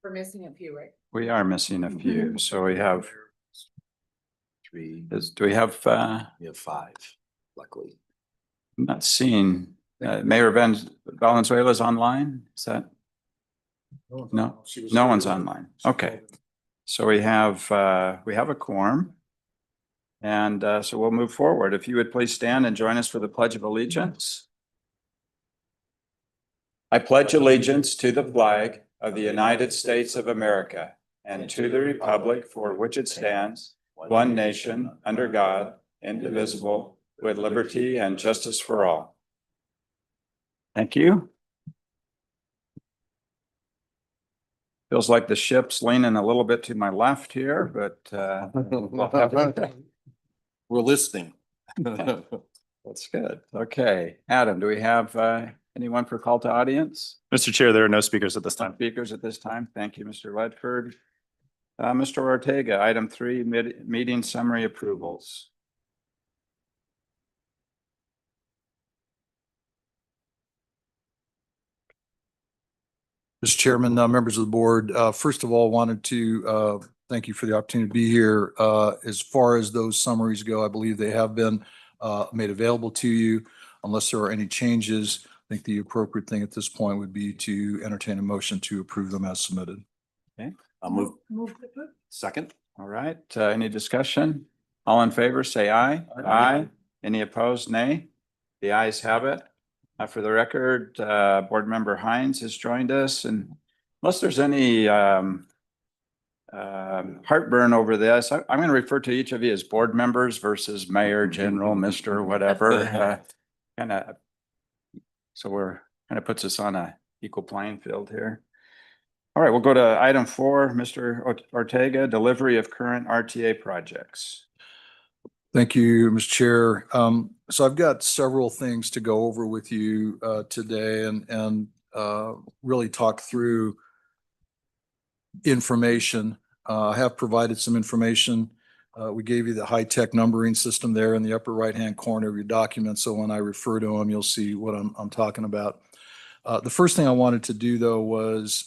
We're missing a few, right? We are missing a few. So we have, Three, do we have, we have five, luckily. I'm not seeing, Mayor Valenzuela's online? Is that? No, no one's online. Okay. So we have a quorum. And so we'll move forward. If you would please stand and join us for the Pledge of Allegiance. I pledge allegiance to the flag of the United States of America and to the republic for which it stands, one nation, under God, indivisible, with liberty and justice for all. Thank you. Feels like the ship's leaning a little bit to my left here, but We're listening. that's good. Okay. Adam, do we have anyone for call to audience? Mr. Chair, there are no speakers at this time. Speakers at this time. Thank you, Mr. Ledford. Mr. Ortega, item 3, meeting summary approvals. Mr. Chairman, members of the board, first of all, wanted to thank you for the opportunity to be here. As far as those summaries go, I believe they have been made available to you. Unless there are any changes, I think the appropriate thing at this point would be to entertain a motion to approve them as submitted. Okay. I'll move. Move to approve. Second. All right. Any discussion? All in favor, say aye. Aye. Any opposed, nay? The ayes have it. For the record, Board Member Hines has joined us, and unless there's any heartburn over this, I'm going to refer to each of you as board members versus mayor, general, Mr. whatever. So we're kind of puts us on a equal playing field here. All right, we'll go to item 4, Mr. Ortega, delivery of current RTA projects. Thank you, Mr. Chair. So I've got several things to go over with you today and really talk through information. I have provided some information. We gave you the high-tech numbering system there in the upper right-hand corner of your document. So when I refer to them, you'll see what I'm talking about. The first thing I wanted to do, though, was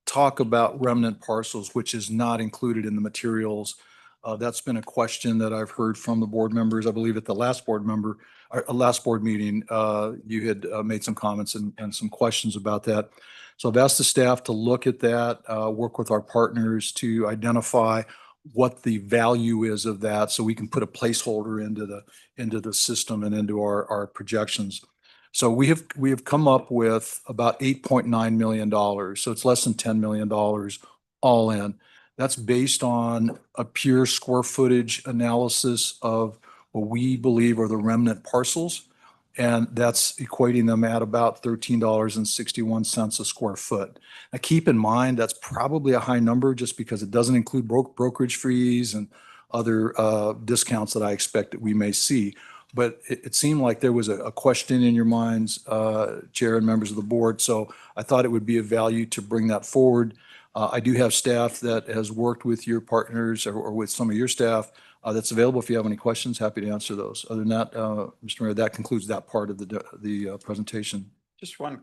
talk about remnant parcels, which is not included in the materials. That's been a question that I've heard from the board members. I believe at the last board meeting, you had made some comments and some questions about that. So I've asked the staff to look at that, work with our partners to identify what the value is of that, so we can put a placeholder into the system and into our projections. So we have come up with about $8.9 million. So it's less than $10 million all in. That's based on a pure square footage analysis of what we believe are the remnant parcels. And that's equating them at about $13.61 a square foot. Now, keep in mind, that's probably a high number just because it doesn't include brokerage fees and other discounts that I expect that we may see. But it seemed like there was a question in your minds, Chair and members of the board. So I thought it would be of value to bring that forward. I do have staff that has worked with your partners or with some of your staff that's available. If you have any questions, happy to answer those. Other than that, Mr. Mayor, that concludes that part of the presentation. Just one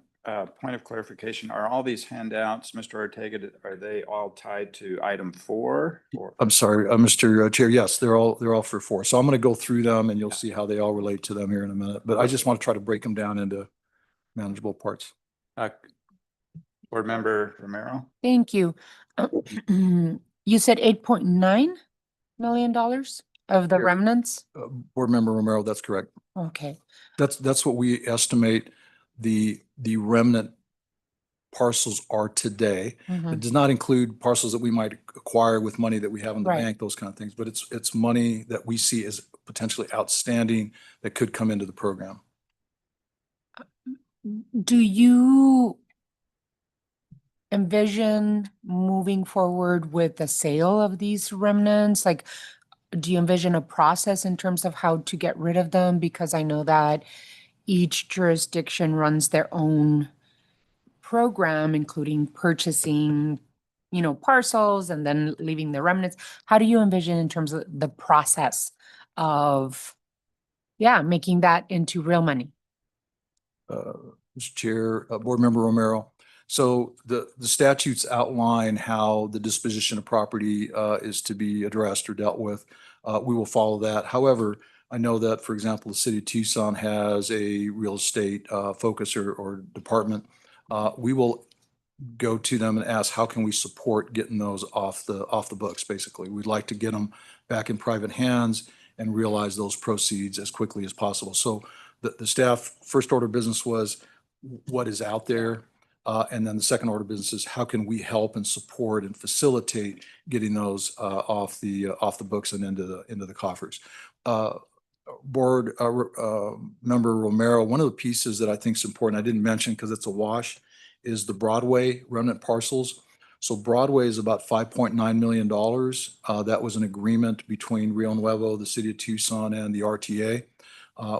point of clarification. Are all these handouts, Mr. Ortega, are they all tied to item 4? Or? I'm sorry, Mr. Chair. Yes, they're all for 4. So I'm going to go through them and you'll see how they all relate to them here in a minute. But I just want to try to break them down into manageable parts. Board Member Romero. Thank you. You said $8.9 million of the remnants? Board Member Romero, that's correct. Okay. That's what we estimate the remnant parcels are today. It does not include parcels that we might acquire with money that we have in the bank, those kind of things. But it's money that we see as potentially outstanding that could come into the program. Do you envision moving forward with the sale of these remnants? Like, do you envision a process in terms of how to get rid of them? Because I know that each jurisdiction runs their own program, including purchasing, parcels and then leaving the remnants. How do you envision in terms of the process of, making that into real money? Mr. Chair, Board Member Romero, So the statutes outline how the disposition of property is to be addressed or dealt with. We will follow that. However, I know that, for example, the city of Tucson has a real estate focus or department. We will go to them and ask, how can we support getting those off the books, basically? We'd like to get them back in private hands and realize those proceeds as quickly as possible. So the staff first order of business was what is out there. And then the second order of business is how can we help and support and facilitate getting those off the books and into the coffers. Board member Romero, one of the pieces that I think is important, I didn't mention because it's a wash, is the Broadway remnant parcels. So Broadway is about $5.9 million. That was an agreement between Rio Nuevo, the city of Tucson, and the RTA.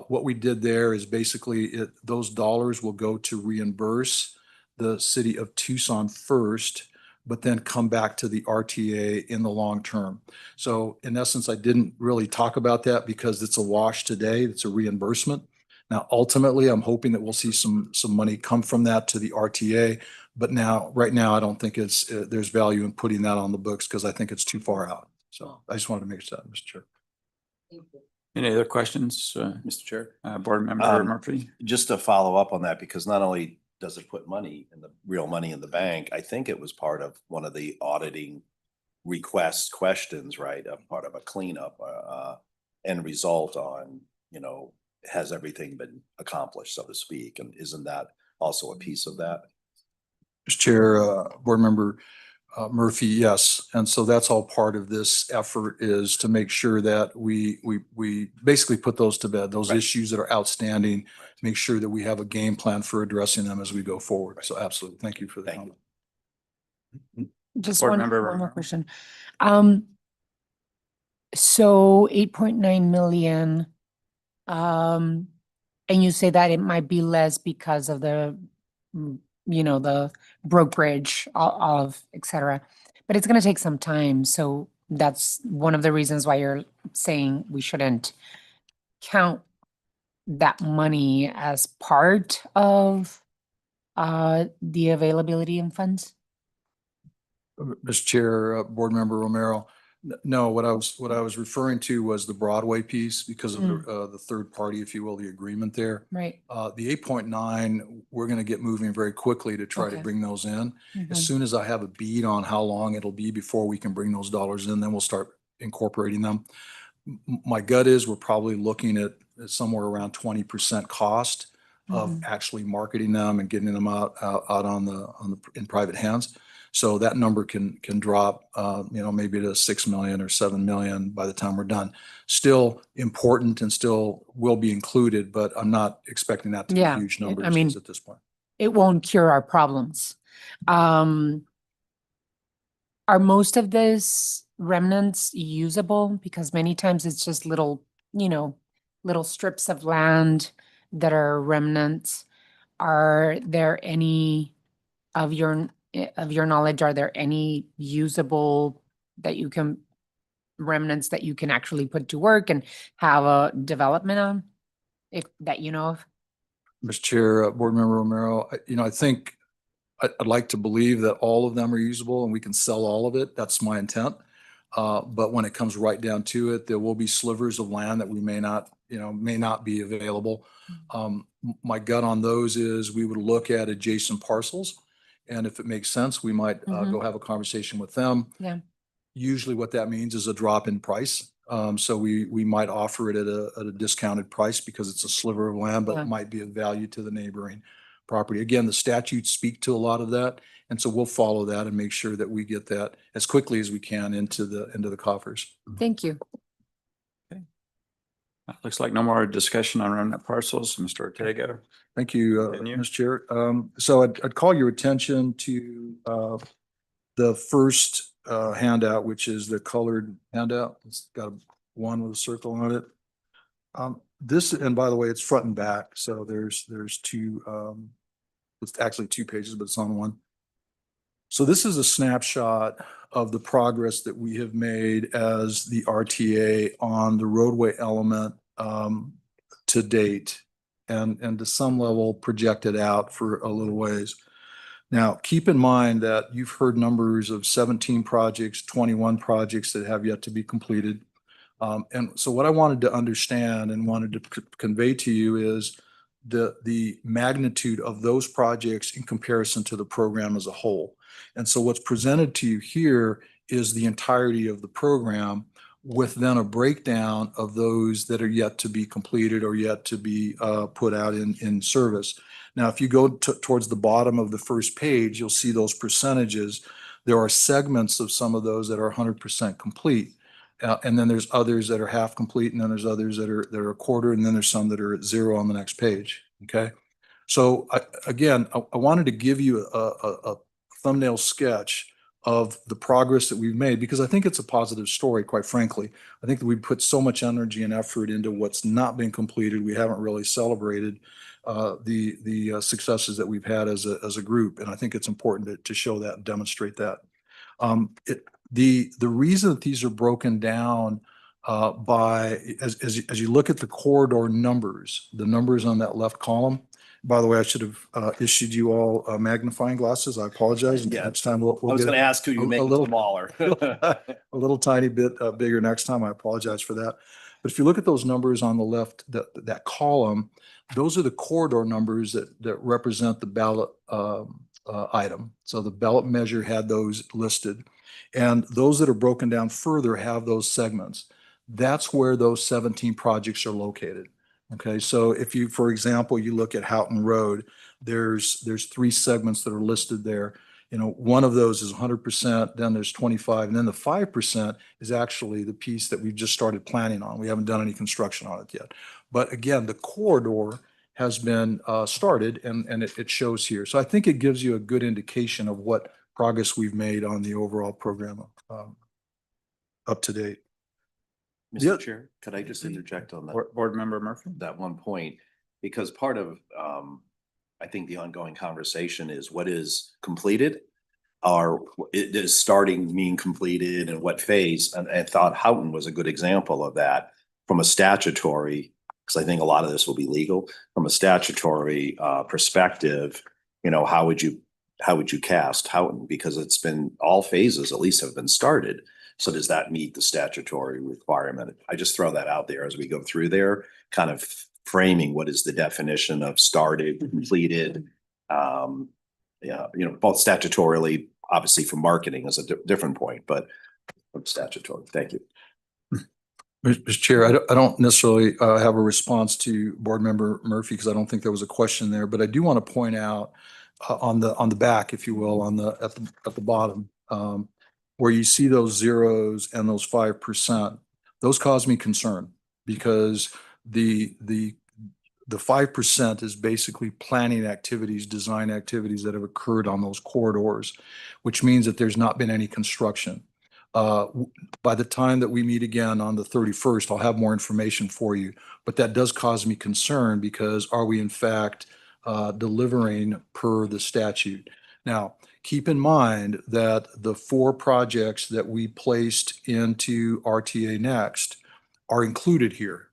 What we did there is basically those dollars will go to reimburse the city of Tucson first, but then come back to the RTA in the long term. So in essence, I didn't really talk about that because it's a wash today. It's a reimbursement. Now, ultimately, I'm hoping that we'll see some money come from that to the RTA. But right now, I don't think there's value in putting that on the books because I think it's too far out. So I just wanted to make sure that, Mr. Chair. Any other questions, Mr. Chair. Board Member Murphy? Just to follow up on that, because not only does it put real money in the bank, I think it was part of one of the auditing questions, right? A part of a cleanup, end result on, has everything been accomplished, so to speak? And isn't that also a piece of that? Mr. Chair, Board Member Murphy, yes. And so that's all part of this effort, is to make sure that we basically put those to bed, those Right. issues that are outstanding, Right. make sure that we have a game plan for addressing them as we go forward. Right. So absolutely. Thank you for the Thank you. comment. Just Board one Member more Romero. question. So 8.9 million, and you say that it might be less because of the, the brokerage of et cetera, but it's going to take some time. So that's one of the reasons why you're saying we shouldn't count that money as part of the availability in funds. Mr. Chair, Board Member Romero, no, what I was referring to was the Broadway piece because of the third party, if you will, the agreement there. Right. The 8.9, we're going to get moving very quickly to try to Okay. bring those in. As Mhm. soon as I have a bead on how long it'll be before we can bring those dollars in, then we'll start incorporating them. My gut is we're probably looking at somewhere around 20% cost of actually marketing them and getting them out in private hands. So that number can drop, maybe to 6 million or 7 million by the time we're done. Still important and still will be included, but I'm not expecting that to be Yeah, huge I numbers mean, at this point. it won't cure our problems. Are most of this remnants usable? Because many times it's just little strips of land that are remnants. Are there any of your knowledge, are there any usable remnants that you can actually put to work and have a development on? If that you know of? Mr. Chair, Board Member Romero, I think I'd like to believe that all of them are usable and we can sell all of it. That's my intent. But when it comes right down to it, there will be slivers of land that we may not be available. My gut on those is we would look at adjacent parcels. And if it makes sense, we might go have a conversation with them. Yeah. Usually what that means is a drop in price. So we might offer it at a discounted price because it's a sliver of land, but Yeah. it might be of value to the neighboring property. Again, the statutes speak to a lot of that. And so we'll follow that and make sure that we get that as quickly as we can into the coffers. Thank you. Looks like no more discussion on remnant parcels. Mr. Ortega. Thank you, Continue. Mr. Chair. So I'd call your attention to the first handout, which is the colored handout. It's got one with a circle on it. This, and by the way, it's front and back. So there's two, it's actually 2 pages, but it's on one. So this is a snapshot of the progress that we have made as the RTA on the roadway element to date and to some level projected out for a little ways. Now, keep in mind that you've heard numbers of 17 projects, 21 projects that have yet to be completed. And so what I wanted to understand and wanted to convey to you is the magnitude of those projects in comparison to the program as a whole. And so what's presented to you here is the entirety of the program with then a breakdown of those that are yet to be completed or yet to be put out in service. Now, if you go towards the bottom of the first page, you'll see those percentages. There are segments of some of those that are 100% complete. And then there's others that are half complete, and then there's others that are a quarter, and then there's some that are at zero on the next page. Okay. So I wanted to give you a thumbnail sketch of the progress that we've made because I think it's a positive story, quite frankly. I think that we put so much energy and effort into what's not been completed. We haven't really celebrated the successes that we've had as a group. And I think it's important to show that and demonstrate that. The reason that these are broken down by, as you look at the corridor numbers, the numbers on that left column, by the way, I should have issued you all magnifying glasses. I apologize. Yeah. Next time we'll I was get going to ask who you a make them little- smaller. a little tiny bit bigger next time. I apologize for that. But if you look at those numbers on the left, that column, those are the corridor numbers that represent the ballot item. So the ballot measure had those listed. And those that are broken down further have those segments. That's where those 17 projects are located. Okay, so if you, for example, you look at Houghton Road, there's 3 segments that are listed there. You know, one of those is 100%, then there's 25, and then the 5% is actually the piece that we've just started planning on. We haven't done any construction on it yet. But again, the corridor has been started and it shows here. So I think it gives you a good indication of what progress we've made on the overall program up to date. Yeah. Mr. Chair, could I just interject on that? Board Member Murphy? That one point, because part of, I think the ongoing conversation is what is completed or it is starting mean completed and what phase. And I thought Houghton was a good example of that from a statutory, because I think a lot of this will be legal from a statutory perspective. You know, how would you cast Houghton? Because it's been all phases at least have been started. So does that meet the statutory requirement? I just throw that out there as we go through there, kind of framing what is the definition of started, completed. Yeah, you know, both statutorily, obviously for marketing is a different point, but from statutory. Thank you. Mr. Chair, I don't necessarily have a response to Board Member Murphy because I don't think there was a question there, but I do want to point out on the back, if you will, at the bottom, where you see those zeros and those 5%, those cause me concern because the 5% is basically planning activities, design activities that have occurred on those corridors, which means that there's not been any construction. By the time that we meet again on the 31st, I'll have more information for you, but that does cause me concern because are we in fact delivering per the statute? Now, keep in mind that the 4 projects that we placed into RTA Next are included here.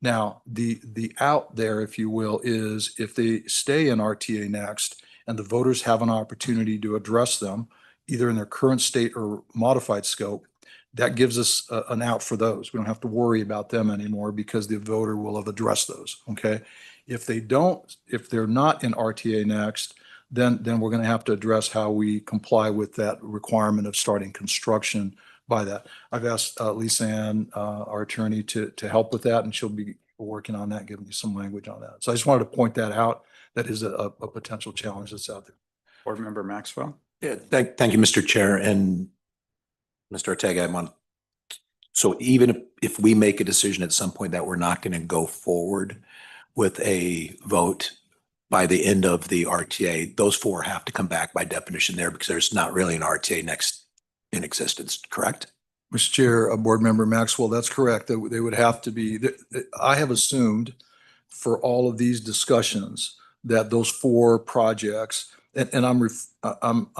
Now, the out there, if you will, is if they stay in RTA Next and the voters have an opportunity to address them, either in their current state or modified scope, that gives us an out for those. We don't have to worry about them anymore because the voter will have addressed those, okay? If they're not in RTA Next, then we're going to have to address how we comply with that requirement of starting construction by that. I've asked Lisa Ann, our attorney, to help with that, and she'll be working on that, giving you some language on that. So I just wanted to point that out. That is a potential challenge that's out there. Board Member Maxwell? Yeah, thank you, Mr. Chair, and Mr. Ortega. So even if we make a decision at some point that we're not going to go forward with a vote by the end of the RTA, those 4 have to come back by definition there because there's not really an RTA next in existence, correct? Mr. Chair, Board Member Maxwell, that's correct. They would have to be, I have assumed for all of these discussions that those 4 projects, and I'm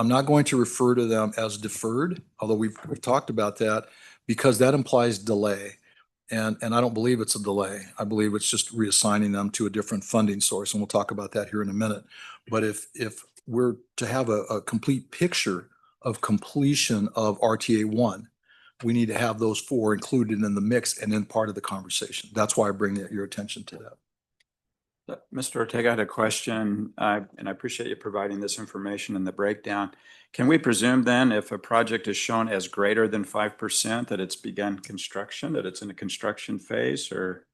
not going to refer to them as deferred, although we've talked about that, because that implies delay. And I don't believe it's a delay. I believe it's just reassigning them to a different funding source, and we'll talk about that here in a minute. But if we're to have a complete picture of completion of RTA 1, we need to have those 4 included in the mix and in part of the conversation. That's why I bring your attention to that. Mr. Ortega, I had a question, and I appreciate you providing this information and the breakdown. Can we presume then if a project is shown as greater than 5% that it's begun construction, that it's in a construction phase, or?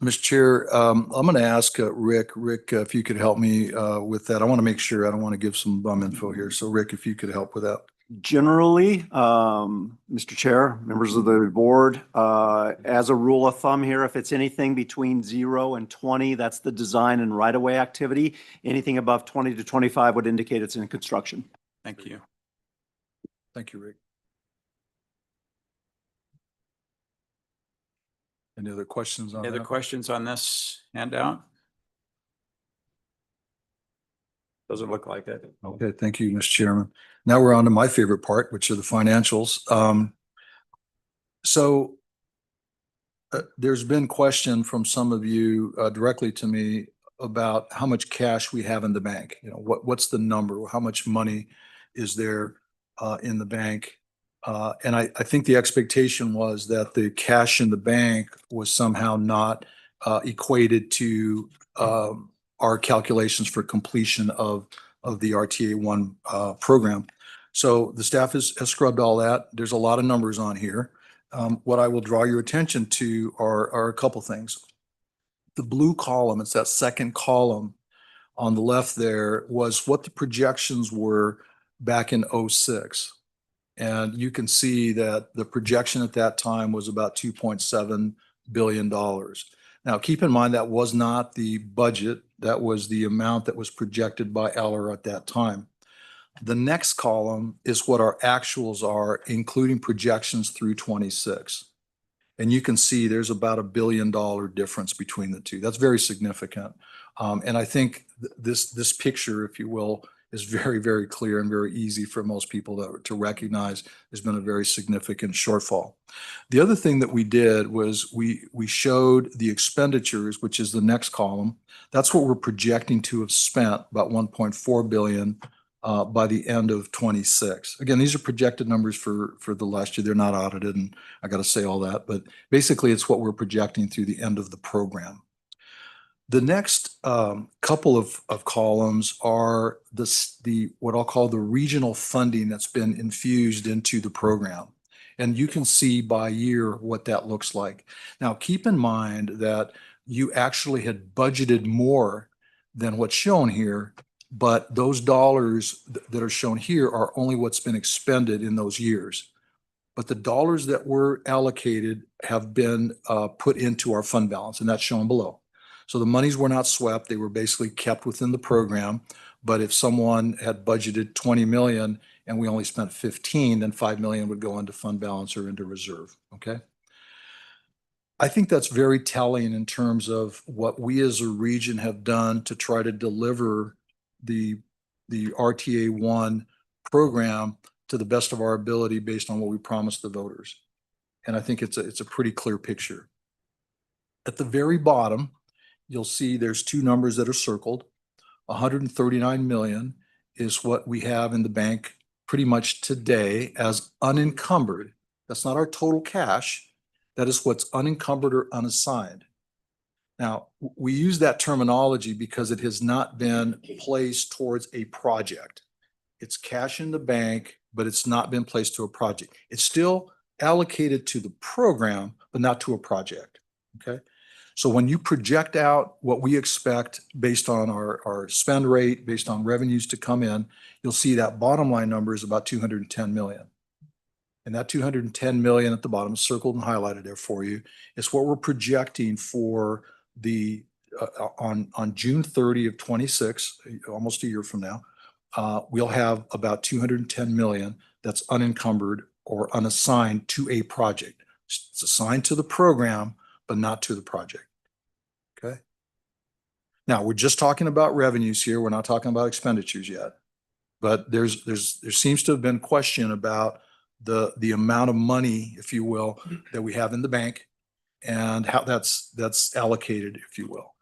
Mr. Chair, I'm going to ask Rick. Rick, if you could help me with that. I want to make sure, I don't want to give some bum info here. So Rick, if you could help with that. Generally, Mr. Chair, members of the board, as a rule of thumb here, if it's anything between 0 and 20, that's the design and right-of-way activity. Anything above 20 to 25 would indicate it's in construction. Thank you. Thank you, Rick. Any other questions on Any other that? questions on this handout? Doesn't look like it. Okay, thank you, Mr. Chairman. Now we're on to my favorite part, which are the financials. There's been question from some of you directly to me about how much cash we have in the bank. You know, what's the number? How much money is there in the bank? And I think the expectation was that the cash in the bank was somehow not equated to our calculations for completion of the RTA 1 program. So the staff has scrubbed all that. There's a lot of numbers on here. What I will draw your attention to are a couple things. The blue column, it's that second column on the left there, was what the projections were back in '06. And you can see that the projection at that time was about $2.7 billion. Now, keep in mind that was not the budget. That was the amount that was projected by Eller at that time. The next column is what our actuals are, including projections through 26. And you can see there's about $1 billion difference between the two. That's very significant. And I think this picture, if you will, is very, very clear and very easy for most people to recognize there's been a very significant shortfall. The other thing that we did was we showed the expenditures, which is the next column. That's what we're projecting to have spent, about $1.4 billion by the end of 26. Again, these are projected numbers for the last year. They're not audited, and I got to say all that, but basically it's what we're projecting through the end of the program. The next couple of columns are the what I'll call the regional funding that's been infused into the program. And you can see by year what that looks like. Now, keep in mind that you actually had budgeted more than what's shown here, but those dollars that are shown here are only what's been expended in those years. But the dollars that were allocated have been put into our fund balance, and that's shown below. So the monies were not swept. They were basically kept within the program. But if someone had budgeted 20 million and we only spent 15, then 5 million would go into fund balance or into reserve. Okay. I think that's very telling in terms of what we as a region have done to try to deliver the RTA 1 program to the best of our ability based on what we promised the voters. And I think it's a pretty clear picture. At the very bottom, you'll see there's two numbers that are circled. 139 million is what we have in the bank pretty much today as unencumbered. That's not our total cash. That is what's unencumbered or unassigned. Now, we use that terminology because it has not been placed towards a project. It's cash in the bank, but it's not been placed to a project. It's still allocated to the program, but not to a project. Okay. So when you project out what we expect based on our spend rate, based on revenues to come in, you'll see that bottom line number is about 210 million. And that 210 million at the bottom, circled and highlighted there for you, is what we're projecting for the on June 30 of 26, almost a year from now. We'll have about 210 million that's unencumbered or unassigned to a project. It's assigned to the program, but not to the project. Okay. Now we're just talking about revenues here. We're not talking about expenditures yet, but there seems to have been question about the amount of money, if you will, that we have in the bank and how that's allocated, if you will.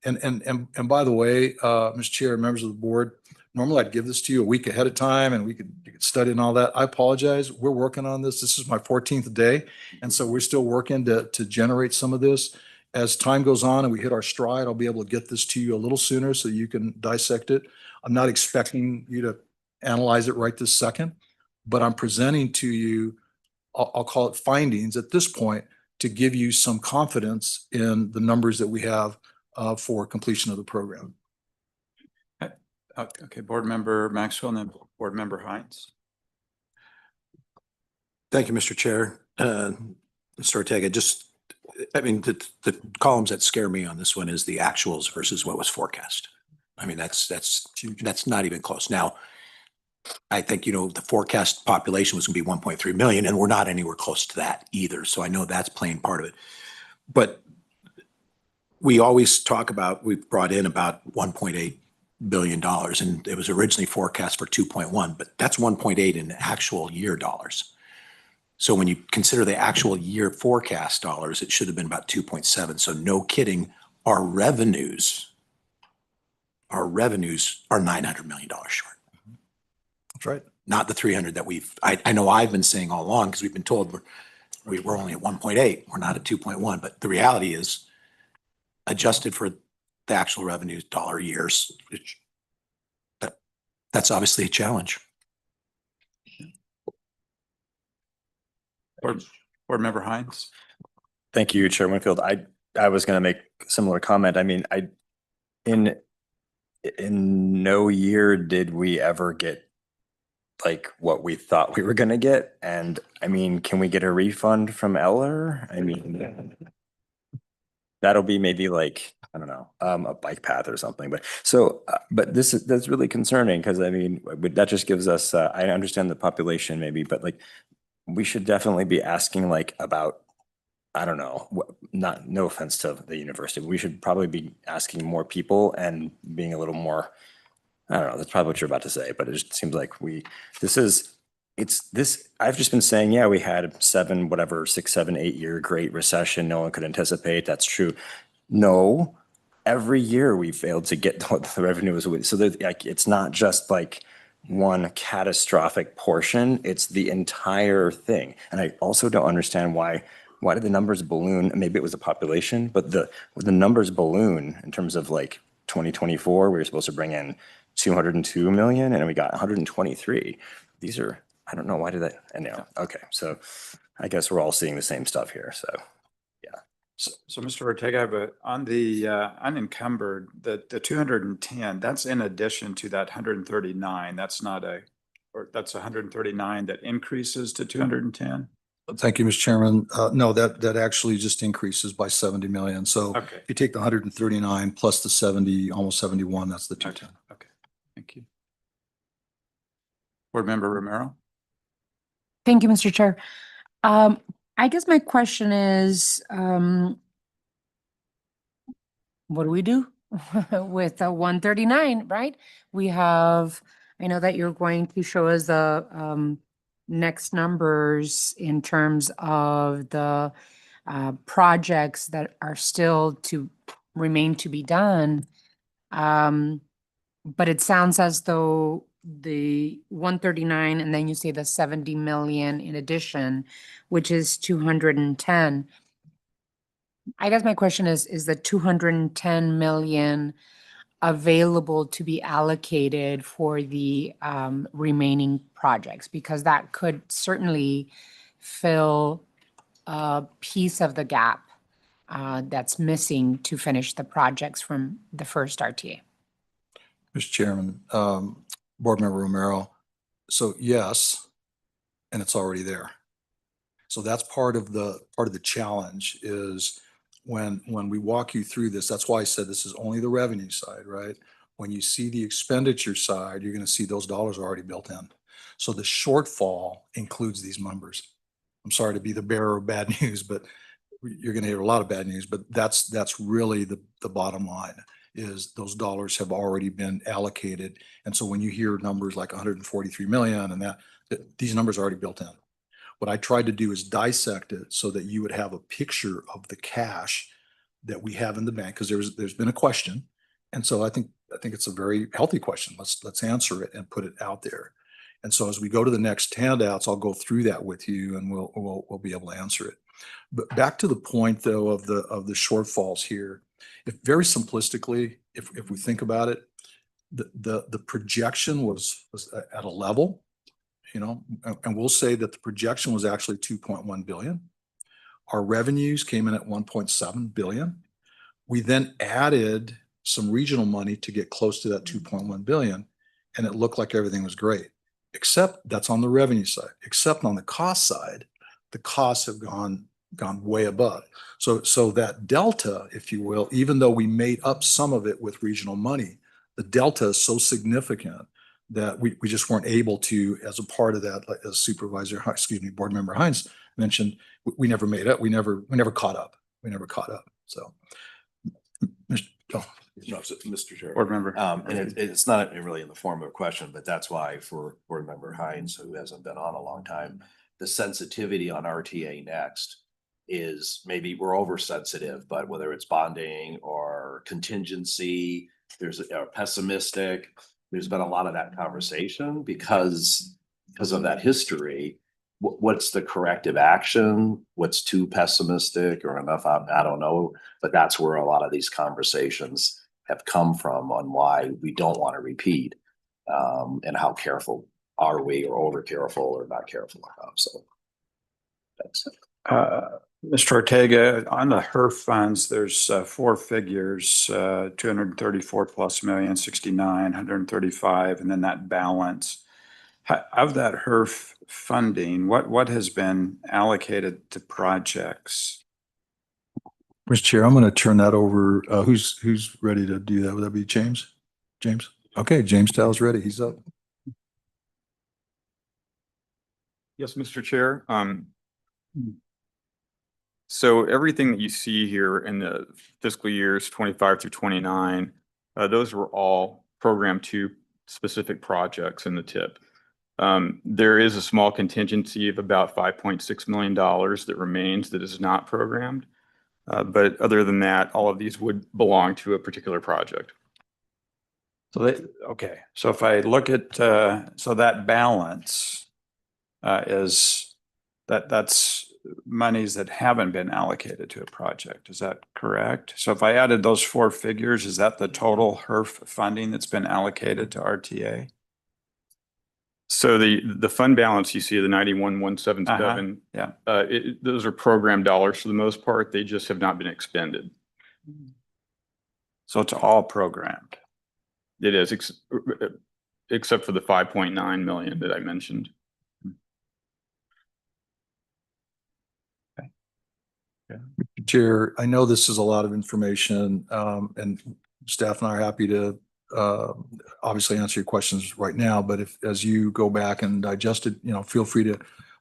And by the way, Mr. Chair, members of the board, normally I'd give this to you a week ahead of time and you could study and all that. I apologize. We're working on this. This is my 14th day. And so we're still working to generate some of this. As time goes on and we hit our stride, I'll be able to get this to you a little sooner so you can dissect it. I'm not expecting you to analyze it right this second, but I'm presenting to you, I'll call it findings at this point, to give you some confidence in the numbers that we have for completion of the program. Okay, Board Member Maxwell and then Board Member Hines. Thank you, Mr. Chair. Mr. Ortega, I mean, the columns that scare me on this one is the actuals versus what was forecast. I mean, that's not even close. Now, I think, the forecast population was going to be 1.3 million, and we're not anywhere close to that either. So I know that's playing part of it. But we always talk about, we've brought in about $1.8 billion, and it was originally forecast for 2.1, but that's 1.8 in actual year dollars. So when you consider the actual year forecast dollars, it should have been about 2.7. So no kidding, our revenues are $900 million short. That's right. Not the 300 that I know I've been saying all along, because we've been told we're only at 1.8, we're not at 2.1, but the reality is, adjusted for the actual revenues dollar years, that's obviously a challenge. Board Member Hines. Thank you, Chair Winfield. I was going to make a similar comment. I mean, in no year did we ever get like what we thought we were going to get. And I mean, can we get a refund from Eller? I mean, that'll be maybe like, I don't know, a bike path or something. But but that's really concerning, because I mean, that just gives us, I understand the population maybe, but like, we should definitely be asking like about, I don't know, no offense to the university, we should probably be asking more people and being a little more, I don't know, that's probably what you're about to say, but it just seems like I've just been saying, yeah, we had 6, 7, 8 year great recession. No one could anticipate. That's true. No, every year we failed to get what the revenue was. So like, it's not just like one catastrophic portion, it's the entire thing. And I also don't understand why did the numbers balloon? Maybe it was the population, but the numbers balloon in terms of like 2024, we were supposed to bring in 202 million and we got 123. These are, I don't know, why did that, anyhow, okay. So I guess we're all seeing the same stuff here, so. So Mr. Ortega, but on the unencumbered, the 210, that's in addition to that 139. That's not that's 139 that increases to 210? Thank you, Mr. Chairman. No, that actually just increases by 70 million. So Okay. if you take the 139 plus the 70, almost 71, that's the 210. Okay, thank you. Board Member Romero? Thank you, Mr. Chair. I guess my question is, what do we do with the 139, right? I know that you're going to show us the next numbers in terms of the projects that are still to remain to be done. But it sounds as though the 139 and then you say the 70 million in addition, which is 210. I guess my question is the 210 million available to be allocated for the remaining projects? Because that could certainly fill a piece of the gap that's missing to finish the projects from the first RTA. Mr. Chairman, Board Member Romero. So yes, and it's already there. So that's part of the challenge is when we walk you through this, that's why I said this is only the revenue side, right? When you see the expenditure side, you're going to see those dollars are already built in. So the shortfall includes these numbers. I'm sorry to be the bearer of bad news, but you're going to hear a lot of bad news, but that's really the bottom line is those dollars have already been allocated. And so when you hear numbers like 143 million and these numbers are already built in. What I tried to do is dissect it so that you would have a picture of the cash that we have in the bank, because there's been a question. And so I think it's a very healthy question. Let's answer it and put it out there. And so as we go to the next handouts, I'll go through that with you and we'll be able to answer it. But back to the point though of the shortfalls here, if very simplistically, if we think about it, the projection was at a level, and we'll say that the projection was actually 2.1 billion. Our revenues came in at 1.7 billion. We then added some regional money to get close to that 2.1 billion, and it looked like everything was great, except that's on the revenue side. Except on the cost side, the costs have gone way above. So that delta, if you will, even though we made up some of it with regional money, the delta is so significant that we just weren't able to, as a part of that, like as Board Member Hines mentioned, we never made up. We never caught up. So, No, so, Mr. Chair. Board Member. And it's not really in the form of a question, but that's why for Board Member Hines, who hasn't been on a long time, the sensitivity on RTA next is maybe we're oversensitive, but whether it's bonding or contingency, there's pessimistic, there's been a lot of that conversation because of that history. What's the corrective action? What's too pessimistic or enough? I don't know, but that's where a lot of these conversations have come from on why we don't want to repeat, and how careful are we, or over careful or not careful enough. So that's it. Mr. Ortega, on the HERF funds, there's four figures, 234 plus million, 69, 135, and then that balance. Of that HERF funding, what has been allocated to projects? Mr. Chair, I'm going to turn that over. Who's ready to do that? Would that be James? James? Okay, James Tow's ready. He's up. Yes, Mr. Chair. So everything that you see here in the fiscal years 25 through 29, those were all Program 2 specific projects in the TIP. There is a small contingency of about $5.6 million that remains that is not programmed. But other than that, all of these would belong to a particular project. So okay. So if I look at, so that balance that's monies that haven't been allocated to a project. Is that correct? So if I added those four figures, is that the total HERF funding that's been allocated to RTA? So the fund balance you see, the 91,177, Yeah. those are program dollars for the most part. They just have not been expended. So it's all programmed. It is, except for the 5.9 million that I mentioned. Chair, I know this is a lot of information, and staff and I are happy to obviously answer your questions right now, but as you go back and digest it, feel free to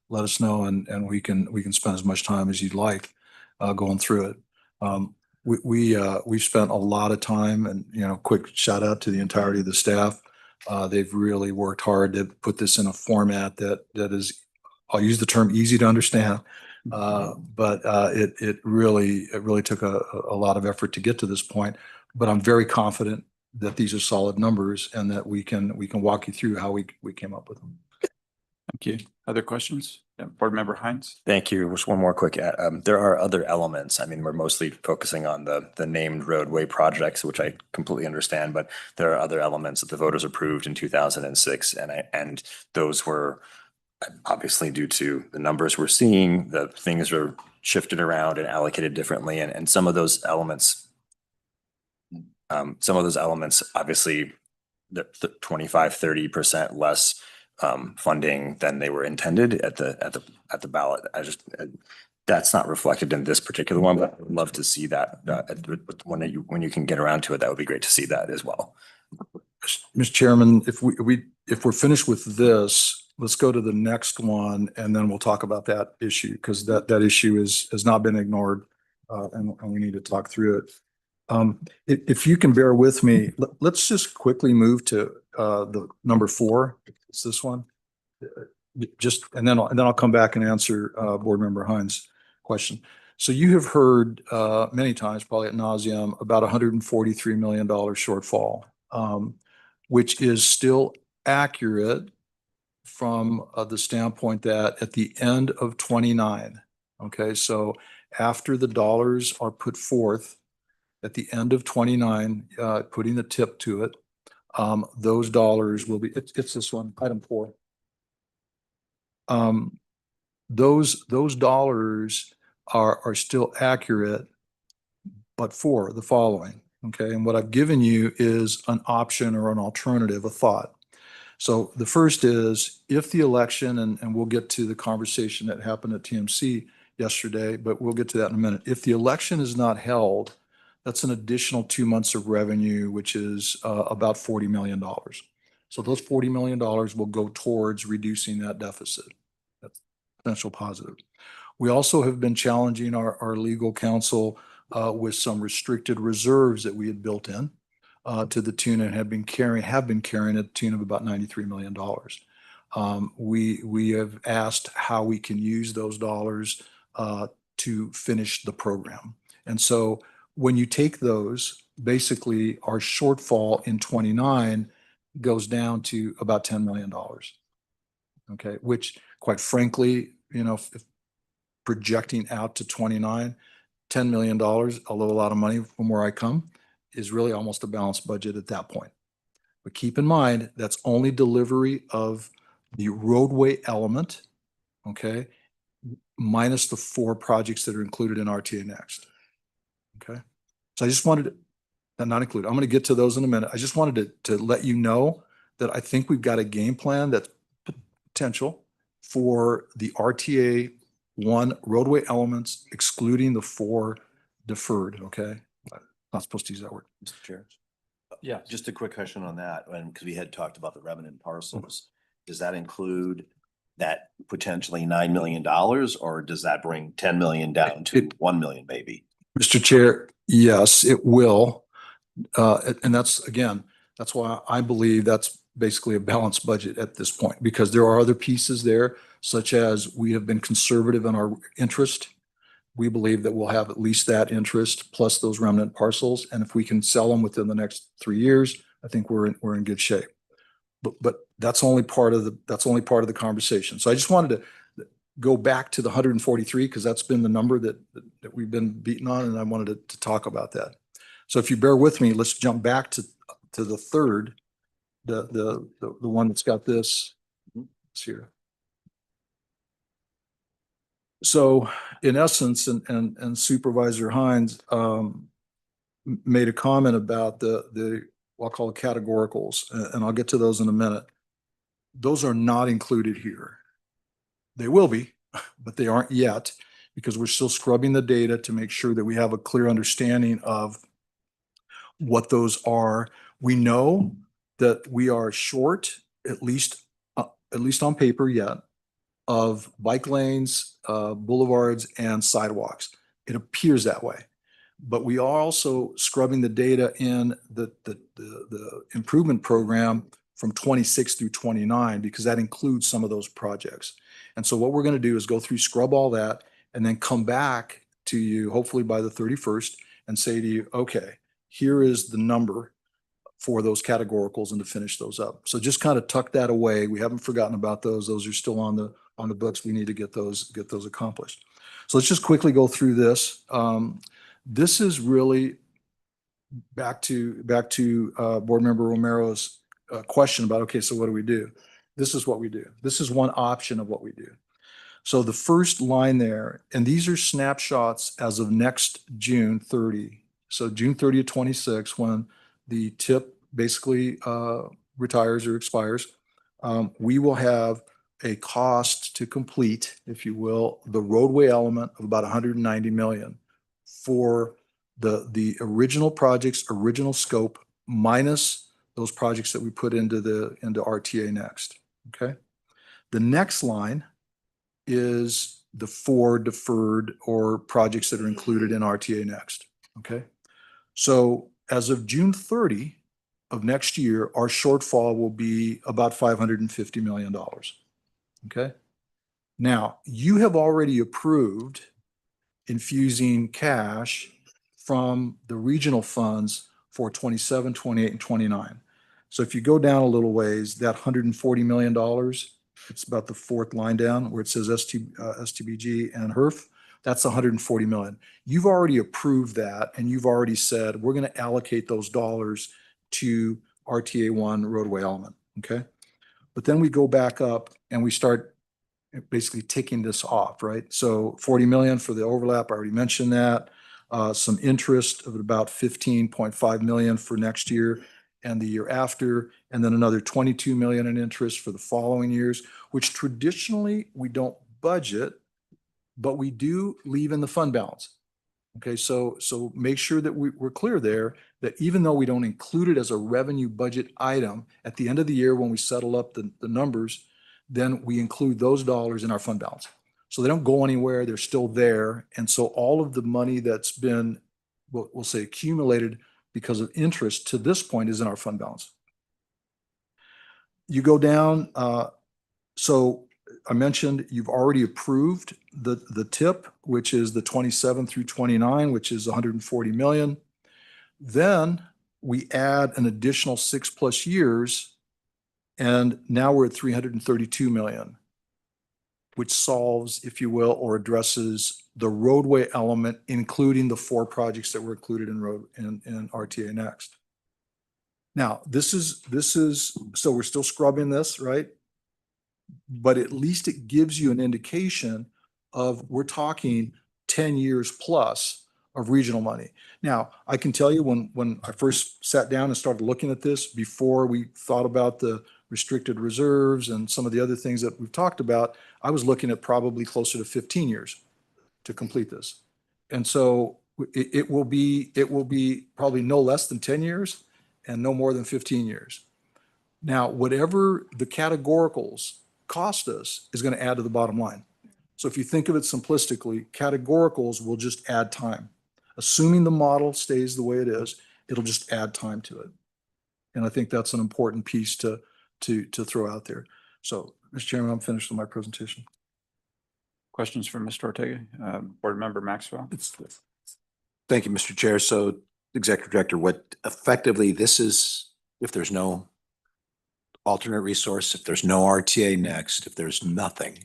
let us know and we can spend as much time as you'd like going through it. We've spent a lot of time, and quick shout out to the entirety of the staff. They've really worked hard to put this in a format that is, I'll use the term easy to understand. But it really took a lot of effort to get to this point, but I'm very confident that these are solid numbers and that we can walk you through how we came up with them. Thank you. Other questions? Yeah, Board Member Hines? Thank you. Just one more quick, there are other elements. I mean, we're mostly focusing on the named roadway projects, which I completely understand, but there are other elements that the voters approved in 2006, and those were obviously due to the numbers we're seeing, the things are shifted around and allocated differently, and some of those elements, obviously, the 25-30% less funding than they were intended at the ballot. That's not reflected in this particular one, but I'd love to see that when you can get around to it. That would be great to see that as well. Mr. Chairman, if we're finished with this, let's go to the next one and then we'll talk about that issue, because that issue has not been ignored, and we need to talk through it. If you can bear with me, let's just quickly move to the number 4. It's this one. And then I'll come back and answer Board Member Hines' question. So you have heard many times, probably ad nauseum, about $143 million shortfall, which is still accurate from the standpoint that at the end of 29, okay, so after the dollars are put forth at the end of 29, putting the tip to it, those dollars will be, it's this one, item 4. Those dollars are still accurate, but for the following, okay? And what I've given you is an option or an alternative, a thought. So the first is if the election, and we'll get to the conversation that happened at TMC yesterday, but we'll get to that in a minute. If the election is not held, that's an additional 2 months of revenue, which is about $40 million. So those $40 million will go towards reducing that deficit. That's potential positive. We also have been challenging our legal counsel with some restricted reserves that we had built in to the tune and have been carrying at the tune of about $93 million. We have asked how we can use those dollars to finish the program. And so when you take those, basically our shortfall in 29 goes down to about $10 million. Okay, which quite frankly, you know, if projecting out to 29, $10 million, although a lot of money from where I come, is really almost a balanced budget at that point. But keep in mind, that's only delivery of the roadway element, okay, minus the 4 projects that are included in RTA Next. Okay, so I just wanted to, not include, I'm going to get to those in a minute. I just wanted to let you know that I think we've got a game plan that's potential for the RTA 1 roadway elements, excluding the 4 deferred, okay? Not supposed to use that word. Mr. Chair. Yeah. Just a quick question on that, and because we had talked about the remnant parcels, does that include that potentially $9 million, or does that bring 10 million down to 1 million maybe? Mr. Chair, yes, it will. And that's, again, that's why I believe that's basically a balanced budget at this point, because there are other pieces there, such as we have been conservative in our interest. We believe that we'll have at least that interest plus those remnant parcels. And if we can sell them within the next 3 years, I think we're in good shape. But that's only part of the conversation. So I just wanted to go back to the 143 because that's been the number that we've been beating on, and I wanted to talk about that. So if you bear with me, let's jump back to the third, the one that's got this. It's here. So in essence, and Supervisor Hines made a comment about the I'll call it categoricals, and I'll get to those in a minute. Those are not included here. They will be, but they aren't yet because we're still scrubbing the data to make sure that we have a clear understanding of what those are. We know that we are short, at least on paper yet, of bike lanes, boulevards, and sidewalks. It appears that way. But we are also scrubbing the data in the improvement program from 26 through 29, because that includes some of those projects. And so what we're going to do is go through, scrub all that, and then come back to you, hopefully by the 31st, and say to you, okay, here is the number for those categoricals and to finish those up. So just kind of tuck that away. We haven't forgotten about those. Those are still on the books. We need to get those accomplished. So let's just quickly go through this. This is really back to Board Member Romero's question about, okay, so what do we do? This is what we do. This is one option of what we do. So the first line there, and these are snapshots as of next June 30. So June 30th, 26, when the tip basically retires or expires, we will have a cost to complete, if you will, the roadway element of about 190 million for the original project's original scope minus those projects that we put into RTA Next. Okay. The next line is the 4 deferred or projects that are included in RTA Next. Okay. So as of June 30 of next year, our shortfall will be about $550 million. Okay. Now, you have already approved infusing cash from the regional funds for 27, 28, and 29. So if you go down a little ways, that $140 million, it's about the fourth line down where it says STBG and HERF, that's 140 million. You've already approved that and you've already said, we're going to allocate those dollars to RTA 1 roadway element, okay? But then we go back up and we start basically ticking this off, right? So 40 million for the overlap, I already mentioned that. Some interest of about 15.5 million for next year and the year after, and then another 22 million in interest for the following years, which traditionally we don't budget, but we do leave in the fund balance. Okay, so make sure that we're clear there that even though we don't include it as a revenue budget item, at the end of the year when we settle up the numbers, then we include those dollars in our fund balance. So they don't go anywhere, they're still there. And so all of the money that's been, we'll say accumulated because of interest to this point is in our fund balance. You go down, so I mentioned you've already approved the tip, which is the 27 through 29, which is 140 million. Then we add an additional 6+ years, and now we're at 332 million, which solves, if you will, or addresses the roadway element, including the 4 projects that were included in RTA Next. Now, this is, so we're still scrubbing this, right? But at least it gives you an indication of, we're talking 10 years plus of regional money. Now, I can tell you when I first sat down and started looking at this, before we thought about the restricted reserves and some of the other things that we've talked about, I was looking at probably closer to 15 years to complete this. And so it will be probably no less than 10 years and no more than 15 years. Now, whatever the categoricals cost us is going to add to the bottom line. So if you think of it simplistically, categoricals will just add time. Assuming the model stays the way it is, it'll just add time to it. And I think that's an important piece to throw out there. So, Mr. Chairman, I'm finished with my presentation. Questions for Mr. Ortega? Board Member Maxwell? Thank you, Mr. Chair. So, Executive Director, what effectively this is, if there's no alternate resource, if there's no RTA next, if there's nothing,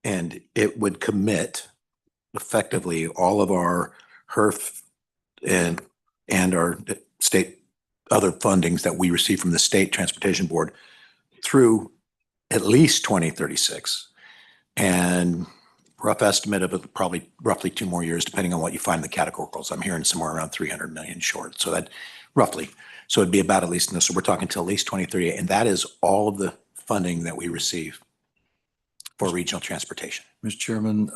and it would commit effectively all of our HERF and our state other fundings that we receive from the State Transportation Board through at least 2036. And rough estimate of it, probably roughly 2 more years, depending on what you find in the categoricals. I'm hearing somewhere around 300 million short. So that roughly, so it'd be about at least in this. So we're talking till at least 2038. And that is all of the funding that we receive for regional transportation. Mr. Chairman,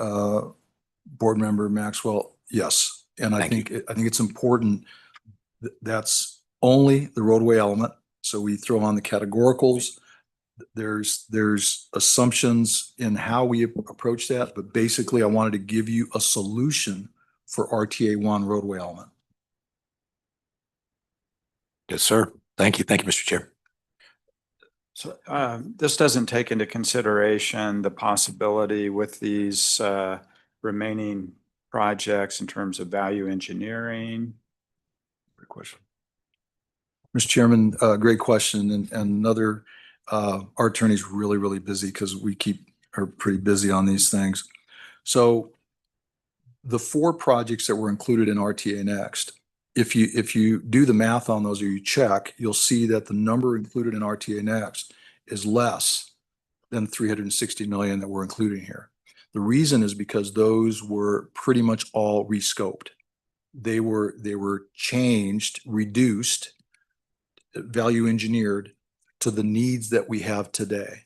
Board Member Maxwell, yes. And I think it's important that's only the roadway element. So we throw on the categoricals. There's assumptions in how we approach that, but basically I wanted to give you a solution for RTA 1 roadway element. Yes, sir. Thank you. Thank you, Mr. Chair. So this doesn't take into consideration the possibility with these remaining projects in terms of value engineering. Great question. Mr. Chairman, great question. And another, our attorney's really busy because we are pretty busy on these things. So the 4 projects that were included in RTA Next, if you do the math on those or you check, you'll see that the number included in RTA Next is less than 360 million that we're including here. The reason is because those were pretty much all rescoped. They were changed, reduced, value engineered to the needs that we have today.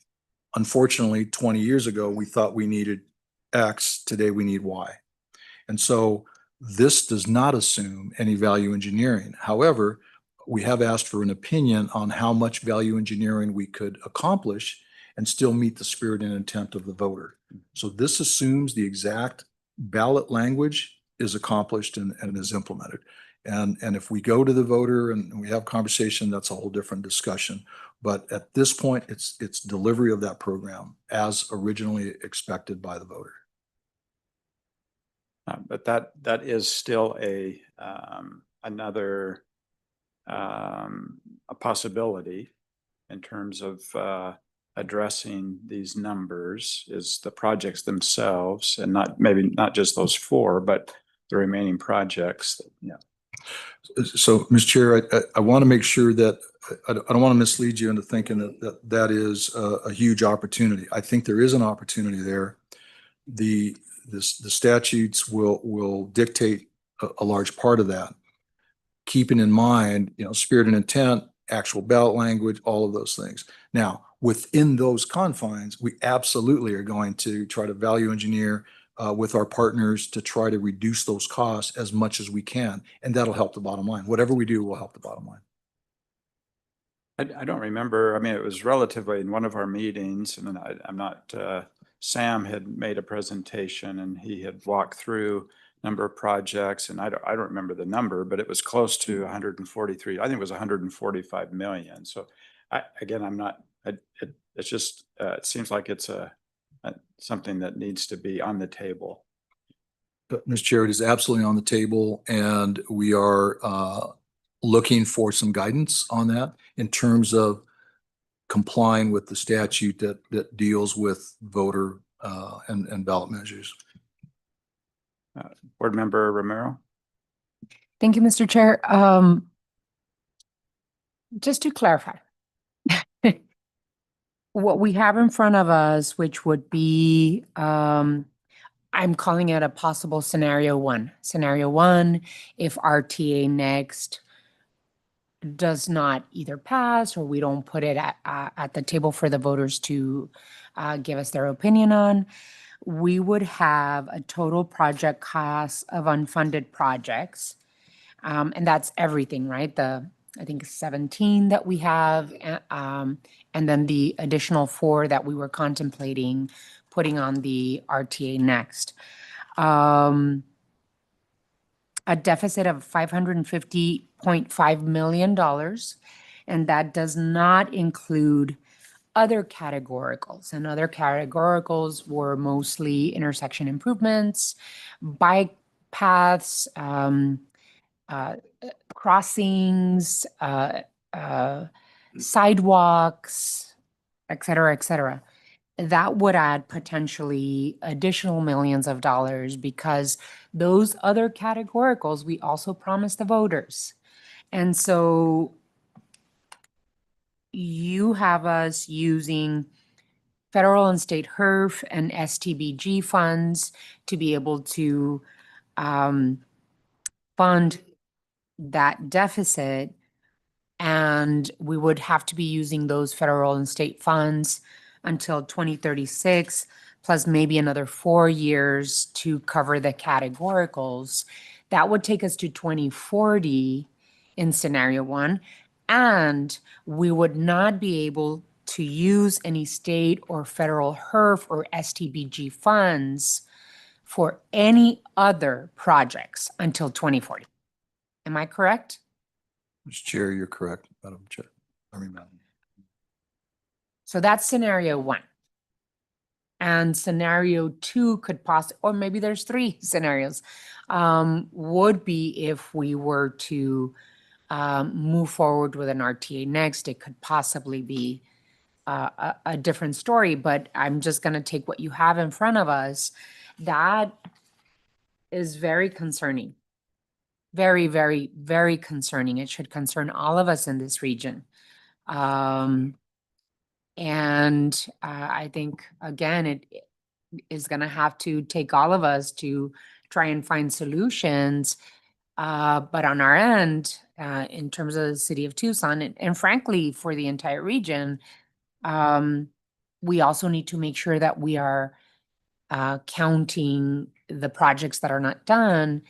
Unfortunately, 20 years ago, we thought we needed X. Today we need Y. And so this does not assume any value engineering. However, we have asked for an opinion on how much value engineering we could accomplish and still meet the spirit and intent of the voter. So this assumes the exact ballot language is accomplished and is implemented. And if we go to the voter and we have conversation, that's a whole different discussion. But at this point, it's delivery of that program as originally expected by the voter. But that is still another a possibility in terms of addressing these numbers is the projects themselves, and maybe not just those four, but the remaining projects. Yeah. So, Mr. Chair, I want to make sure that I don't want to mislead you into thinking that is a huge opportunity. I think there is an opportunity there. The statutes will dictate a large part of that. Keeping in mind, spirit and intent, actual ballot language, all of those things. Now, within those confines, we absolutely are going to try to value engineer with our partners to try to reduce those costs as much as we can. And that'll help the bottom line. Whatever we do will help the bottom line. I don't remember. I mean, it was relatively in one of our meetings, and I'm not, Sam had made a presentation and he had walked through a number of projects, and I don't remember the number, but it was close to 143. I think it was 145 million. So it's just, it seems like it's something that needs to be on the table. But Mr. Chair, it is absolutely on the table, and we are looking for some guidance on that in terms of complying with the statute that deals with voter and ballot measures. Board Member Romero? Thank you, Mr. Chair. Just to clarify, what we have in front of us, which would be, I'm calling it a possible scenario one. Scenario one, if RTA next does not either pass or we don't put it at the table for the voters to give us their opinion on, we would have a total project cost of unfunded projects. And that's everything, right? I think 17 that we have, and then the additional 4 that we were contemplating putting on the RTA next. A deficit of $550.5 million, and that does not include other categoricals. And other categoricals were mostly intersection improvements, bike paths, crossings, sidewalks, et cetera, that would add potentially additional millions of dollars because those other categoricals we also promised the voters. And so you have us using federal and state HERF and STBG funds to be able to fund that deficit, and we would have to be using those federal and state funds until 2036, plus maybe another 4 years to cover the categoricals. That would take us to 2040 in scenario one, and we would not be able to use any state or federal HERF or STBG funds for any other projects until 2040. Am I correct? Mr. Chair, you're correct, Madam Chair. So that's scenario one. And scenario two could possibly, or maybe there's 3 scenarios, would be if we were to move forward with an RTA next, it could possibly be a different story, but I'm just going to take what you have in front of us. That is very concerning. Very, very, very concerning. It should concern all of us in this region. And I think, again, it is going to have to take all of us to try and find solutions. But on our end, in terms of the city of Tucson, and frankly, for the entire region, we also need to make sure that we are counting the projects that are not done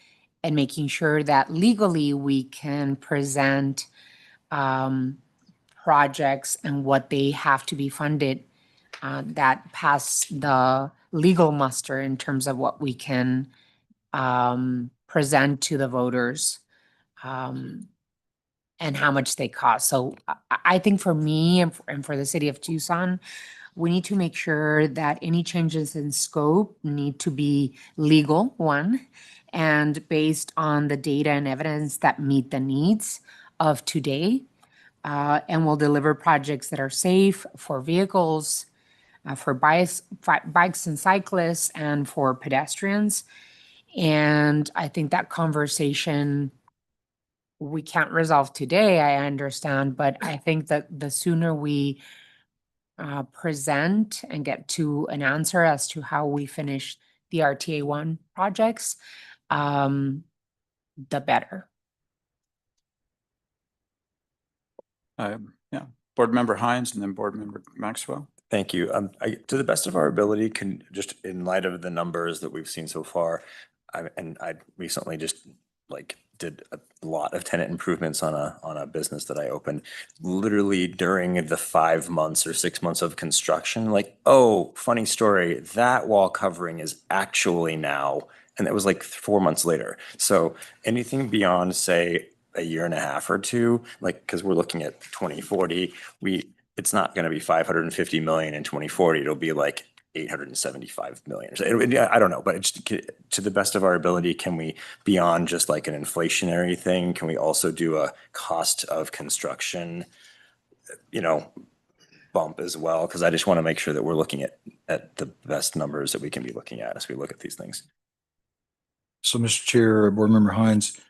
and making sure that legally we can present projects and what they have to be funded that pass the legal muster in terms of what we can present to the voters and how much they cost. So I think for me and for the city of Tucson, we need to make sure that any changes in scope need to be legal, one, and based on the data and evidence that meet the needs of today. And will deliver projects that are safe for vehicles, for bikes and cyclists, and for pedestrians. And I think that conversation we can't resolve today, I understand, but I think that the sooner we present and get to an answer as to how we finish the RTA1 projects, the better. Yeah, Board Member Hines and then Board Member Maxwell. Thank you. To the best of our ability, can just in light of the numbers that we've seen so far, I recently just like did a lot of tenant improvements on a business that I opened literally during the 5 months or 6 months of construction. Like, oh, funny story, that wall covering is actually now, and it was like 4 months later. So anything beyond, say, a year and a half or two, like, because we're looking at 2040, it's not going to be 550 million in 2040. It'll be like 875 million. So I don't know, but it's, to the best of our ability, can we, beyond just like an inflationary thing, can we also do a cost of construction, bump as well? Because I just want to make sure that we're looking at the best numbers that we can be looking at as we look at these things. So, Mr. Chair, Board Member Hines,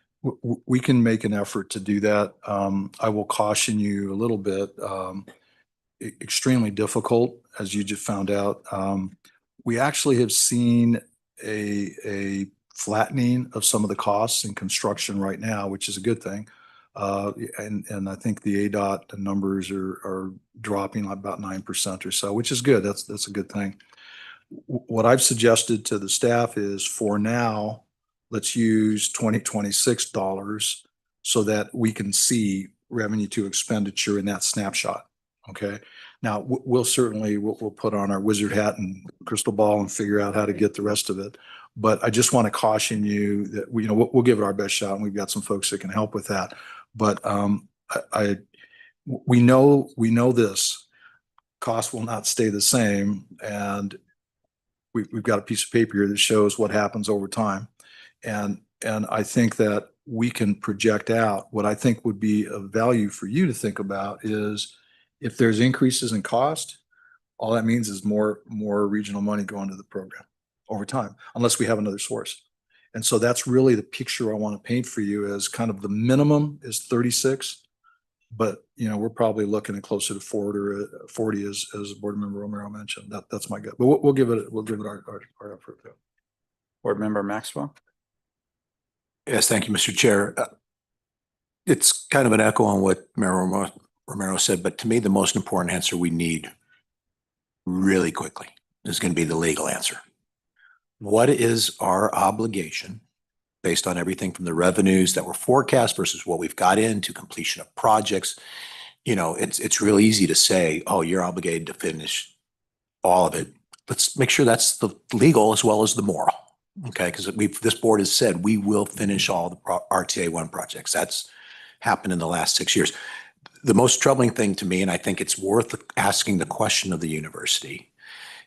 we can make an effort to do that. I will caution you a little bit. Extremely difficult, as you just found out. We actually have seen a flattening of some of the costs in construction right now, which is a good thing. And I think the ADOT numbers are dropping about 9% or so, which is good. That's a good thing. What I've suggested to the staff is, for now, let's use 2026 dollars so that we can see revenue to expenditure in that snapshot. Okay. Now we'll certainly put on our wizard hat and crystal ball and figure out how to get the rest of it. But I just want to caution you that we'll give it our best shot, and we've got some folks that can help with that. But we know this cost will not stay the same, and we've got a piece of paper here that shows what happens over time. And I think that we can project out what I think would be of value for you to think about is, if there's increases in cost, all that means is more regional money going to the program over time, unless we have another source. And so that's really the picture I want to paint for you, as kind of the minimum is 36, but we're probably looking at closer to 40 as Board Member Romero mentioned. That's my gut. But we'll give it our effort. Board Member Maxwell. Yes, thank you, Mr. Chair. It's kind of an echo on what Mayor Romero said, but to me, the most important answer we need really quickly is going to be the legal answer. What is our obligation based on everything from the revenues that were forecast versus what we've got into completion of projects? It's real easy to say, oh, you're obligated to finish all of it. Let's make sure that's the legal as well as the moral. Okay, because this board has said we will finish all the RTA1 projects. That's happened in the last 6 years. The most troubling thing to me, and I think it's worth asking the question of the university,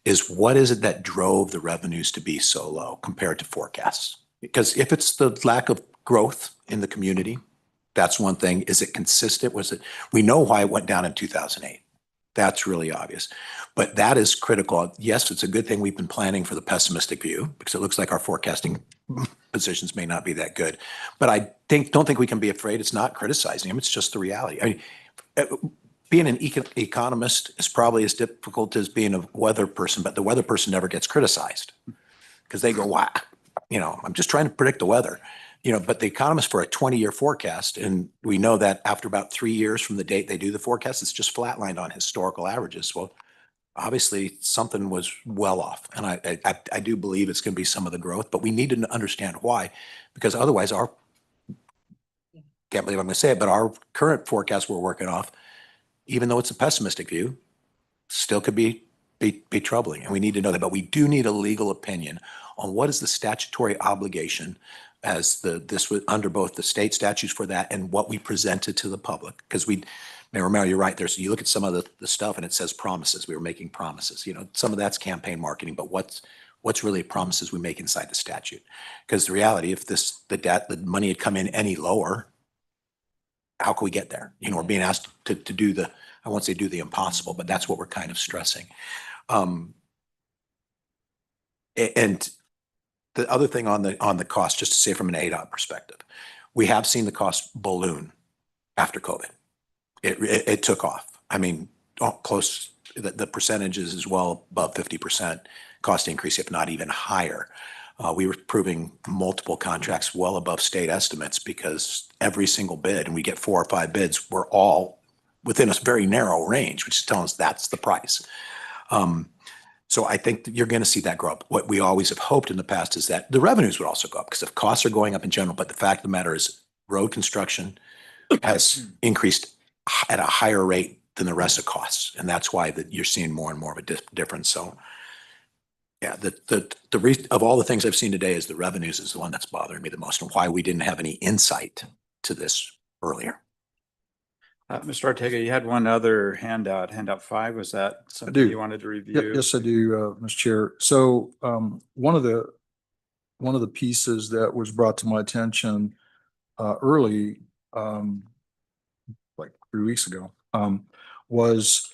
is what is it that drove the revenues to be so low compared to forecasts? Because if it's the lack of growth in the community, that's one thing. Is it consistent? We know why it went down in 2008. That's really obvious. But that is critical. Yes, it's a good thing we've been planning for the pessimistic view, because it looks like our forecasting positions may not be that good. But I don't think we can be afraid. It's not criticizing them. It's just the reality. I mean, being an economist is probably as difficult as being a weather person, but the weather person never gets criticized because they go, wow, I'm just trying to predict the weather. But the economists, for a 20-year forecast, and we know that after about 3 years from the date they do the forecast, it's just flatlined on historical averages. Well, obviously something was well off. And I do believe it's going to be some of the growth, but we need to understand why, because otherwise can't believe I'm going to say it, but our current forecast we're working off, even though it's a pessimistic view, still could be troubling. And we need to know that, but we do need a legal opinion on what is the statutory obligation as this was under both the state statutes for that and what we presented to the public. Because Now, remember, you're right. You look at some of the stuff and it says promises. We were making promises, some of that's campaign marketing, but what's really promises we make inside the statute? Because the reality, if the money had come in any lower, how can we get there? We're being asked to do I won't say do the impossible, but that's what we're kind of stressing. And the other thing on the cost, just to say from an ADOT perspective, we have seen the cost balloon after COVID. It took off. I mean, close, the percentages is well above 50% cost increase, if not even higher. We were proving multiple contracts well above state estimates because every single bid, and we get 4 or 5 bids, were all within a very narrow range, which is telling us that's the price. So I think that you're going to see that grow up. What we always have hoped in the past is that the revenues would also go up because if costs are going up in general, but the fact of the matter is road construction has increased at a higher rate than the rest of costs. And that's why that you're seeing more and more of a difference. So yeah, of all the things I've seen today is the revenues is the one that's bothering me the most and why we didn't have any insight to this earlier. Mr. Ortega, you had one other handout 5. Was that something do. you wanted to review? Yes, I do, Mr. Chair. So one of the pieces that was brought to my attention early, like 3 weeks ago, was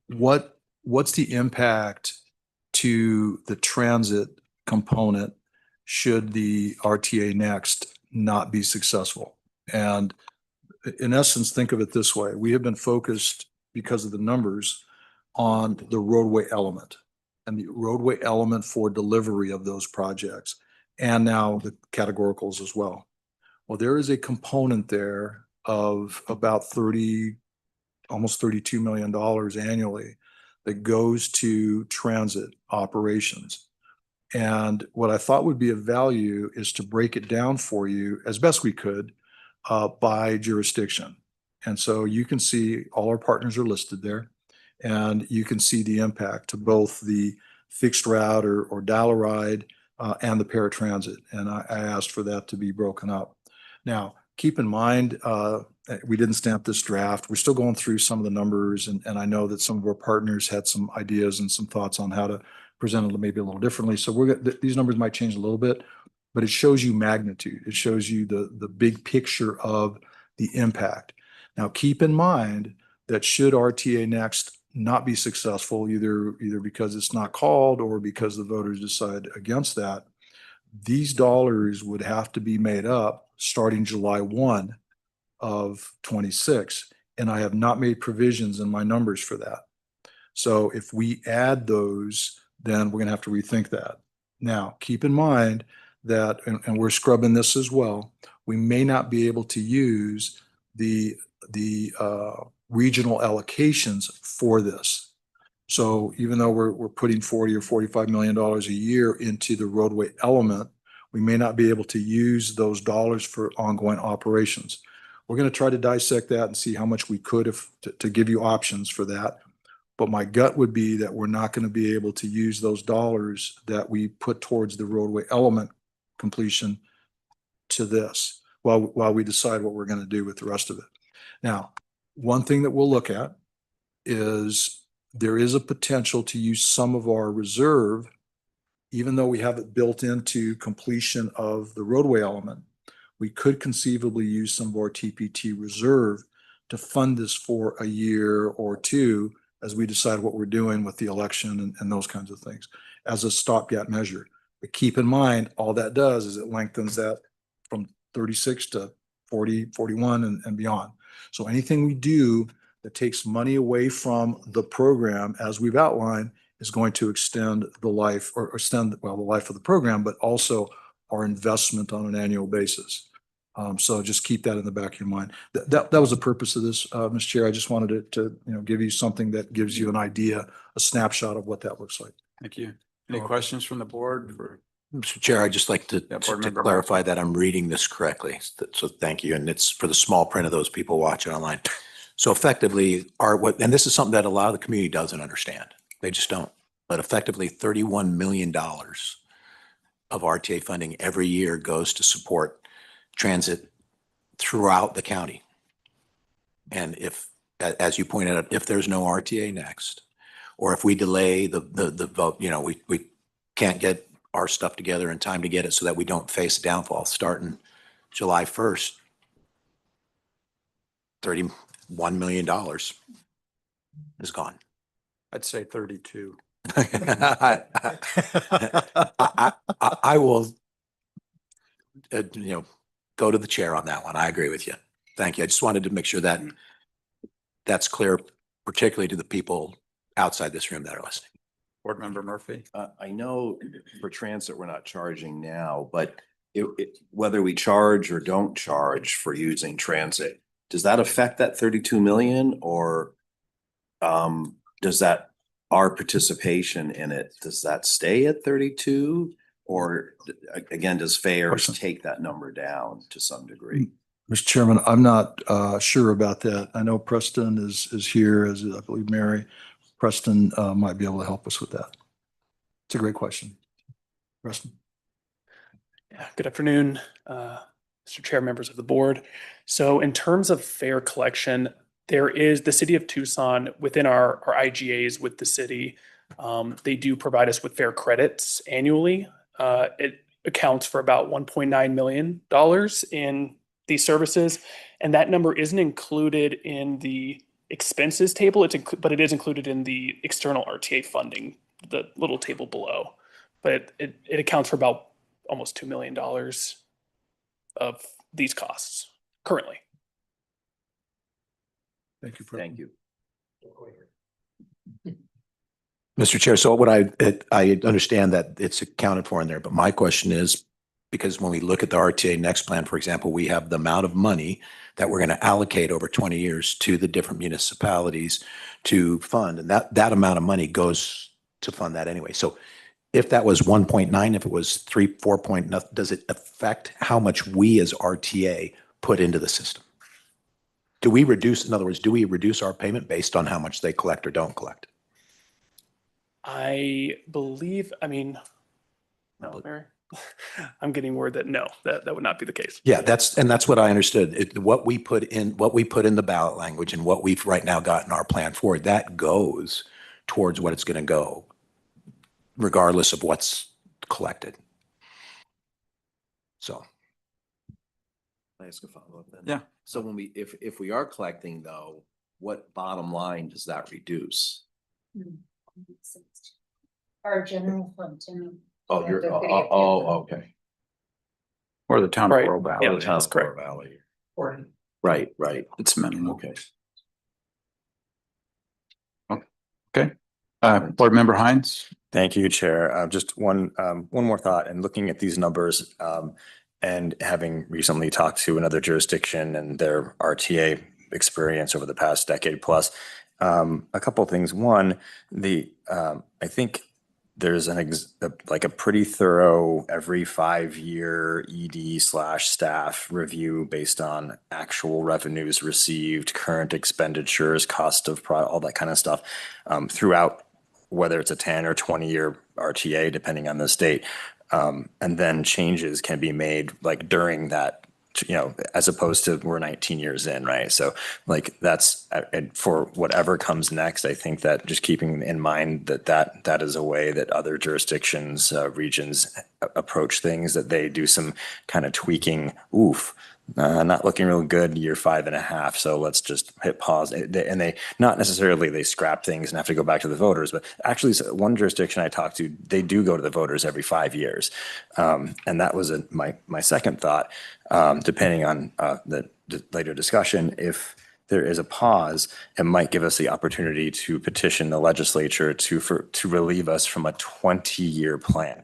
what's the impact to the transit component should the RTA next not be successful? And in essence, think of it this way. We have been focused because of the numbers on the roadway element and the roadway element for delivery of those projects, and now the categoricals as well. Well, there is a component there of about almost $32 million annually that goes to transit operations. And what I thought would be of value is to break it down for you as best we could by jurisdiction. And so you can see all our partners are listed there, and you can see the impact to both the fixed route or dial-a-ride and the paratransit. And I asked for that to be broken up. Now, keep in mind, we didn't stamp this draft. We're still going through some of the numbers, and I know that some of our partners had some ideas and some thoughts on how to present it maybe a little differently. So these numbers might change a little bit, but it shows you magnitude. It shows you the big picture of the impact. Now, keep in mind that should RTA Next not be successful, either because it's not called or because the voters decide against that, these dollars would have to be made up starting July 1 of 26. And I have not made provisions in my numbers for that. So if we add those, then we're going to have to rethink that. Now, keep in mind that, and we're scrubbing this as well, we may not be able to use the regional allocations for this. So even though we're putting $40 or $45 million a year into the roadway element, we may not be able to use those dollars for ongoing operations. We're going to try to dissect that and see how much we could to give you options for that. But my gut would be that we're not going to be able to use those dollars that we put towards the roadway element completion to this while we decide what we're going to do with the rest of it. Now, one thing that we'll look at is there is a potential to use some of our reserve, even though we have it built into completion of the roadway element. We could conceivably use some of our TPT reserve to fund this for a year or two as we decide what we're doing with the election and those kinds of things as a stopgap measure. But keep in mind, all that does is it lengthens that from 36 to 40, 41 and beyond. So anything we do that takes money away from the program, as we've outlined, is going to extend the life or extend, well, the life of the program, but also our investment on an annual basis. So just keep that in the back of your mind. That was the purpose of this, Mr. Chair. I just wanted to give you something that gives you an idea, a snapshot of what that looks like. Thank you. Any questions from the board? Mr. Chair, I'd just like to clarify that I'm reading this correctly. So thank you. And it's for the small print of those people watching online. So effectively, and this is something that a lot of the community doesn't understand. They just don't. But effectively, $31 million of RTA funding every year goes to support transit throughout the county. And if as you pointed out, if there's no RTA next, or if we delay the vote, we can't get our stuff together in time to get it so that we don't face a downfall starting July 1st, $31 million is gone. I'd say 32. I will, go to the chair on that one. I agree with you. Thank you. I just wanted to make sure that that's clear, particularly to the people outside this room that are listening. Board Member Murphy? I know for transit, we're not charging now, but whether we charge or don't charge for using transit, does that affect that 32 million or does that, our participation in it, does that stay at 32? Or again, does fares take that number down to some degree? Mr. Chairman, I'm not sure about that. I know Preston is here, as I believe Mary. Preston might be able to help us with that. It's a great question. Preston. Yeah, good afternoon, Mr. Chair, members of the board. So in terms of fare collection, there is the city of Tucson within our IGAs with the city. They do provide us with fare credits annually. It accounts for about $1.9 million in these services. And that number isn't included in the expenses table, but it is included in the external RTA funding, the little table below. But it accounts for about almost $2 million of these costs currently. Thank you. Preston. Thank you. Mr. Chair, so I understand that it's accounted for in there, but my question is, because when we look at the RTA next plan, for example, we have the amount of money that we're going to allocate over 20 years to the different municipalities to fund, and that amount of money goes to fund that anyway. So if that was 1.9, if it was 3, 4 point, does it affect how much we as RTA put into the system? Do we reduce, in other words, do we reduce our payment based on how much they collect or don't collect? I believe, no, Mary, I'm getting word that no, that would not be the case. Yeah, that's what I understood. What we put in the ballot language and what we've right now got in our plan forward, that goes towards what it's going to go, regardless of what's collected. So. Can I ask a follow-up then? Yeah. So when if we are collecting though, what bottom line does that reduce? Our general fund. Oh, okay. Or the town of Right. Coral Valley? Yeah, The town that's of Coral correct. Valley. Right. It's minimal. Okay. Okay. Board Member Hines? Thank you, Chair. Just one more thought, and looking at these numbers, and having recently talked to another jurisdiction and their RTA experience over the past decade plus, a couple of things. One, I think there's a pretty thorough every 5-year ED/staff review based on actual revenues received, current expenditures, cost of product, all that kind of stuff, throughout, whether it's a 10 or 20-year RTA, depending on the state. And then changes can be made like during that, as opposed to we're 19 years in, right? So like that's, and for whatever comes next, I think that just keeping in mind that is a way that other jurisdictions, regions approach things, that they do some kind of tweaking. Not looking real good year 5.5. So let's just hit pause. And they not necessarily they scrap things and have to go back to the voters, but actually one jurisdiction I talked to, they do go to the voters every 5 years. And that was my second thought, depending on the later discussion. If there is a pause, it might give us the opportunity to petition the legislature to relieve us from a 20-year plan.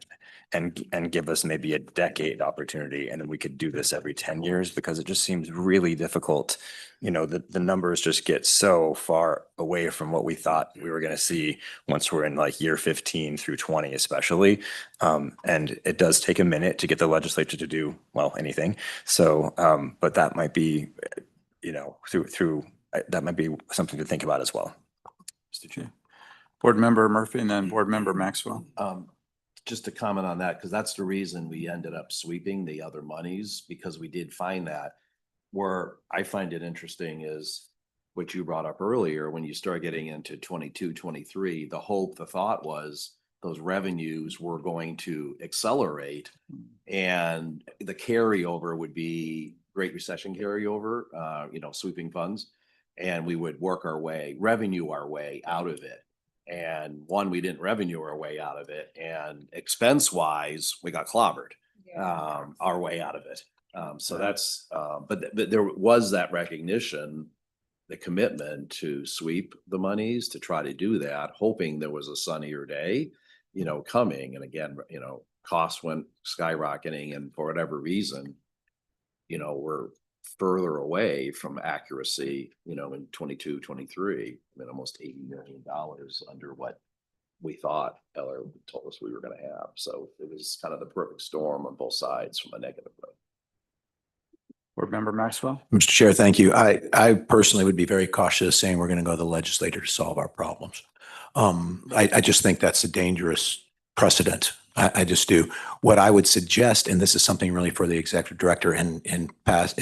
And give us maybe a decade opportunity, and then we could do this every 10 years, because it just seems really difficult. The numbers just get so far away from what we thought we were going to see once we're in like year 15 through 20, especially. And it does take a minute to get the legislature to do, well, anything. So, but that might be, that might be something to think about as well. Mr. Chair. Board Member Murphy and then Board Member Maxwell. Just to comment on that, because that's the reason we ended up sweeping the other monies, because we did find that. Where I find it interesting is what you brought up earlier, when you start getting into 22, 23, the thought was those revenues were going to accelerate and the carryover would be Great Recession carryover, sweeping funds. And we would work revenue our way out of it. And we didn't revenue our way out of it. And expense wise, we got clobbered our way out of it. So that's, but there was that recognition, the commitment to sweep the monies, to try to do that, hoping there was a sunnier day, coming. And again, costs went skyrocketing, and for whatever reason, we're further away from accuracy, in 22, 23, almost $80 million under what we thought Eller told us we were going to have. So it was kind of the perfect storm on both sides from a negative way. Board Member Maxwell? Mr. Chair, thank you. I personally would be very cautious saying we're going to go to the legislator to solve our problems. I just think that's a dangerous precedent. I just do. What I would suggest, and this is something really for the executive director, and in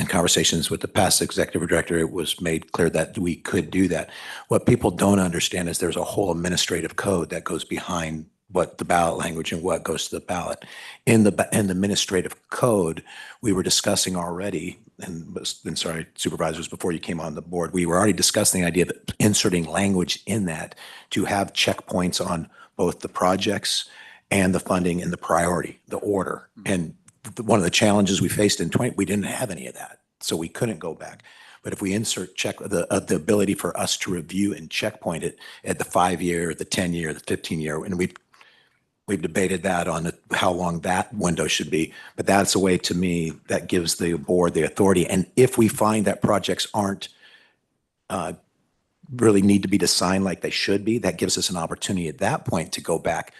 conversations with the past executive director, it was made clear that we could do that. What people don't understand is there's a whole administrative code that goes behind what the ballot language and what goes to the ballot. In the administrative code, we were discussing already, and sorry, supervisors, before you came on the board, we were already discussing the idea of inserting language in that to have checkpoints on both the projects and the funding and the priority, the order. And one of the challenges we faced in 20, we didn't have any of that. So we couldn't go back. But if we insert the ability for us to review and checkpoint it at the 5-year, the 10-year, the 15-year, and we've debated that on how long that window should be. But that's a way, to me, that gives the board the authority. And if we find that projects aren't really need to be designed like they should be, that gives us an opportunity at that point to go back,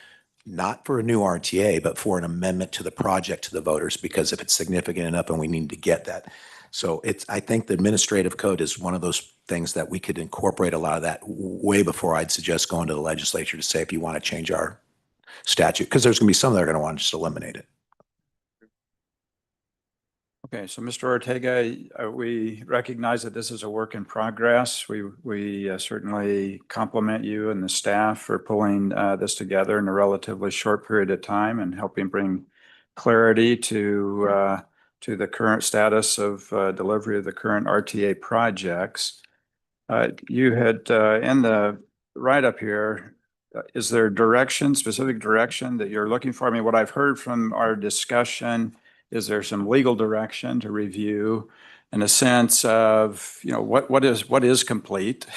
not for a new RTA, but for an amendment to the project to the voters, because if it's significant enough and we need to get that. So I think the administrative code is one of those things that we could incorporate a lot of that way before I'd suggest going to the legislature to say, if you want to change our statute, because there's going to be some that are going to want to just eliminate it. Okay, so Mr. Ortega, we recognize that this is a work in progress. We certainly compliment you and the staff for pulling this together in a relatively short period of time and helping bring clarity to the current status of delivery of the current RTA projects. You had in the write-up here, is there specific direction that you're looking for? I mean, what I've heard from our discussion is there some legal direction to review in a sense of, what is complete?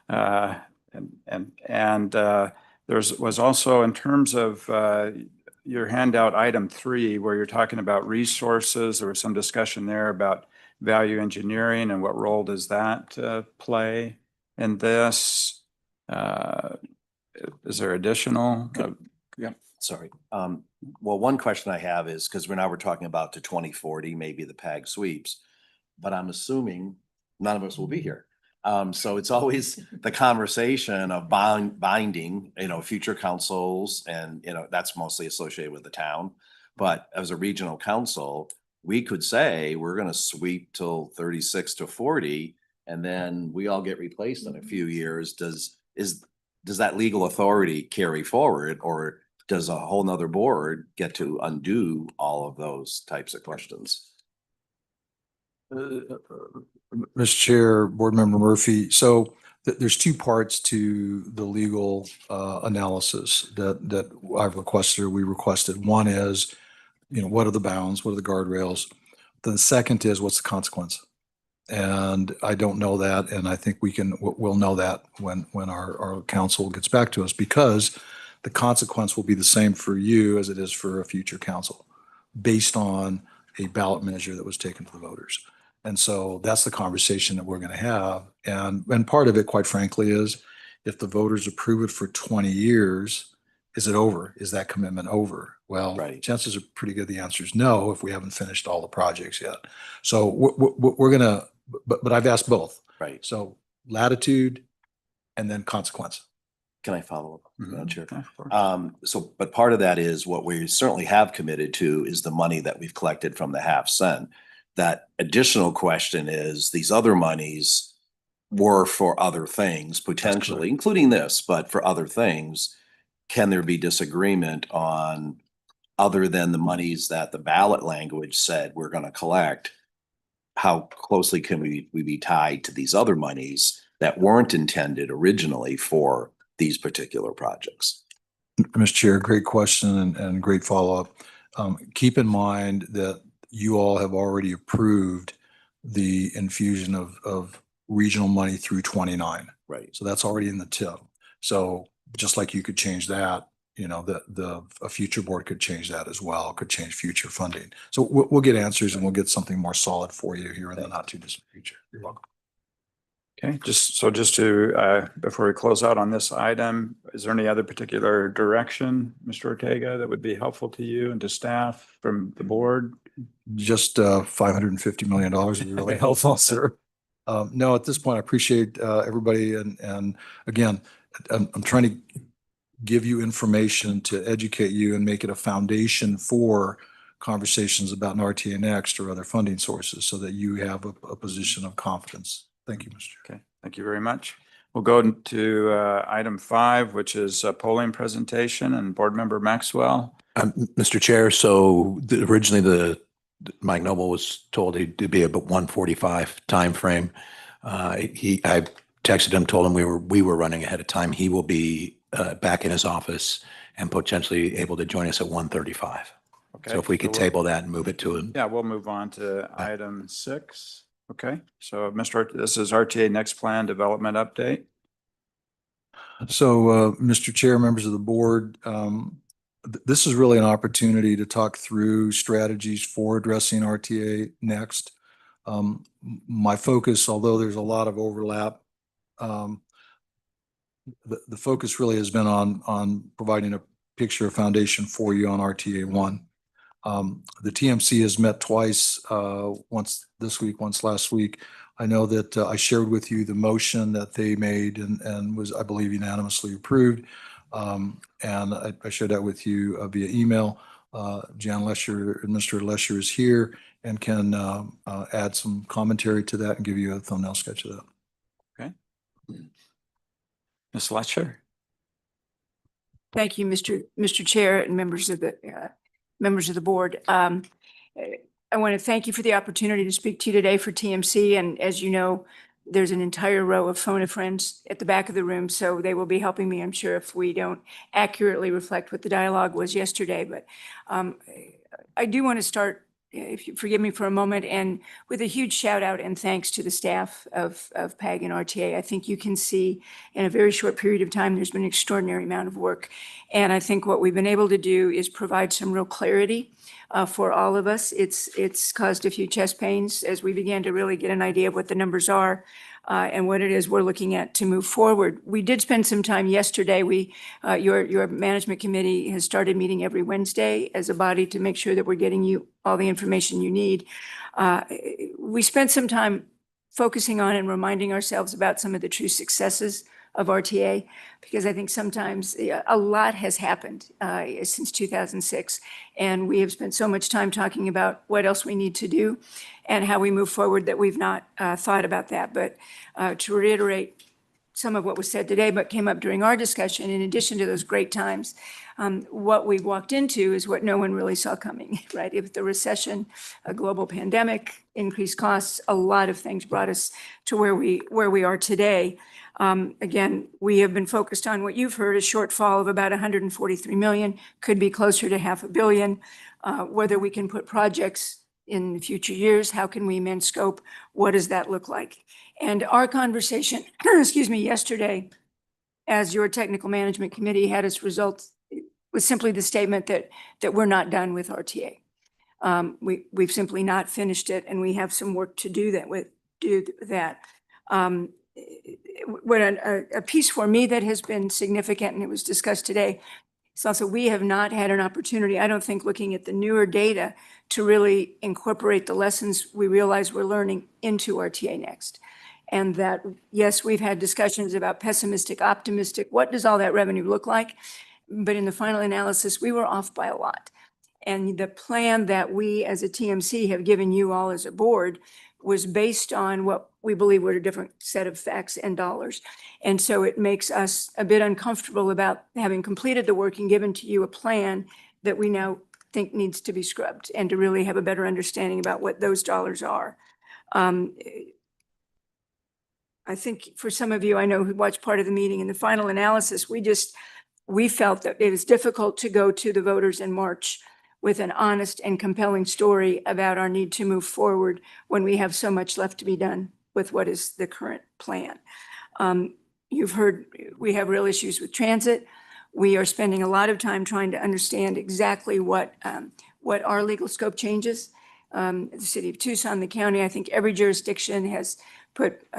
There was also, in terms of your handout item 3, where you're talking about resources, there was some discussion there about value engineering and what role does that play in this? Is there additional? Yeah. Sorry. Well, one question I have is, because we're talking about to 2040, maybe the PAG sweeps, but I'm assuming none of us will be here. So it's always the conversation of binding, future councils, and, that's mostly associated with the town. But as a regional council, we could say we're going to sweep till 36 to 40, and then we all get replaced in a few years. Does that legal authority carry forward, or does a whole nother board get to undo all of those types of questions? Mr. Chair, Board Member Murphy. So there's 2 parts to the legal analysis that I've requested, or we requested. One is, what are the bounds? What are the guardrails? The second is, what's the consequence? And I don't know that. And I think we'll know that when our council gets back to us, because the consequence will be the same for you as it is for a future council, based on a ballot measure that was taken to the voters. And so that's the conversation that we're going to have. And part of it, quite frankly, is if the voters approve it for 20 years, is it over? Is that commitment over? Well, Right. Chances are pretty good the answer is no, if we haven't finished all the projects yet. So we're going to, but I've asked both. Right. So latitude and then consequence. Can I follow up? Madam Chair? Yeah, of course. But part of that is what we certainly have committed to is the money that we've collected from the half cent. That additional question is these other monies, were for other things potentially, including this, but for other things, can there be disagreement on other than the monies that the ballot language said we're going to collect? How closely can we be tied to these other monies that weren't intended originally for these particular projects? Mr. Chair, great question and great follow-up. Keep in mind that you all have already approved the infusion of regional money through 29. Right. So that's already in the tip. So just like you could change that, a future board could change that as well, could change future funding. So we'll get answers and we'll get something more solid for you here in the not too distant future. You're welcome. Okay, just to, before we close out on this item, is there any other particular direction, Mr. Ortega, that would be helpful to you and to staff from the board? Just $550 million would be really helpful, sir. No, at this point, I appreciate everybody. And again, I'm trying to give you information to educate you and make it a foundation for conversations about an RTA Next or other funding sources so that you have a position of confidence. Thank you, Mr. Chair. Okay, thank you very much. We'll go to item 5, which is a polling presentation, and Board Member Maxwell. Mr. Chair, so originally Mike Noble was told he'd be about 1:45 timeframe. I texted him, told him we were running ahead of time. He will be back in his office and potentially able to join us at 1:35. Okay. So if we could table that and move it to him. Yeah, we'll move on to item 6. Okay, so this is RTA Next Plan Development Update. So, Mr. Chair, members of the board, this is really an opportunity to talk through strategies for addressing RTA Next. My focus, although there's a lot of overlap, the focus really has been on providing a picture of foundation for you on RTA 1. The TMC has met twice, once this week, once last week. I know that I shared with you the motion that they made and was, I believe, unanimously approved. And I shared that with you via email. Jan Lesher, Administrator Lesher is here and can add some commentary to that and give you a thumbnail sketch of that. Okay. Ms. Letcher. Thank you, Mr. Chair and members of the board. I want to thank you for the opportunity to speak to you today for TMC. And as you know, there's an entire row of phone a friends at the back of the room, so they will be helping me, I'm sure, if we don't accurately reflect what the dialogue was yesterday. But I do want to start, if you forgive me for a moment, and with a huge shout out and thanks to the staff of PAG and RTA. I think you can see in a very short period of time, there's been an extraordinary amount of work. And I think what we've been able to do is provide some real clarity for all of us. It's caused a few chest pains as we began to really get an idea of what the numbers are and what it is we're looking at to move forward. We did spend some time yesterday. Your management committee has started meeting every Wednesday as a body to make sure that we're getting you all the information you need. We spent some time focusing on and reminding ourselves about some of the true successes of RTA, because I think sometimes a lot has happened since 2006, and we have spent so much time talking about what else we need to do and how we move forward that we've not thought about that. But to reiterate some of what was said today, but came up during our discussion, in addition to those great times, what we walked into is what no one really saw coming, right? If the recession, a global pandemic, increased costs, a lot of things brought us to where we are today. Again, we have been focused on what you've heard, a shortfall of about 143 million, could be closer to $500 million. Whether we can put projects in future years, how can we amend scope? What does that look like? And our conversation, excuse me, yesterday, as your technical management committee had its results, was simply the statement that we're not done with RTA. We've simply not finished it, and we have some work to do that. What a piece for me that has been significant, and it was discussed today, is also we have not had an opportunity, I don't think, looking at the newer data to really incorporate the lessons we realize we're learning into RTA Next. And that, yes, we've had discussions about pessimistic, optimistic, what does all that revenue look like? But in the final analysis, we were off by a lot. And the plan that we as a TMC have given you all as a board was based on what we believe were a different set of facts and dollars. And so it makes us a bit uncomfortable about having completed the work and given to you a plan that we now think needs to be scrubbed and to really have a better understanding about what those dollars are. I think for some of you, I know who watched part of the meeting, in the final analysis, we felt that it was difficult to go to the voters in March with an honest and compelling story about our need to move forward when we have so much left to be done with what is the current plan. You've heard we have real issues with transit. We are spending a lot of time trying to understand exactly what our legal scope changes. The city of Tucson, the county, I think every jurisdiction has put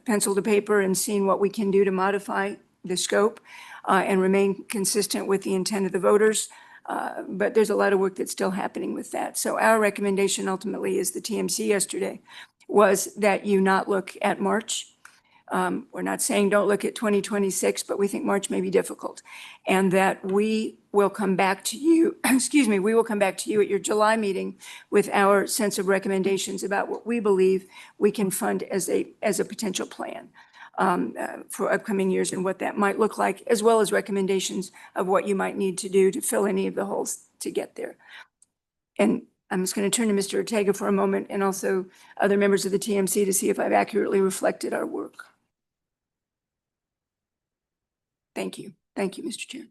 pencil to paper and seen what we can do to modify the scope and remain consistent with the intent of the voters. But there's a lot of work that's still happening with that. So our recommendation ultimately is the TMC yesterday was that you not look at March. We're not saying don't look at 2026, but we think March may be difficult. And that we will come back to you, excuse me, we will come back to you at your July meeting with our sense of recommendations about what we believe we can fund as a potential plan for upcoming years and what that might look like, as well as recommendations of what you might need to do to fill any of the holes to get there. And I'm just going to turn to Mr. Ortega for a moment and also other members of the TMC to see if I've accurately reflected our work. Thank you. Thank you, Mr. Chair.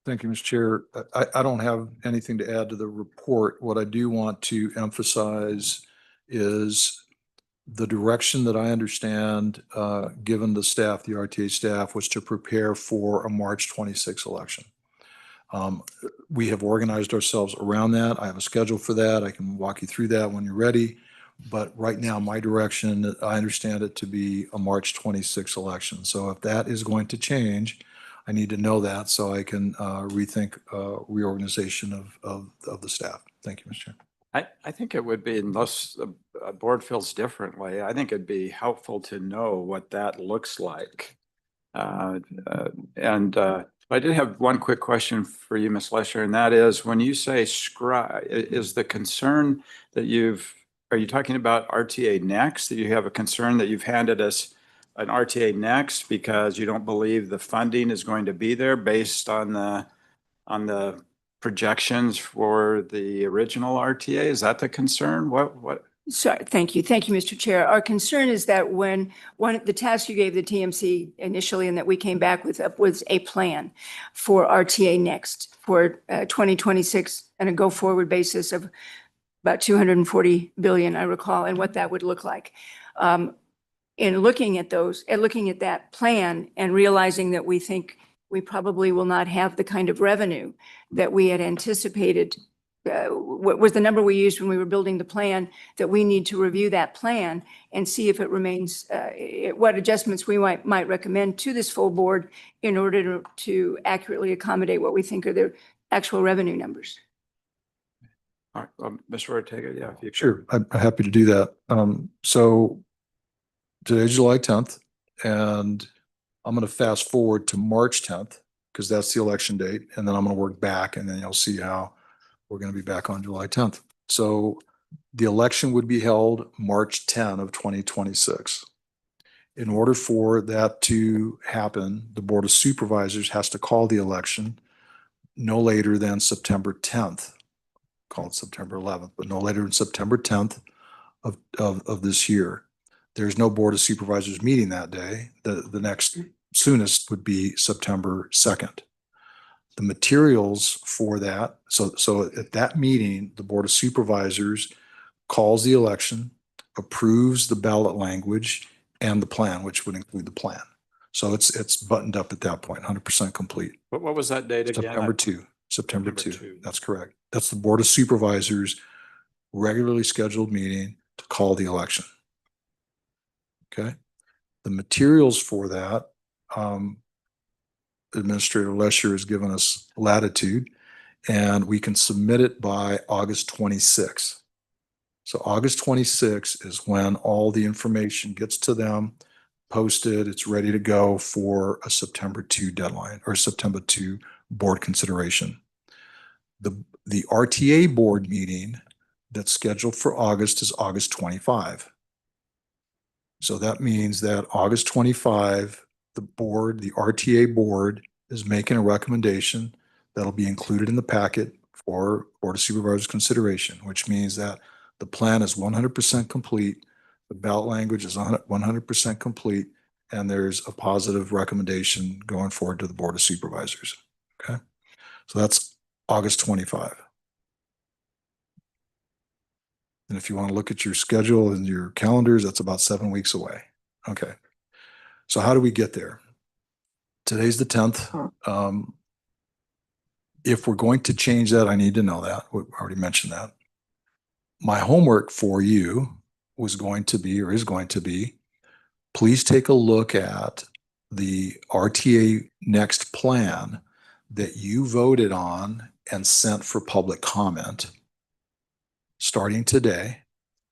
Thank you, Mr. Chair. I don't have anything to add to the report. What I do want to emphasize is the direction that I understand, given the staff, the RTA staff, was to prepare for a March 26 election. We have organized ourselves around that. I have a schedule for that. I can walk you through that when you're ready. But right now, my direction, I understand it to be a March 26 election. So if that is going to change, I need to know that so I can rethink reorganization of the staff. Thank you, Mr. Chair. I think it would be, unless the board feels differently, I think it'd be helpful to know what that looks like. I did have one quick question for you, Ms. Lesher, and that is, when you say scribe, is the concern that are you talking about RTA Next? That you have a concern that you've handed us an RTA Next because you don't believe the funding is going to be there based on the projections for the original RTA? Is that the concern? What? Sorry, thank you. Thank you, Mr. Chair. Our concern is that when the task you gave the TMC initially and that we came back with was a plan for RTA Next for 2026 and a go forward basis of about 240 billion, I recall, and what that would look like. In looking at that plan and realizing that we think we probably will not have the kind of revenue that we had anticipated, what was the number we used when we were building the plan, that we need to review that plan and see if it remains, what adjustments we might recommend to this full board in order to accurately accommodate what we think are the actual revenue numbers. All right, Mr. Ortega, yeah. If you Sure, I'm happy to do that. So today's July 10th, and I'm going to fast forward to March 10th because that's the election date. And then I'm going to work back, and then you'll see how we're going to be back on July 10th. So the election would be held March 10 of 2026. In order for that to happen, the Board of Supervisors has to call the election no later than September 10th. Called September 11th, but no later than September 10th of this year. There's no Board of Supervisors meeting that day. The next soonest would be September 2nd. The materials for that, so at that meeting, the Board of Supervisors calls the election, approves the ballot language and the plan, which would include the plan. So it's buttoned up at that point, 100% complete. What was that date again? September 2. September 2. That's correct. That's the Board of Supervisors regularly scheduled meeting to call the election. Okay. The materials for that, Administrator Lesher has given us latitude, and we can submit it by August 26. So August 26 is when all the information gets to them, posted, it's ready to go for a September 2 deadline or September 2 board consideration. The RTA board meeting that's scheduled for August is August 25. So that means that August 25, the board, the RTA board is making a recommendation that'll be included in the packet for Board of Supervisors consideration, which means that the plan is 100% complete, the ballot language is 100% complete, and there's a positive recommendation going forward to the Board of Supervisors. Okay. So that's August 25. And if you want to look at your schedule and your calendars, that's about 7 weeks away. Okay. So how do we get there? Today's the 10th. If we're going to change that, I need to know that. We already mentioned that. My homework for you was going to be, or is going to be, please take a look at the RTA next plan that you voted on and sent for public comment starting today,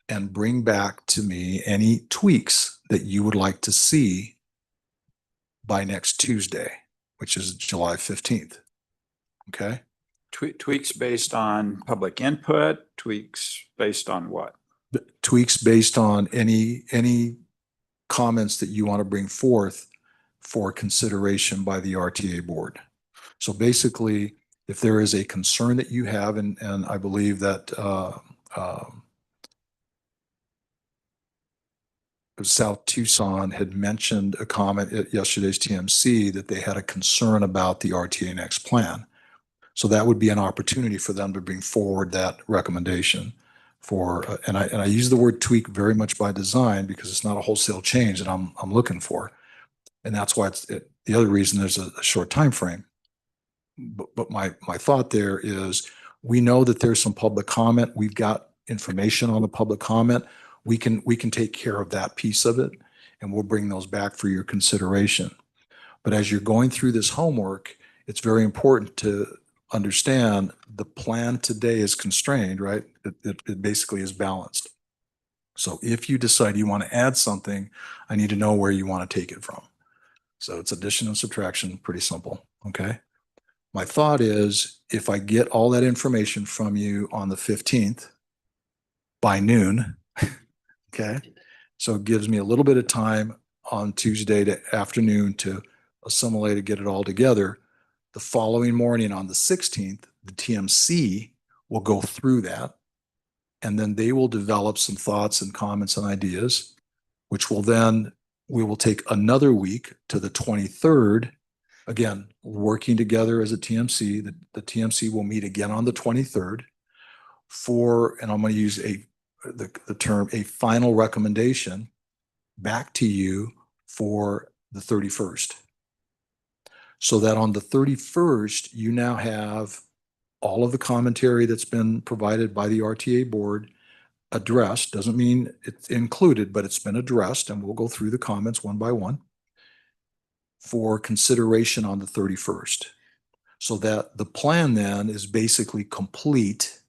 and bring back to me any tweaks that you would like to see by next Tuesday, which is July 15th. Okay. Tweaks based on public input, tweaks based on what? Tweaks based on any comments that you want to bring forth for consideration by the RTA board. So basically, if there is a concern that you have, and I believe that South Tucson had mentioned a comment at yesterday's TMC that they had a concern about the RTA next plan. So that would be an opportunity for them to bring forward that recommendation for, and I use the word tweak very much by design because it's not a wholesale change that I'm looking for. And that's why the other reason there's a short time frame. But my thought there is, we know that there's some public comment. We've got information on the public comment. We can take care of that piece of it, and we'll bring those back for your consideration. But as you're going through this homework, it's very important to understand the plan today is constrained, right? It basically is balanced. So if you decide you want to add something, I need to know where you want to take it from. So it's addition and subtraction, pretty simple. Okay. My thought is, if I get all that information from you on the 15th by noon, okay, so it gives me a little bit of time on Tuesday to afternoon to assimilate and get it all together. The following morning on the 16th, the TMC will go through that, and then they will develop some thoughts and comments and ideas, which will then, we will take another week to the 23rd. Again, working together as a TMC, the TMC will meet again on the 23rd for, and I'm going to use the term, a final recommendation back to you for the 31st. So that on the 31st, you now have all of the commentary that's been provided by the RTA board addressed. Doesn't mean it's included, but it's been addressed, and we'll go through the comments one by one for consideration on the 31st. So that the plan then is basically complete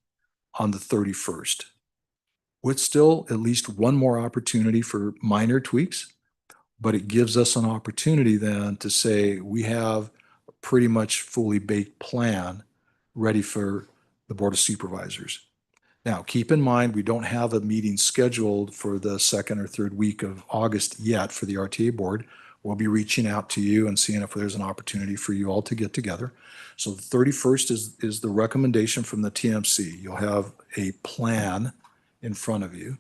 on the 31st, with still at least one more opportunity for minor tweaks. But it gives us an opportunity then to say we have a pretty much fully baked plan ready for the Board of Supervisors. Now, keep in mind, we don't have a meeting scheduled for the second or third week of August yet for the RTA board. We'll be reaching out to you and seeing if there's an opportunity for you all to get together. So the 31st is the recommendation from the TMC. You'll have a plan in front of you.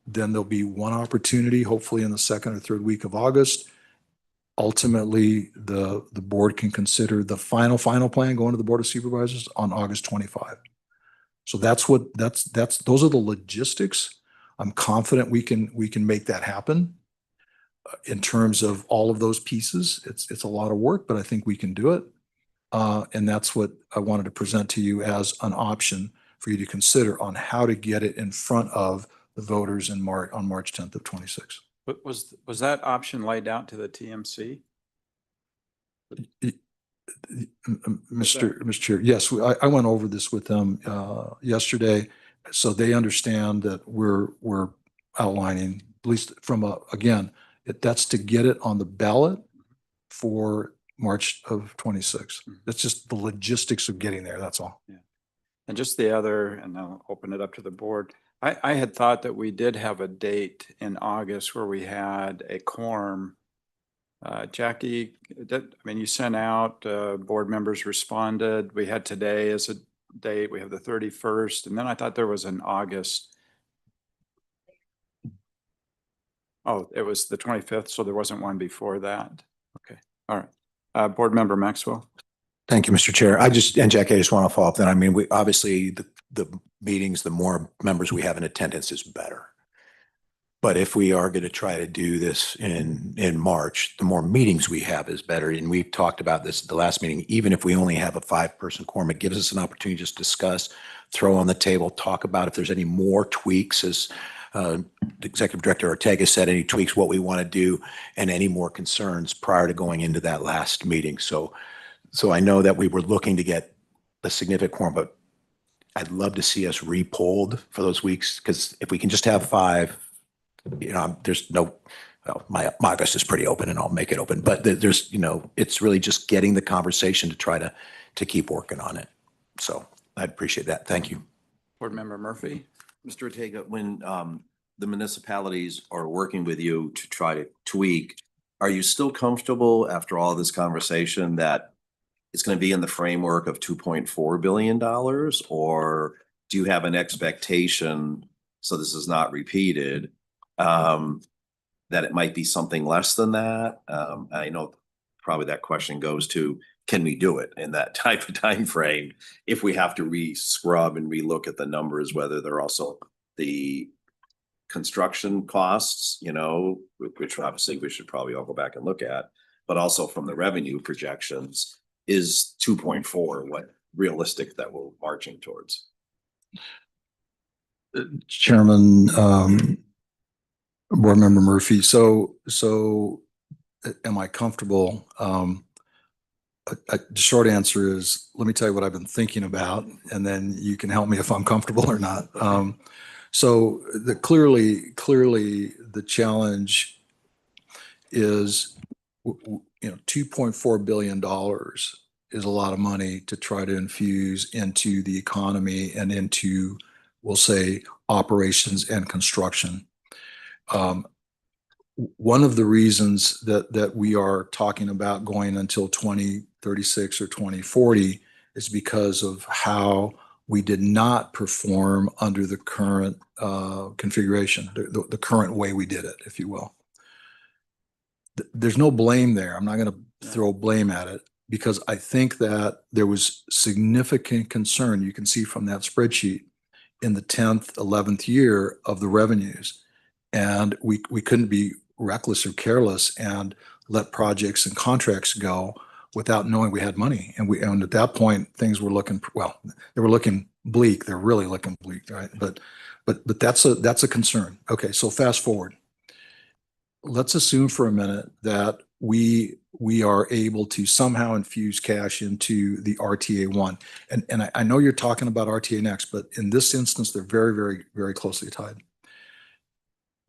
Then there'll be one opportunity, hopefully in the second or third week of August. Ultimately, the board can consider the final plan going to the Board of Supervisors on August 25. So those are the logistics. I'm confident we can make that happen in terms of all of those pieces. It's a lot of work, but I think we can do it. And that's what I wanted to present to you as an option for you to consider on how to get it in front of the voters on March 10th of 26. Was that option laid out to the TMC? Mr. Chair, yes, I went over this with them yesterday, so they understand that we're outlining, at least from again, that's to get it on the ballot for March of 26. That's just the logistics of getting there. That's all. Yeah. And just the other, and I'll open it up to the board. I had thought that we did have a date in August where we had a quorum. Jackie, I mean, you sent out, board members responded. We had today as a date. We have the 31st. And then I thought there was an August. Oh, it was the 25th. So there wasn't one before that. Okay. All right. Board member Maxwell. Thank you, Mr. Chair. And Jackie, I just want to follow up then. I mean, we obviously the meetings, the more members we have in attendance is better. But if we are going to try to do this in March, the more meetings we have is better. And we've talked about this at the last meeting. Even if we only have a 5-person quorum, it gives us an opportunity to just discuss, throw on the table, talk about if there's any more tweaks, as Executive Director Ortega said, any tweaks, what we want to do, and any more concerns prior to going into that last meeting. So I know that we were looking to get a significant quorum, but I'd love to see us re-polled for those weeks, because if we can just have 5, there's no, well, my August is pretty open and I'll make it open, but there's, it's really just getting the conversation to try to keep working on it. So I appreciate that. Thank you. Board member Murphy. Mr. Ortega, when the municipalities are working with you to try to tweak, are you still comfortable after all this conversation that it's going to be in the framework of $2.4 billion? Or do you have an expectation, so this is not repeated, that it might be something less than that? I know probably that question goes to, can we do it in that type of time frame if we have to re-scrub and relook at the numbers, whether they're also the construction costs, which obviously we should probably all go back and look at, but also from the revenue projections, is 2.4 what realistic that we're marching towards? Chairman, Board Member Murphy. So am I comfortable? The short answer is, let me tell you what I've been thinking about, and then you can help me if I'm comfortable or not. So clearly the challenge is, $2.4 billion is a lot of money to try to infuse into the economy and into, we'll say, operations and construction. One of the reasons that we are talking about going until 2036 or 2040 is because of how we did not perform under the current configuration, the current way we did it, if you will. There's no blame there. I'm not going to throw blame at it, because I think that there was significant concern, you can see from that spreadsheet, in the 10th, 11th year of the revenues. And we couldn't be reckless or careless and let projects and contracts go without knowing we had money. And at that point, things were looking, well, they were looking bleak. They're really looking bleak, right? But that's a concern. Okay, so fast forward. Let's assume for a minute that we are able to somehow infuse cash into the RTA 1. And I know you're talking about RTA next, but in this instance, they're very, very, very closely tied.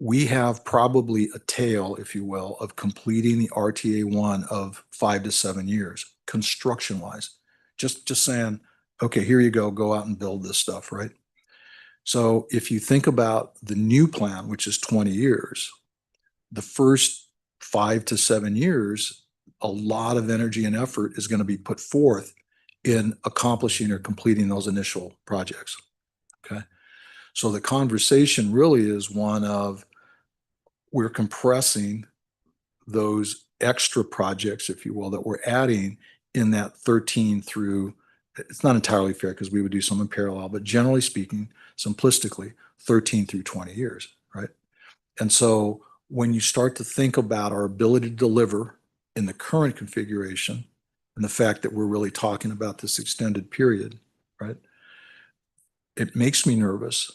We have probably a tail, if you will, of completing the RTA 1 of 5 to 7 years, construction wise. Just saying, okay, here you go out and build this stuff, right? So if you think about the new plan, which is 20 years, the first 5 to 7 years, a lot of energy and effort is going to be put forth in accomplishing or completing those initial projects. Okay. So the conversation really is one of, we're compressing those extra projects, if you will, that we're adding in that 13 through, it's not entirely fair because we would do some in parallel, but generally speaking, simplistically, 13 through 20 years, right? And so when you start to think about our ability to deliver in the current configuration and the fact that we're really talking about this extended period, right? It makes me nervous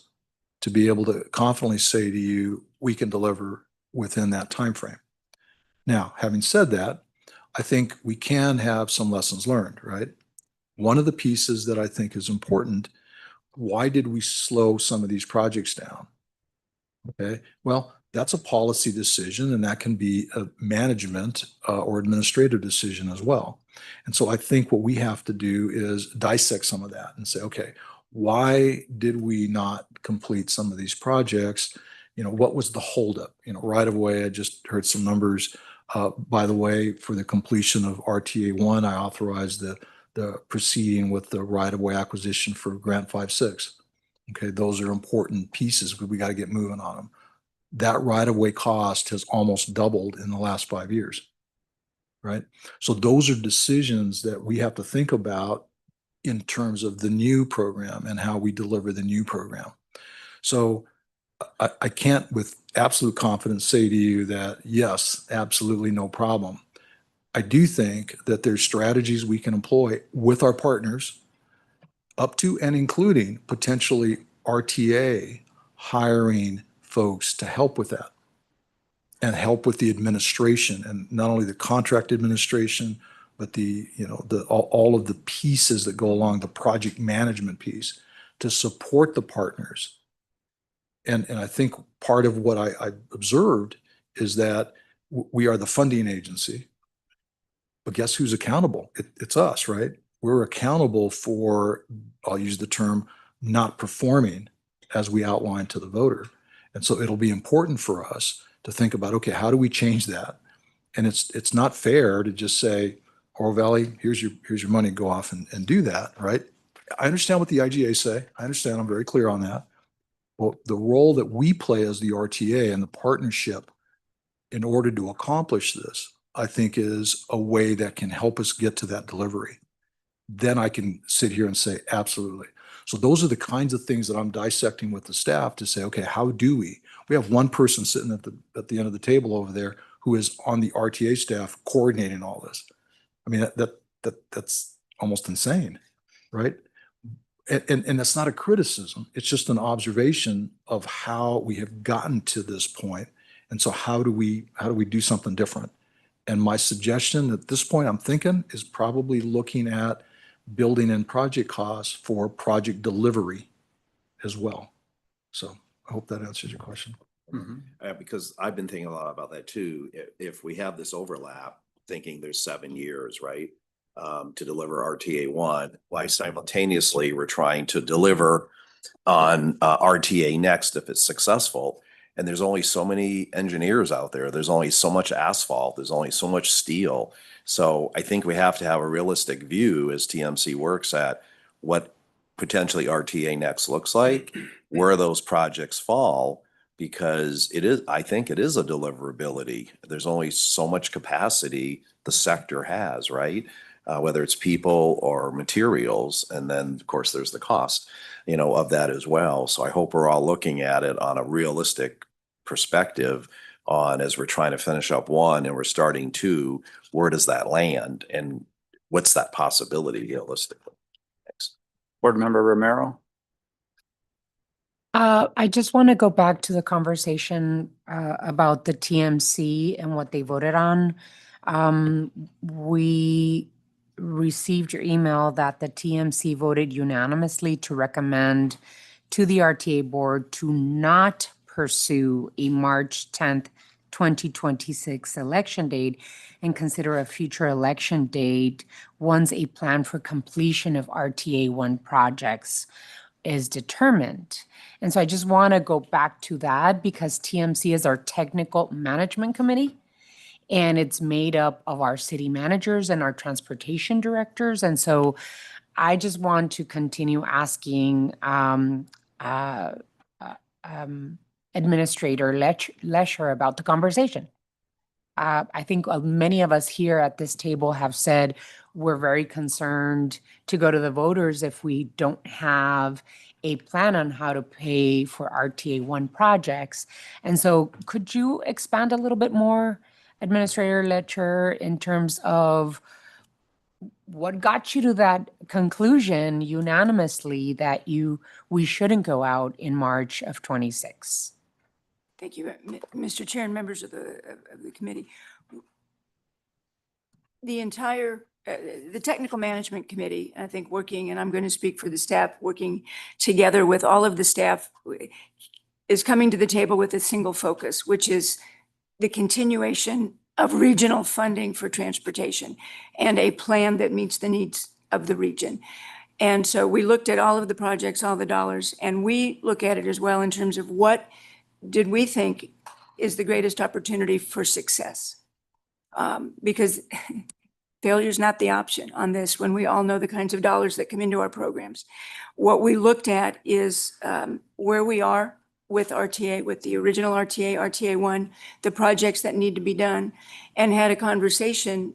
to be able to confidently say to you, we can deliver within that time frame. Now, having said that, I think we can have some lessons learned, right? One of the pieces that I think is important, why did we slow some of these projects down? Okay, well, that's a policy decision, and that can be a management or administrative decision as well. And so I think what we have to do is dissect some of that and say, okay, why did we not complete some of these projects? What was the holdup? Right away, I just heard some numbers. By the way, for the completion of RTA 1, I authorized the proceeding with the right-of-way acquisition for Grant 5-6. Okay, those are important pieces, but we got to get moving on them. That right-of-way cost has almost doubled in the last 5 years, right? So those are decisions that we have to think about in terms of the new program and how we deliver the new program. So I can't with absolute confidence say to you that, yes, absolutely no problem. I do think that there's strategies we can employ with our partners up to and including potentially RTA hiring folks to help with that and help with the administration, and not only the contract administration, but all of the pieces that go along the project management piece to support the partners. And I think part of what I observed is that we are the funding agency, but guess who's accountable? It's us, right? We're accountable for, I'll use the term, not performing as we outlined to the voter. And so it'll be important for us to think about, okay, how do we change that? And it's not fair to just say, Oro Valley, here's your money, go off and do that, right? I understand what the IGA say. I understand, I'm very clear on that. Well, the role that we play as the RTA and the partnership in order to accomplish this, I think is a way that can help us get to that delivery. Then I can sit here and say, absolutely. So those are the kinds of things that I'm dissecting with the staff to say, okay, how do we have one person sitting at the end of the table over there who is on the RTA staff coordinating all this. I mean, that's almost insane, right? And that's not a criticism. It's just an observation of how we have gotten to this point. And so how do we do something different? And my suggestion at this point, I'm thinking, is probably looking at building in project costs for project delivery as well. So I hope that answers your question. Because I've been thinking a lot about that too. If we have this overlap, thinking there's 7 years, right? To deliver RTA 1, while simultaneously we're trying to deliver on RTA next if it's successful. And there's only so many engineers out there. There's only so much asphalt. There's only so much steel. So I think we have to have a realistic view as TMC works at what potentially RTA next looks like, where those projects fall, because I think it is a deliverability. There's only so much capacity the sector has, right? Whether it's people or materials. And then of course there's the cost, of that as well. So I hope we're all looking at it on a realistic perspective on, as we're trying to finish up 1 and we're starting 2, where does that land and what's that possibility realistically? Thanks. Board Member Romero? I just want to go back to the conversation about the TMC and what they voted on. We received your email that the TMC voted unanimously to recommend to the RTA board to not pursue a March 10th, 2026 election date and consider a future election date once a plan for completion of RTA 1 projects is determined. And so I just want to go back to that because TMC is our technical management committee. And it's made up of our city managers and our transportation directors. And so I just want to continue asking Administrator Lesher about the conversation. I think many of us here at this table have said we're very concerned to go to the voters if we don't have a plan on how to pay for RTA 1 projects. And so could you expand a little bit more, Administrator Letcher, in terms of what got you to that conclusion unanimously that we shouldn't go out in March of 26? Thank you, Mr. Chair and members of the committee. The entire, the Technical Management Committee, I think working, and I'm going to speak for the staff, working together with all of the staff, is coming to the table with a single focus, which is the continuation of regional funding for transportation and a plan that meets the needs of the region. And so we looked at all of the projects, all the dollars, and we look at it as well in terms of what did we think is the greatest opportunity for success? Because failure is not the option on this when we all know the kinds of dollars that come into our programs. What we looked at is where we are with RTA, with the original RTA, RTA1, the projects that need to be done, and had a conversation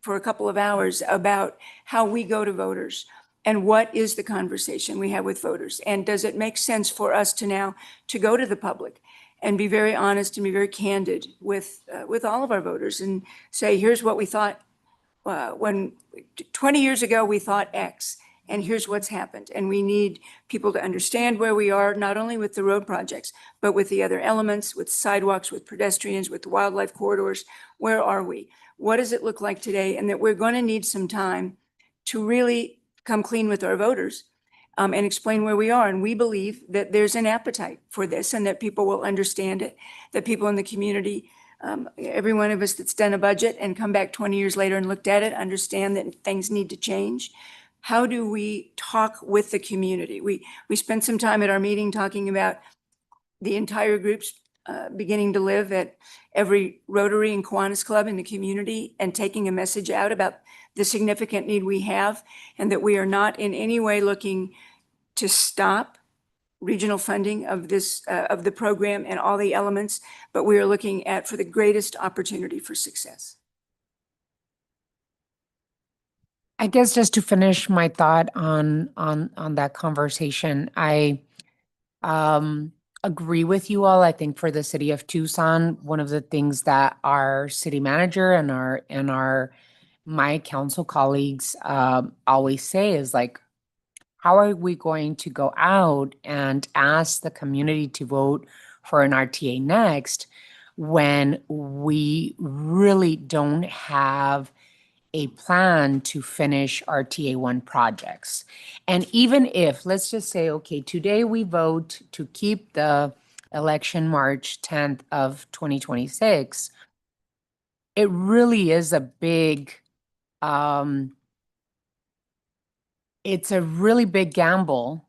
for a couple of hours about how we go to voters and what is the conversation we have with voters. And does it make sense for us to now to go to the public and be very honest and be very candid with all of our voters and say, here's what we thought when 20 years ago, we thought X, and here's what's happened. And we need people to understand where we are, not only with the road projects, but with the other elements, with sidewalks, with pedestrians, with wildlife corridors. Where are we? What does it look like today? And that we're going to need some time to really come clean with our voters and explain where we are. And we believe that there's an appetite for this and that people will understand it, that people in the community, every one of us that's done a budget and come back 20 years later and looked at it, understand that things need to change. How do we talk with the community? We spent some time at our meeting talking about the entire groups beginning to live at every Rotary and Kiwanis Club in the community and taking a message out about the significant need we have and that we are not in any way looking to stop regional funding of this, of the program and all the elements, but we are looking at for the greatest opportunity for success. I guess just to finish my thought on that conversation, I agree with you all. I think for the city of Tucson, one of the things that our city manager and my council colleagues always say is like, how are we going to go out and ask the community to vote for an RTA next when we really don't have a plan to finish RTA1 projects? And even if, let's just say, okay, today we vote to keep the election March 10th of 2026, it really is a big, it's a really big gamble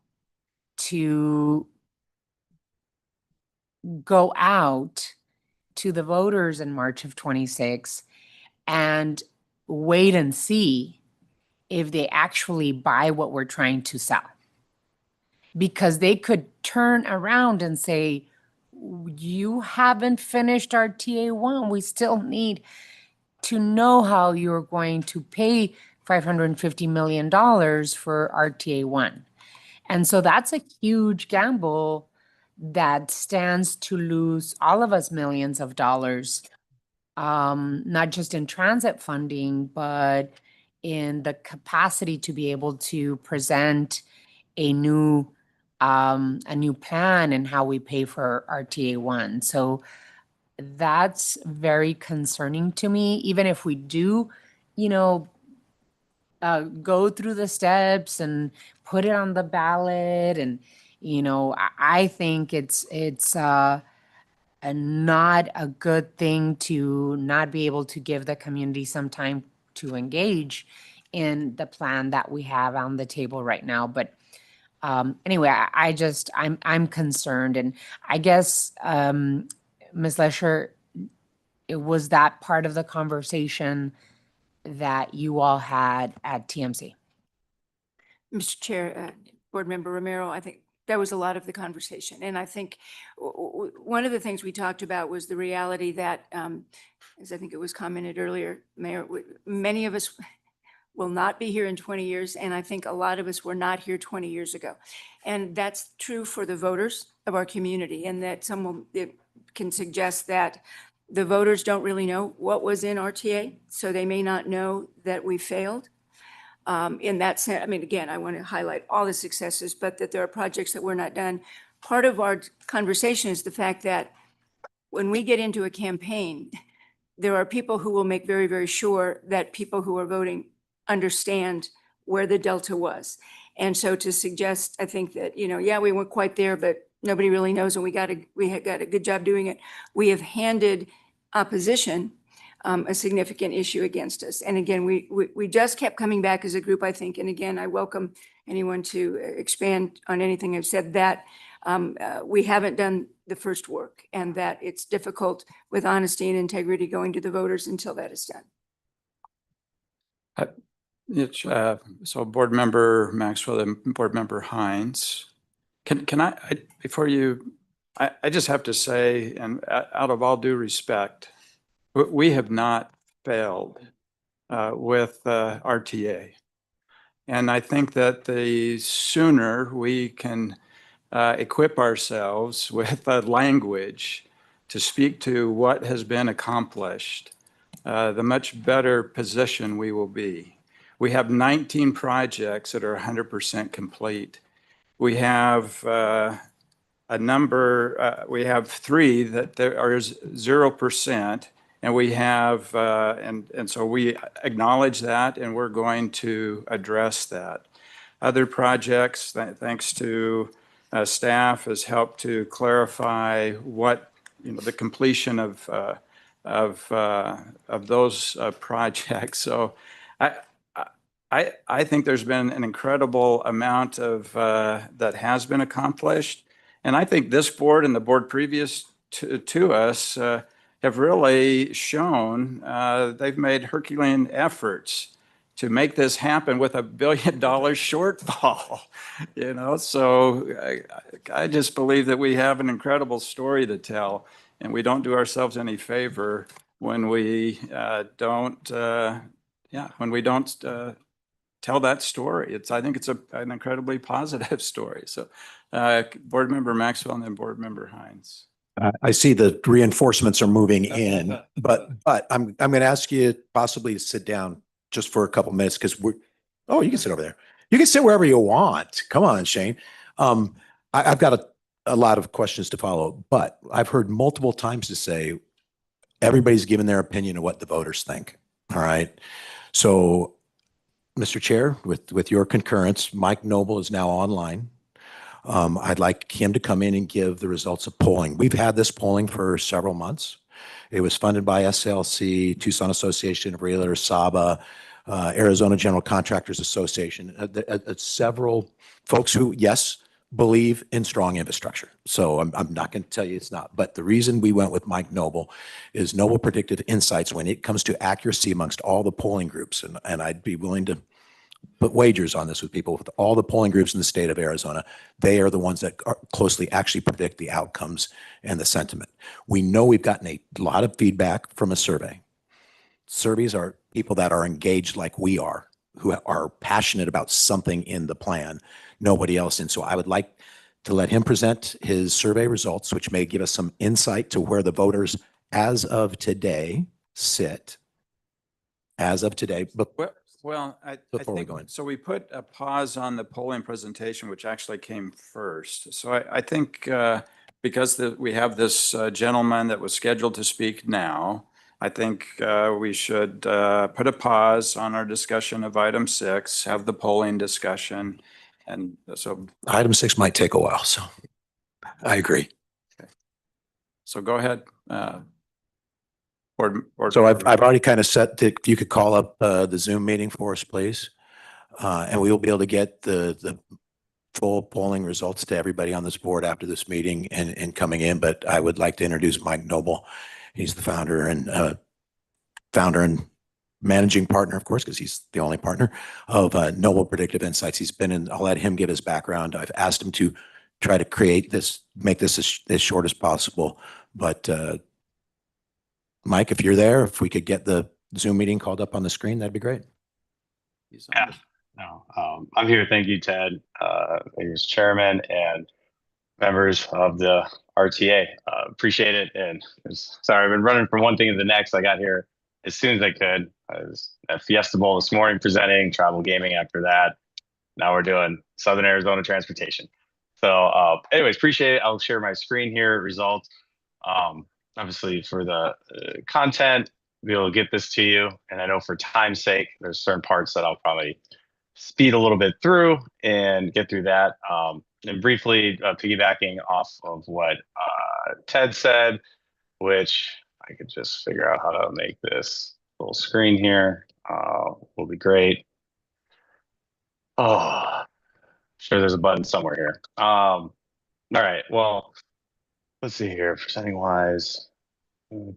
to go out to the voters in March of 26 and wait and see if they actually buy what we're trying to sell. Because they could turn around and say, you haven't finished RTA1. We still need to know how you're going to pay $550 million for RTA1. And so that's a huge gamble that stands to lose all of us millions of dollars, not just in transit funding, but in the capacity to be able to present a new plan and how we pay for RTA1. So that's very concerning to me. Even if we do, go through the steps and put it on the ballot, and I think it's not a good thing to not be able to give the community some time to engage in the plan that we have on the table right now. But anyway, I'm concerned, and I guess Ms. Lesher, was that part of the conversation that you all had at TMC? Mr. Chair, Board Member Romero, I think that was a lot of the conversation. And I think one of the things we talked about was the reality that, as I think it was commented earlier, Mayor, many of us will not be here in 20 years. And I think a lot of us were not here 20 years ago. And that's true for the voters of our community, and that someone can suggest that the voters don't really know what was in RTA, so they may not know that we failed. In that sense, I mean, again, I want to highlight all the successes, but that there are projects that were not done. Part of our conversation is the fact that when we get into a campaign, there are people who will make very, very sure that people who are voting understand where the delta was. And so to suggest, I think that, yeah, we weren't quite there, but nobody really knows, and we had got a good job doing it. We have handed opposition a significant issue against us. And again, we just kept coming back as a group, I think. And again, I welcome anyone to expand on anything I've said, that we haven't done the first work, and that it's difficult with honesty and integrity going to the voters until that is done. So Board Member Maxwell and Board Member Hines, can I before you, I just have to say, and out of all due respect, we have not failed with RTA. And I think that the sooner we can equip ourselves with language to speak to what has been accomplished, the much better position we will be. We have 19 projects that are 100% complete. We have we have 3 that there are 0%, and we have, and so we acknowledge that, and we're going to address that. Other projects, thanks to staff, has helped to clarify what, the completion of those projects. So I think there's been an incredible amount of that has been accomplished. And I think this board and the board previous to us have really shown they've made Herculean efforts to make this happen with $1 billion shortfall. So I just believe that we have an incredible story to tell, and we don't do ourselves any favor when we don't tell that story. I think it's an incredibly positive story. So Board Member Maxwell and then Board Member Hines. I see the reinforcements are moving in, but I'm going to ask you possibly to sit down just for a couple minutes, because you can sit over there. You can sit wherever you want. Come on, Shane. I've got a lot of questions to follow, but I've heard multiple times to say everybody's given their opinion of what the voters think. All right. So, Mr. Chair, with your concurrence, Mike Noble is now online. I'd like him to come in and give the results of polling. We've had this polling for several months. It was funded by SLC, Tucson Association of Realtors, SABA, Arizona General Contractors Association, several folks who, yes, believe in strong infrastructure. So I'm not going to tell you it's not. But the reason we went with Mike Noble is Noble Predictive Insights when it comes to accuracy amongst all the polling groups. And I'd be willing to put wagers on this with people, with all the polling groups in the state of Arizona. They are the ones that closely actually predict the outcomes and the sentiment. We know we've gotten a lot of feedback from a survey. Surveys are people that are engaged like we are, who are passionate about something in the plan, nobody else. And so I would like to let him present his survey results, which may give us some insight to where the voters as of today sit. As of today. But Well, I think, so we put a pause on the polling presentation, which actually came first. So I think because we have this gentleman that was scheduled to speak now, I think we should put a pause on our discussion of item 6, have the polling discussion. And so item 6 might take a while. So I agree. Okay. So go ahead. So I've already kind of set that you could call up the Zoom meeting for us, please. And we will be able to get the full polling results to everybody on this board after this meeting and coming in. But I would like to introduce Mike Noble. He's the founder and managing partner, of course, because he's the only partner of Noble Predictive Insights. He's been in, I'll let him give his background. I've asked him to try to create this, make this as short as possible. But Mike, if you're there, if we could get the Zoom meeting called up on the screen, that'd be great. Yeah, no, I'm here. Thank you, Ted, as chairman and members of the RTA. Appreciate it. And sorry, I've been running from one thing to the next. I got here as soon as I could. I was at Fiesta Bowl this morning presenting, travel gaming after that. Now we're doing Southern Arizona transportation. So anyways, appreciate it. I'll share my screen here, results. Obviously for the content, be able to get this to you. And I know for time's sake, there's certain parts that I'll probably speed a little bit through and get through that. And briefly piggybacking off of what Ted said, which I could just figure out how to make this full screen here. Will be great. Oh, sure, there's a button somewhere here. All right, well, let's see here, presenting wise. Mr.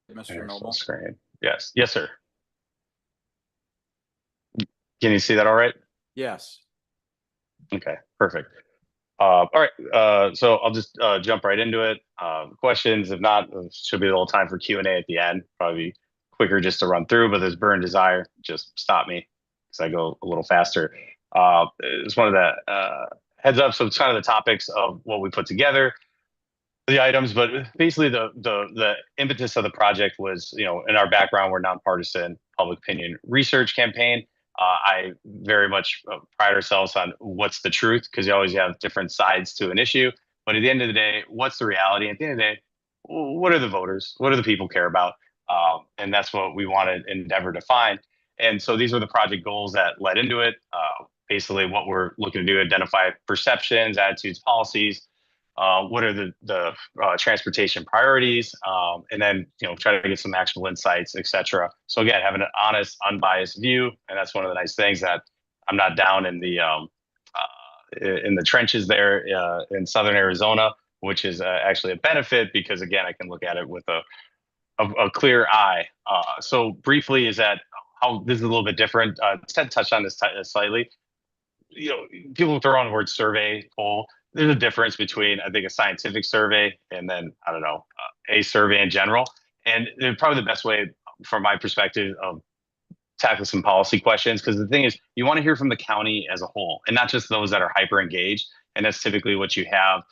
There's Noble? full screen. Yes, yes, sir. Can you see that all right? Yes. Okay, perfect. All right, so I'll just jump right into it. Questions, if not, should be a little time for Q&A at the end. Probably quicker just to run through, but there's burn desire, just stop me because I go a little faster. It's one of the heads up, so it's kind of the topics of what we put together, the items, but basically the impetus of the project was, in our background, we're nonpartisan public opinion research campaign. I very much pride ourselves on what's the truth, because you always have different sides to an issue. But at the end of the day, what's the reality? At the end of the day, what are the voters? What do the people care about? And that's what we want to endeavor to find. And so these are the project goals that led into it. Basically, what we're looking to do: identify perceptions, attitudes, policies. What are the transportation priorities, and then try to get some actionable insights, etc. So again, having an honest, unbiased view, and that's one of the nice things, that I'm not down in the trenches there in Southern Arizona, which is actually a benefit, because again, I can look at it with a clear eye. So briefly, is that how this is a little bit different? Ted touched on this slightly. People throw on the word survey, poll. There's a difference between, I think, a scientific survey and then, I don't know, a survey in general. And probably the best way, from my perspective, of tackling some policy questions, because the thing is, you want to hear from the county as a whole, and not just those that are hyper engaged. And that's typically what you have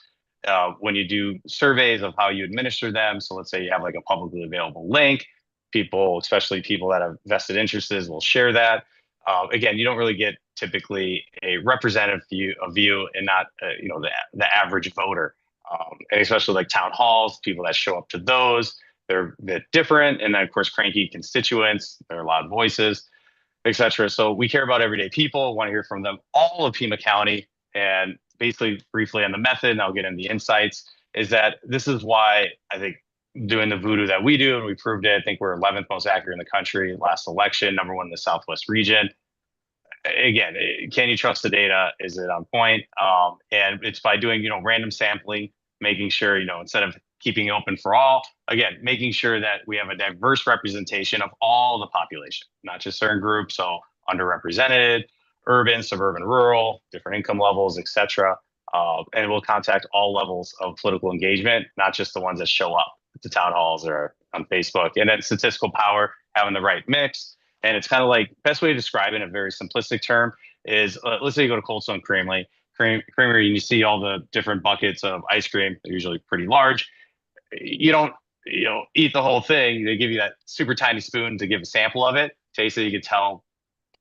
when you do surveys of how you administer them. So let's say you have like a publicly available link. People, especially people that have vested interests, will share that. Again, you don't really get typically a representative view, and not the average voter. And especially like town halls, people that show up to those, they're a bit different. And then of course, cranky constituents, there are loud voices, etc. So we care about everyday people, want to hear from them, all of Pima County. And basically, briefly on the method, and I'll get into the insights, is that this is why I think doing the voodoo that we do, and we proved it. I think we're 11th most accurate in the country last election, #1 in the Southwest region. Again, can you trust the data? Is it on point? And it's by doing, random sampling, making sure, instead of keeping it open for all, again, making sure that we have a diverse representation of all the population, not just certain groups. So underrepresented, urban, suburban, rural, different income levels, etc. And we'll contact all levels of political engagement, not just the ones that show up at the town halls or on Facebook. And then statistical power, having the right mix. And it's kind of like, best way to describe it in a very simplistic term is, let's say you go to Cold Stone Creamery, and you see all the different buckets of ice cream. They're usually pretty large. You don't, eat the whole thing. They give you that super tiny spoon to give a sample of it. Taste it, you can tell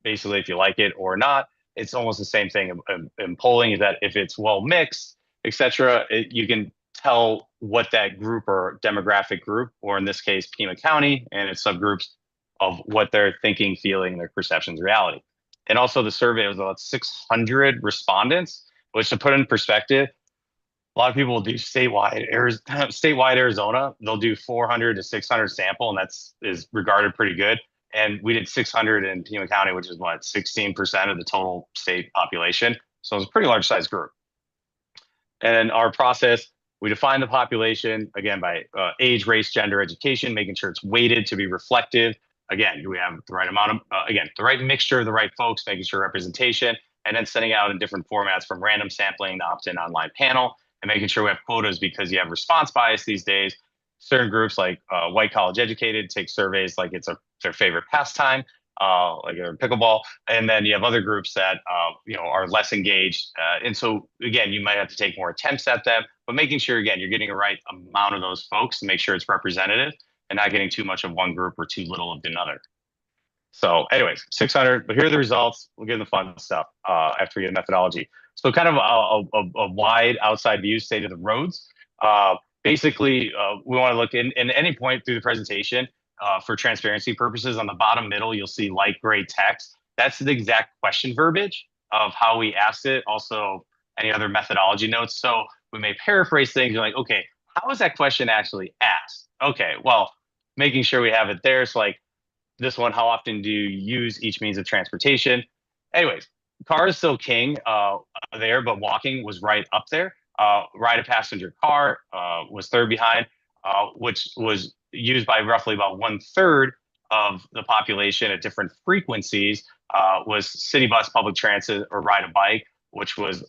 basically if you like it or not. It's almost the same thing in polling, is that if it's well mixed, etc., you can tell what that group or demographic group, or in this case, Pima County and its subgroups, of what they're thinking, feeling, their perceptions, reality. And also the survey was about 600 respondents, which, to put in perspective, a lot of people will do statewide Arizona. They'll do 400 to 600 sample, and is regarded pretty good. And we did 600 in Pima County, which is 16% of the total state population. So it's a pretty large size group. And our process, we define the population, again, by age, race, gender, education, making sure it's weighted to be reflective. Again, do we have the right amount of, the right mixture of the right folks, making sure representation, and then sending out in different formats, from random sampling to opt-in online panel, and making sure we have quotas, because you have response bias these days. Certain groups, like white college educated, take surveys like it's their favorite pastime, like pickleball. And then you have other groups that are less engaged. And so again, you might have to take more attempts at them, but making sure, again, you're getting the right amount of those folks to make sure it's representative, and not getting too much of one group or too little of another. So anyways, 600, but here are the results. We'll get into the fun stuff after we get methodology. So kind of a wide outside view, state of the roads. Basically, we want to look in any point through the presentation, for transparency purposes. On the bottom middle, you'll see light gray text. That's the exact question verbiage of how we asked it. Also, any other methodology notes. So we may paraphrase things. You're like, okay, how is that question actually asked? Okay, well, making sure we have it there. So like this one, how often do you use each means of transportation? Anyways, car is still king there, but walking was right up there. Ride a passenger car was third behind, which was used by roughly about 1/3 of the population at different frequencies. Was city bus, public transit, or ride a bike, which was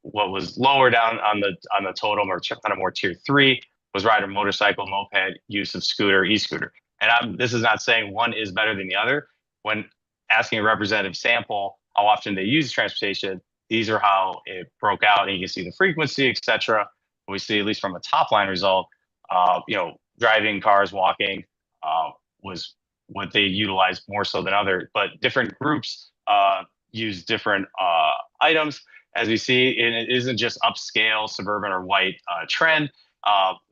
what was lower down on the totem, or kind of more tier 3 was ride a motorcycle, moped, use of scooter, e-scooter. And this is not saying one is better than the other. When asking a representative sample how often they use transportation, these are how it broke out, and you can see the frequency, et cetera. We see, at least from a top line result, driving, cars, walking was what they utilized more so than others. But different groups use different items, as we see, and it isn't just upscale, suburban, or white trend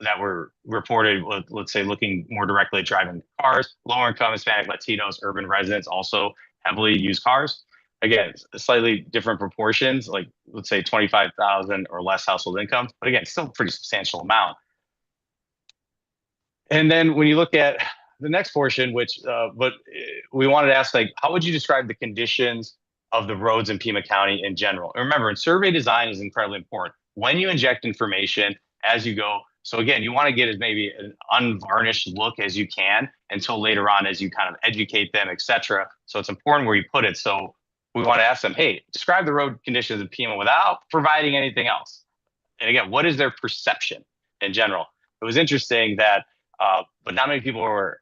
that were reported, let's say, looking more directly at driving cars. Lower income, Hispanic, Latinos, urban residents also heavily use cars. Again, slightly different proportions, like let's say 25,000 or less household income, but again, still a pretty substantial amount. And then when you look at the next portion, but we wanted to ask, like, how would you describe the conditions of the roads in Pima County in general? And remember, survey design is incredibly important. When you inject information as you go, so again, you want to get as maybe an unvarnished look as you can until later on as you kind of educate them, et cetera. So it's important where you put it. So we want to ask them, hey, describe the road conditions in Pima without providing anything else. And again, what is their perception in general? It was interesting that, but not many people were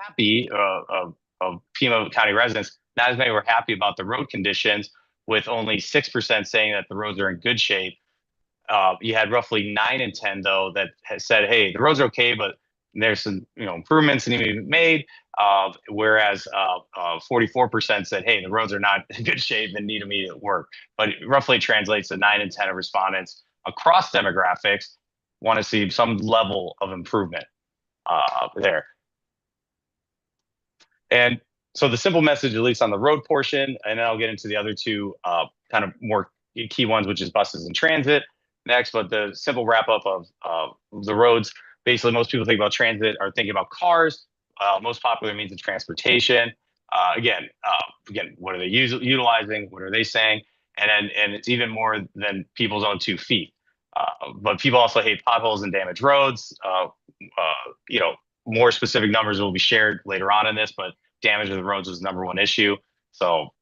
happy of Pima County residents. Not as many were happy about the road conditions, with only 6% saying that the roads are in good shape. You had roughly 9 in 10 though that has said, hey, the roads are okay, but there's some improvements that need to be made. Whereas 44% said, hey, the roads are not in good shape and need immediate work. But it roughly translates to 9 in 10 of respondents across demographics want to see some level of improvement there. And so the simple message, at least on the road portion, and then I'll get into the other two kind of more key ones, which is buses and transit next. But the simple wrap up of the roads, basically most people think about transit are thinking about cars, most popular means of transportation. Again, what are they utilizing? What are they saying? And it's even more than people's own 2 feet. But people also hate potholes and damaged roads. More specific numbers will be shared later on in this, but damage of the roads was the #1 issue. So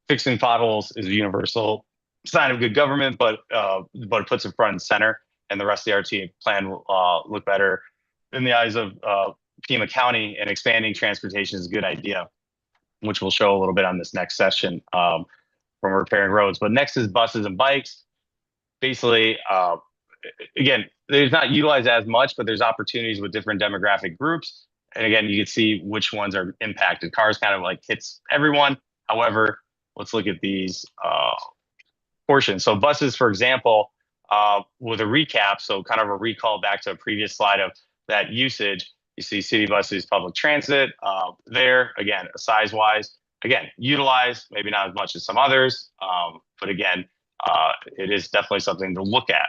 fixing potholes is a universal sign of good government, but it puts it front and center, and the rest of the RTA plan will look better in the eyes of Pima County, and expanding transportation is a good idea, which we'll show a little bit on this next session from repairing roads. But next is buses and bikes. Basically, again, there's not utilized as much, but there's opportunities with different demographic groups. And again, you can see which ones are impacted. Cars kind of like hits everyone. However, let's look at these portions. So buses, for example, with a recap, so kind of a recall back to a previous slide of that usage, you see city buses, public transit there, again, size-wise, again, utilized, maybe not as much as some others, but again, it is definitely something to look at.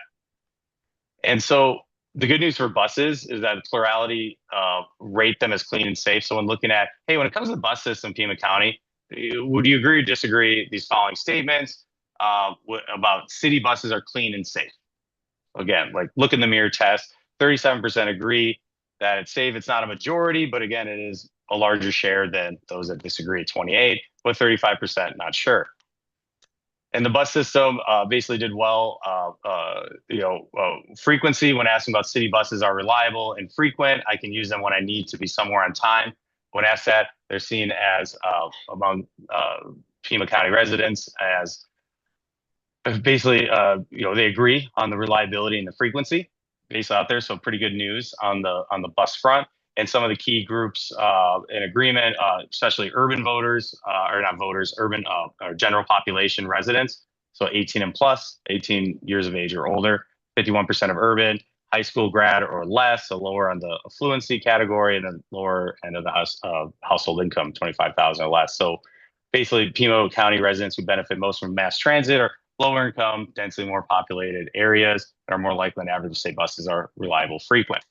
And so the good news for buses is that plurality rate them as clean and safe. So when looking at, hey, when it comes to the bus system in Pima County, would you agree or disagree these following statements about city buses are clean and safe? Again, like look in the mirror test, 37% agree that it's safe. It's not a majority, but again, it is a larger share than those that disagree, 28, but 35% not sure. And the bus system basically did well. Frequency, when asking about city buses are reliable and frequent, I can use them when I need to be somewhere on time. When asked that, they're seen as among Pima County residents as basically, they agree on the reliability and the frequency based out there. So pretty good news on the bus front. And some of the key groups in agreement, especially urban voters, or not voters, urban or general population residents. So 18 and plus, 18 years of age or older, 51% of urban, high school grad or less, so lower on the affluency category, and then lower end of the household income, 25,000 or less. So basically, Pima County residents who benefit most from mass transit are lower income, densely more populated areas that are more likely than average to say buses are reliable, frequent.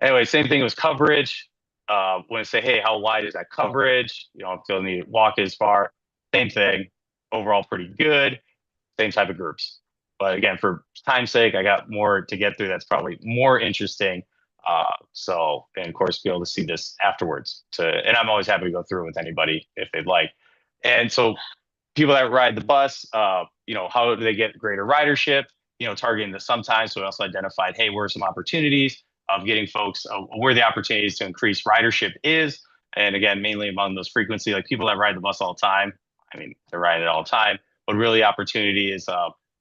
Anyway, same thing with coverage. When I say, hey, how wide is that coverage? You don't feel the need to walk as far. Same thing. Overall, pretty good. Same type of groups. But again, for time's sake, I got more to get through that's probably more interesting. And of course, be able to see this afterwards. And I'm always happy to go through it with anybody if they'd like. And so people that ride the bus, how do they get greater ridership? Targeting the sometimes. So we also identified, hey, where are some opportunities of getting folks where the opportunities to increase ridership is. And again, mainly among those frequency, like people that ride the bus all the time. I mean, they're riding it all the time. But really, opportunity is,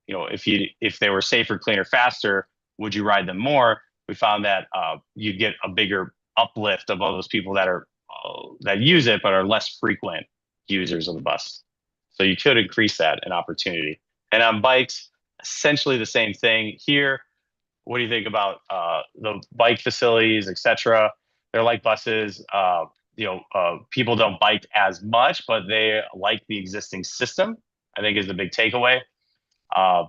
if they were safer, cleaner, faster, would you ride them more? We found that you'd get a bigger uplift of all those people that are that use it but are less frequent users of the bus. So you could increase that an opportunity. And on bikes, essentially the same thing here. What do you think about the bike facilities, et cetera? They're like buses. People don't bike as much, but they like the existing system, I think is the big takeaway.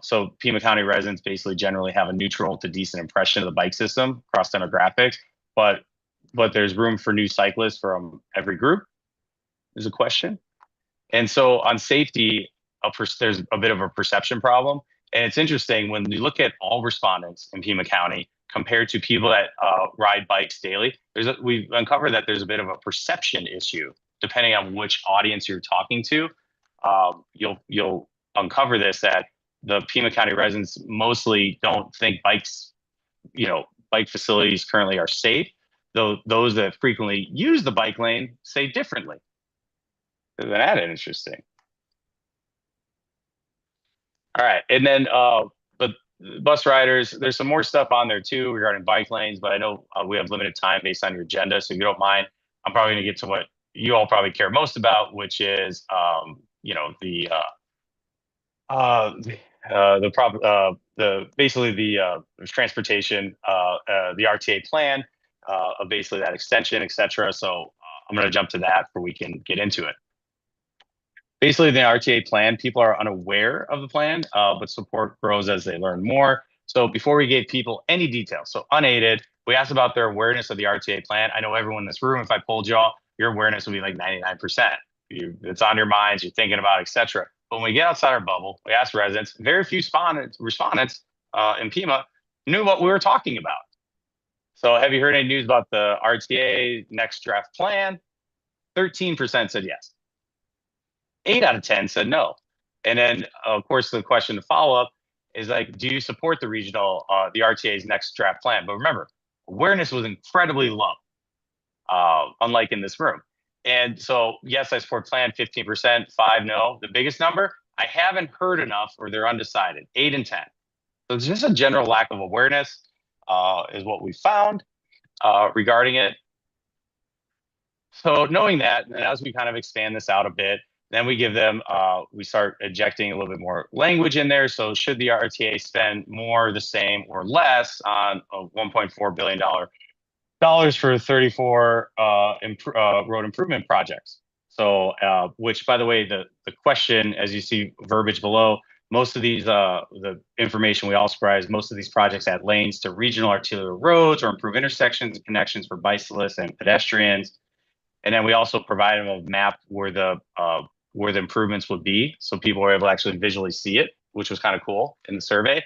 So Pima County residents basically generally have a neutral to decent impression of the bike system across demographics, but there's room for new cyclists from every group. There's a question. And so on safety, there's a bit of a perception problem. And it's interesting when you look at all respondents in Pima County compared to people that ride bikes daily, we've uncovered that there's a bit of a perception issue depending on which audience you're talking to. You'll uncover this, that the Pima County residents mostly don't think bike facilities currently are safe, though those that frequently use the bike lane say differently. Isn't that interesting? All right, and then but bus riders, there's some more stuff on there too regarding bike lanes, but I know we have limited time based on your agenda, so if you don't mind, I'm probably going to get to what you all probably care most about, which is transportation, the RTA plan, of basically that extension, et cetera. So I'm going to jump to that so we can get into it. Basically, the RTA plan, people are unaware of the plan, but support grows as they learn more. So before we gave people any details, so unaided, we asked about their awareness of the RTA plan. I know everyone in this room, if I polled y'all, your awareness would be like 99%. It's on your minds, you're thinking about, et cetera. But when we get outside our bubble, we ask residents, very few respondents in Pima knew what we were talking about. So have you heard any news about the RTA next draft plan? 13% said yes. 8 out of 10 said no. And then, of course, the question to follow up is like, do you support the RTA's next draft plan? But remember, awareness was incredibly low, unlike in this room. And so, yes, I support plan, 15%, 5 no. The biggest number, I haven't heard enough, or they're undecided, 8 and 10. So it's just a general lack of awareness is what we found regarding it. So knowing that, and as we kind of expand this out a bit, then we give them, we start injecting a little bit more language in there. So should the RTA spend more, the same, or less on a $1.4 billion for 34 road improvement projects? So, which, by the way, the question, as you see verbiage below, most of these, the information we also provide is most of these projects add lanes to regional arterial roads or improve intersections and connections for bicyclists and pedestrians. And then we also provide them a map where the improvements would be, so people were able to actually visually see it, which was kind of cool in the survey.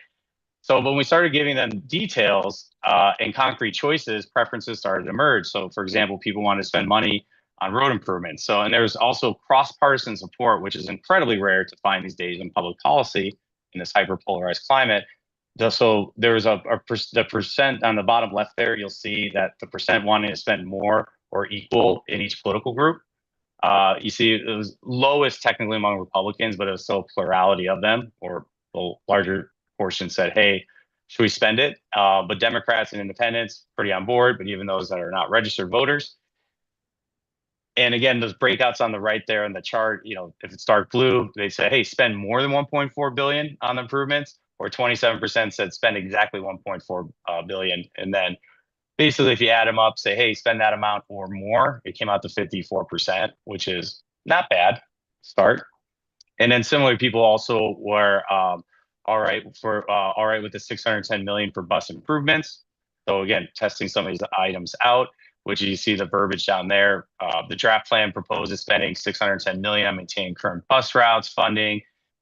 So when we started giving them details and concrete choices, preferences started to emerge. So for example, people wanted to spend money on road improvements. So, and there's also cross-partisan support, which is incredibly rare to find these days in public policy in this hyper-polarized climate. So there was the percent on the bottom left there, you'll see that the percent wanting to spend more or equal in each political group. You see it was lowest technically among Republicans, but it was still a plurality of them, or the larger portion said, hey, should we spend it? But Democrats and independents, pretty on board, but even those that are not registered voters. And again, those breakouts on the right there in the chart, if it's dark blue, they say, hey, spend more than 1.4 billion on the improvements, or 27% said spend exactly 1.4 billion. And then basically, if you add them up, say, hey, spend that amount or more, it came out to 54%, which is not bad start. And then similarly, people also were all right with the 610 million for bus improvements. So again, testing some of these items out, which you see the verbiage down there. The draft plan proposes spending 610 million on maintaining current bus routes, funding,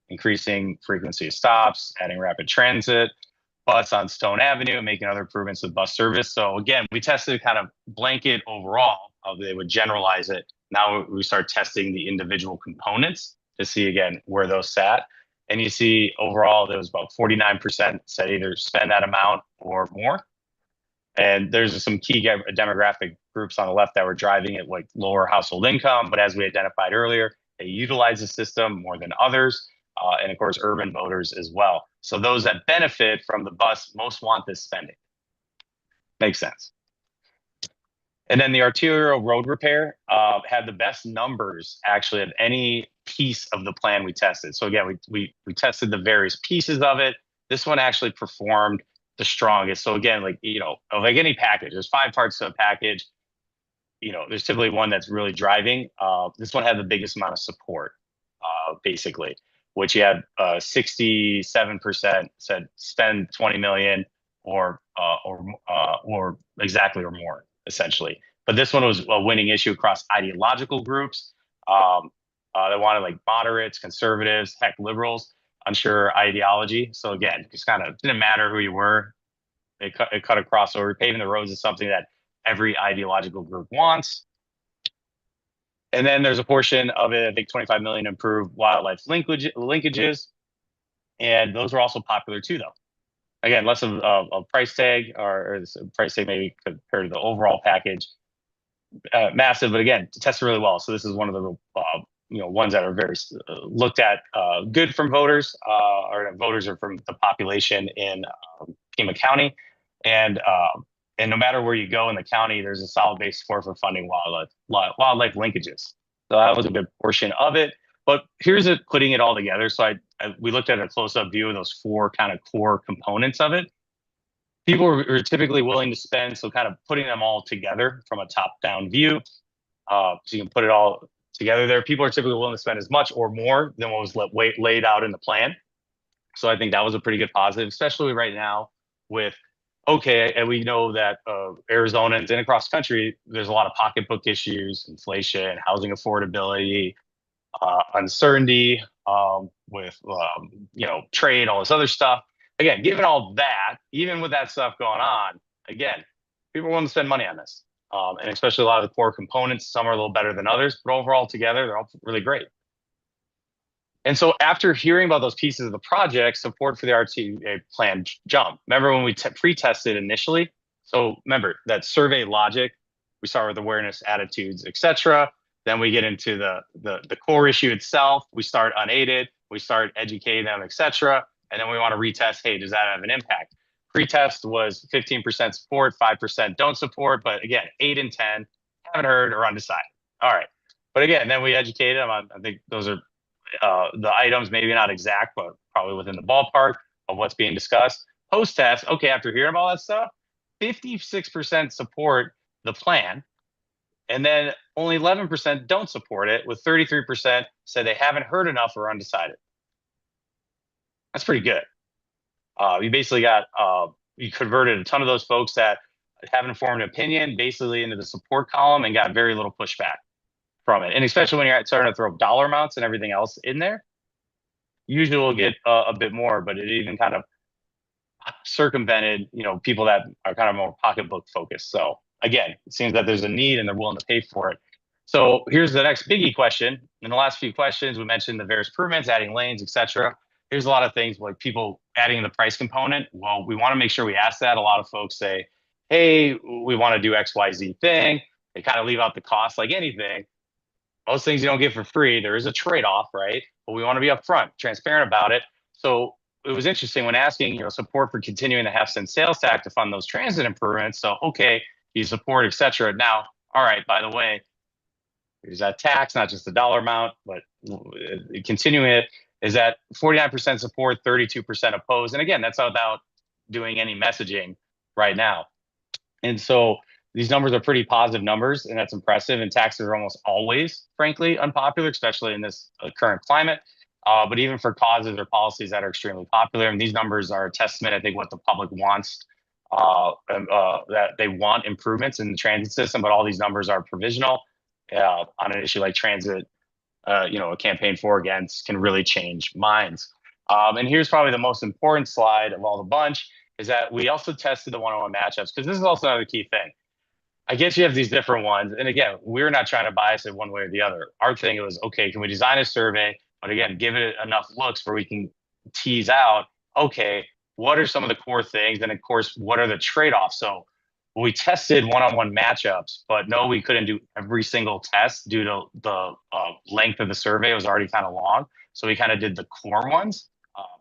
increasing frequency of stops, adding rapid transit, bus on Stone Avenue, and making other improvements with bus service. So again, we tested kind of blanket overall. They would generalize it. Now we start testing the individual components to see again where those sat. And you see overall there was about 49% said either spend that amount or more. And there's some key demographic groups on the left that were driving it, like lower household income. But as we identified earlier, they utilize the system more than others. And of course, urban voters as well. So those that benefit from the bus most want this spending. Makes sense. And then the arterial road repair had the best numbers actually of any piece of the plan we tested. So again, we tested the various pieces of it. This one actually performed the strongest. So again, like, you know, like any package, there's 5 parts to a package. You know, there's typically one that's really driving. This one had the biggest amount of support, basically, which you had 67% said spend 20 million or exactly or more, essentially. But this one was a winning issue across ideological groups. They wanted like moderates, conservatives, heck, liberals, unsure ideology. So again, just kind of didn't matter who you were. It cut across over. Paving the roads is something that every ideological group wants. And then there's a portion of it, I think 25 million improved wildlife linkages. And those were also popular too, though. Again, less of a price tag or price tag maybe compared to the overall package. Massive, but again, tested really well. So this is one of the ones that are very looked at good from voters, or voters are from the population in Pima County, and no matter where you go in the county, there's a solid base support for funding wildlife linkages. So that was a good portion of it. But here's putting it all together. So we looked at a close-up view of those 4 kind of core components of it. People are typically willing to spend, so kind of putting them all together from a top-down view, so you can put it all together there. People are typically willing to spend as much or more than what was laid out in the plan. So I think that was a pretty good positive, especially right now with, okay, and we know that Arizonans and across the country, there's a lot of pocketbook issues, inflation, housing affordability, uncertainty with trade, all this other stuff. Again, given all that, even with that stuff going on, again, people are willing to spend money on this. And especially a lot of the core components, some are a little better than others, but overall together, they're all really great. And so after hearing about those pieces of the project, support for the RTA plan jumped. Remember when we pre-tested initially? So remember that survey logic, we start with awareness, attitudes, etc. Then we get into the core issue itself. We start unaided, we start educating them, etc. And then we want to retest, hey, does that have an impact? Pre-test was 15% support, 5% don't support, but again, 8 and 10 haven't heard or undecided. All right. But again, then we educated them on, I think those are the items, maybe not exact, but probably within the ballpark of what's being discussed. Post-test, okay, after hearing about all that stuff, 56% support the plan, and then only 11% don't support it, with 33% say they haven't heard enough or undecided. That's pretty good. You basically got, you converted a ton of those folks that have an informed opinion basically into the support column and got very little pushback from it. And especially when you're starting to throw dollar amounts and everything else in there, usually we'll get a bit more, but it even kind of circumvented, people that are kind of more pocketbook focused. So again, it seems that there's a need and they're willing to pay for it. So here's the next biggie question. In the last few questions, we mentioned the various improvements, adding lanes, etc. Here's a lot of things like people adding the price component. Well, we want to make sure we ask that. A lot of folks say, hey, we want to do XYZ thing. They kind of leave out the cost like anything. Most things you don't get for free. There is a trade-off, right? But we want to be upfront, transparent about it. So it was interesting when asking, support for continuing the half-cent sales tax to fund those transit improvements. So, okay, you support, et cetera. Now, all right, by the way, here's that tax, not just the dollar amount, but continuing it is that 49% support, 32% oppose. And again, that's without doing any messaging right now. And so these numbers are pretty positive numbers, and that's impressive. And taxes are almost always, frankly, unpopular, especially in this current climate. But even for causes or policies that are extremely popular, and these numbers are a testament, I think, what the public wants, that they want improvements in the transit system, but all these numbers are provisional. On an issue like transit, a campaign for or against can really change minds. And here's probably the most important slide of all the bunch, is that we also tested the one-on-one matchups, because this is also another key thing. I guess you have these different ones. And again, we're not trying to bias it one way or the other. Our thing was, okay, can we design a survey, but again, give it enough looks where we can tease out, okay, what are some of the core things? And of course, what are the trade-offs? So we tested one-on-one matchups, but no, we couldn't do every single test due to the length of the survey. It was already kind of long. So we kind of did the core ones.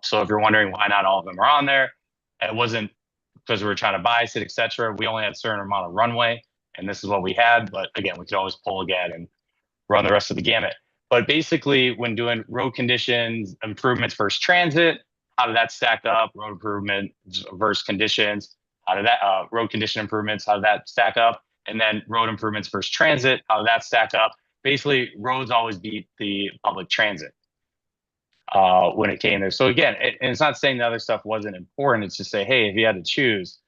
So if you're wondering why not all of them are on there, it wasn't because we were trying to bias it, et cetera. We only had a certain amount of runway, and this is what we had. But again, we could always pull again and run the rest of the gamut. But basically, when doing road conditions improvements versus transit, how did that stack up? Road improvement versus conditions, how did that road condition improvements, how did that stack up? And then road improvements versus transit, how did that stack up? Basically, roads always beat the public transit when it came there. So again, and it's not saying the other stuff wasn't important. It's just say, hey, if you had to choose,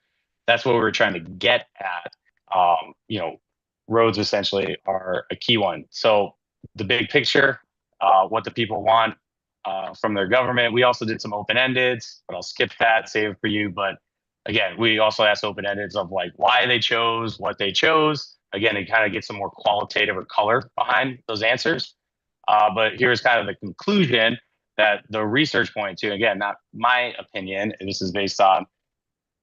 that's what we were trying to get at. Roads essentially are a key one. So the big picture, what the people want from their government. We also did some open-endeds, but I'll skip that, save it for you. But again, we also asked open-endeds of like why they chose, what they chose. Again, to kind of get some more qualitative or color behind those answers. But here's kind of the conclusion that the research pointed to. Again, not my opinion. This is based on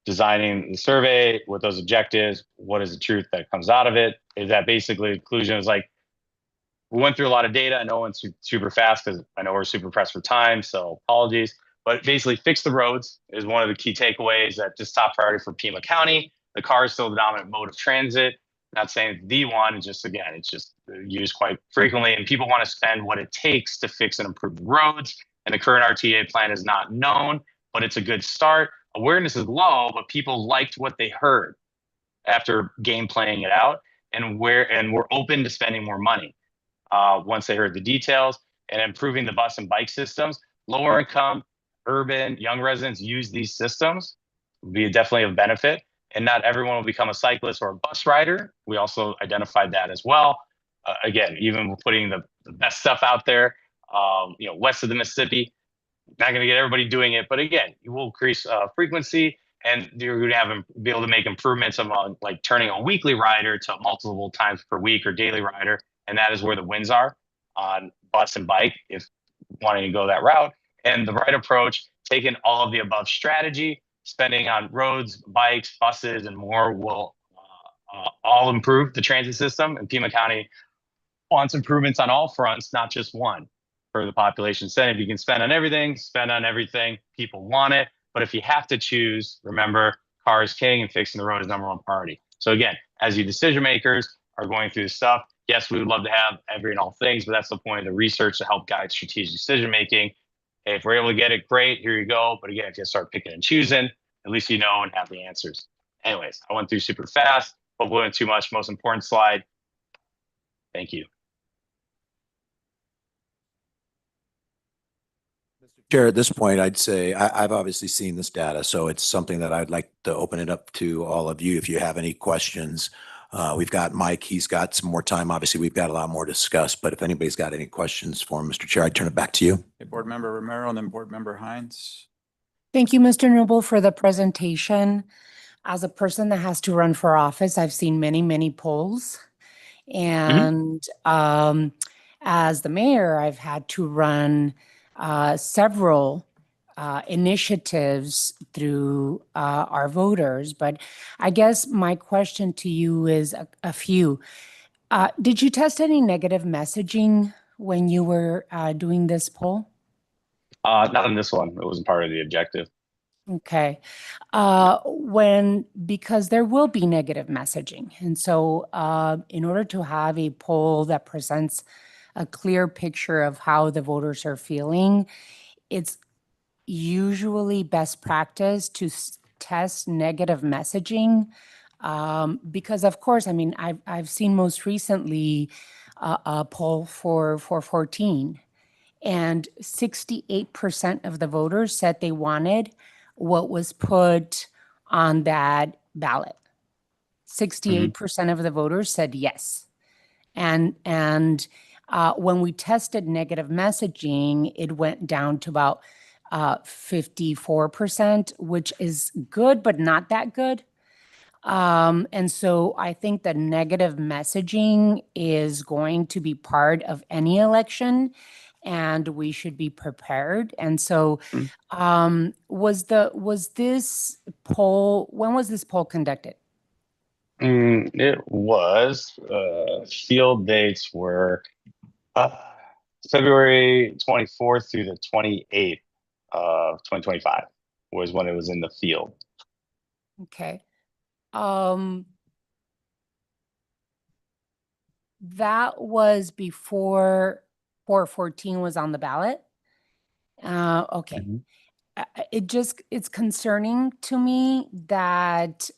designing the survey with those objectives. What is the truth that comes out of it? Is that basically the conclusion is like, we went through a lot of data. I know it's super fast because I know we're super pressed for time, so apologies. But basically, fix the roads is one of the key takeaways. That just top priority for Pima County. The car is still the dominant mode of transit. Not saying it's the one. It's just, again, it's just used quite frequently, and people want to spend what it takes to fix and improve roads. And the current RTA plan is not known, but it's a good start. Awareness is low, but people liked what they heard after game playing it out, and we're open to spending more money once they heard the details, and improving the bus and bike systems. Lower income, urban, young residents use these systems would be definitely of benefit, and not everyone will become a cyclist or a bus rider. We also identified that as well. Again, even putting the best stuff out there, west of the Mississippi, not going to get everybody doing it, but again, you will increase frequency, and you're going to be able to make improvements on like turning a weekly rider to multiple times per week or daily rider, and that is where the wins are on bus and bike if wanting to go that route. And the right approach, taking all of the above strategy, spending on roads, bikes, buses, and more will all improve the transit system. And Pima County wants improvements on all fronts, not just one. For the population incentive, you can spend on everything, people want it. But if you have to choose, remember, car is king and fixing the road is number one priority. So again, as you decision makers are going through this stuff, yes, we would love to have every and all things, but that's the point of the research to help guide strategic decision making. Hey, if we're able to get it, great, here you go. But again, if you start picking and choosing, at least you know and have the answers. Anyways, I went through super fast, but we went too much. Most important slide. Thank you. Chair, at this point, I'd say I've obviously seen this data, so it's something that I'd like to open it up to all of you if you have any questions. We've got Mike, he's got some more time. Obviously, we've got a lot more to discuss, but if anybody's got any questions for him, Mr. Chair, I'd turn it back to you. Okay, Board Member Romero and then Board Member Hines. Thank you, Mr. Noble, for the presentation. As a person that has to run for office, I've seen many, many polls. And as the mayor, I've had to run several initiatives through our voters. But I guess my question to you is a few. Did you test any negative messaging when you were doing this poll? Not in this one. It wasn't part of the objective. Okay. Because there will be negative messaging. And so in order to have a poll that presents a clear picture of how the voters are feeling, it's usually best practice to test negative messaging. Because of course, I mean, I've seen most recently a poll for 14. and 68% of the voters said they wanted what was put on that ballot. 68% of the voters said yes. And when we tested negative messaging, it went down to about 54%, which is good, but not that good. And so I think that negative messaging is going to be part of any election, and we should be prepared. And so, was this poll, when was this poll conducted? It was, field dates were February 24th through the 28th of 2025 was when it was in the field. Okay. That was before 414 was on the ballot. Okay. It's concerning to me that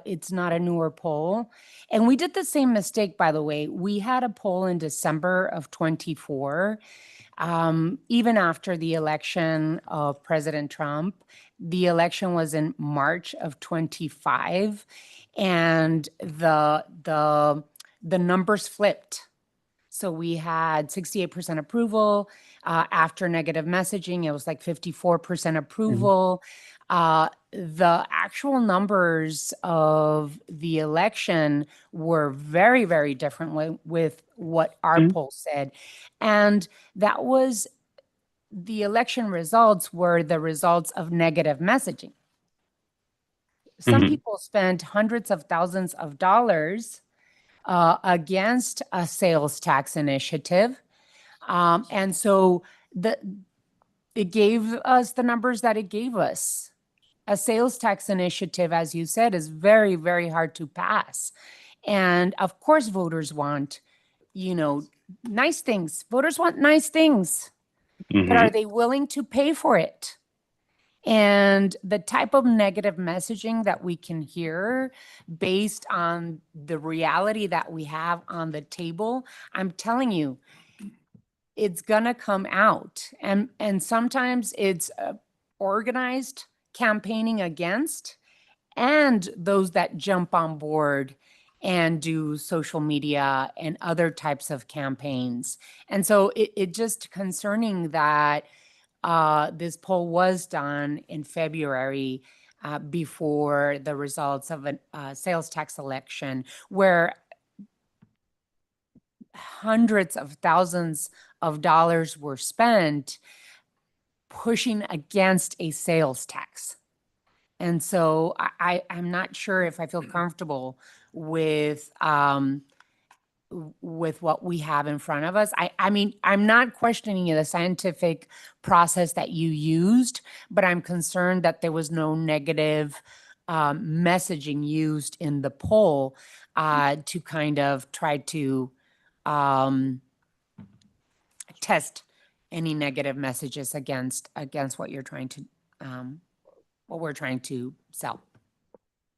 it's not a newer poll. And we did the same mistake, by the way. We had a poll in December of 24. Even after the election of President Trump. The election was in March of 25, and the numbers flipped. So we had 68% approval. After negative messaging, it was like 54% approval. The actual numbers of the election were very, very different with what our poll said. And that was the election results were the results of negative messaging. Some people spent hundreds of thousands of dollars against a sales tax initiative. And so it gave us the numbers that it gave us. A sales tax initiative, as you said, is very, very hard to pass. And of course, voters want, nice things. Voters want nice things, but are they willing to pay for it? And the type of negative messaging that we can hear based on the reality that we have on the table, I'm telling you, it's gonna come out. And sometimes it's organized campaigning against, and those that jump on board and do social media and other types of campaigns. And so it just concerning that this poll was done in February before the results of a sales tax election, where hundreds of thousands of dollars were spent pushing against a sales tax. And so I'm not sure if I feel comfortable with what we have in front of us. I mean, I'm not questioning the scientific process that you used, but I'm concerned that there was no negative messaging used in the poll to kind of try to test any negative messages against what you're trying to what we're trying to sell.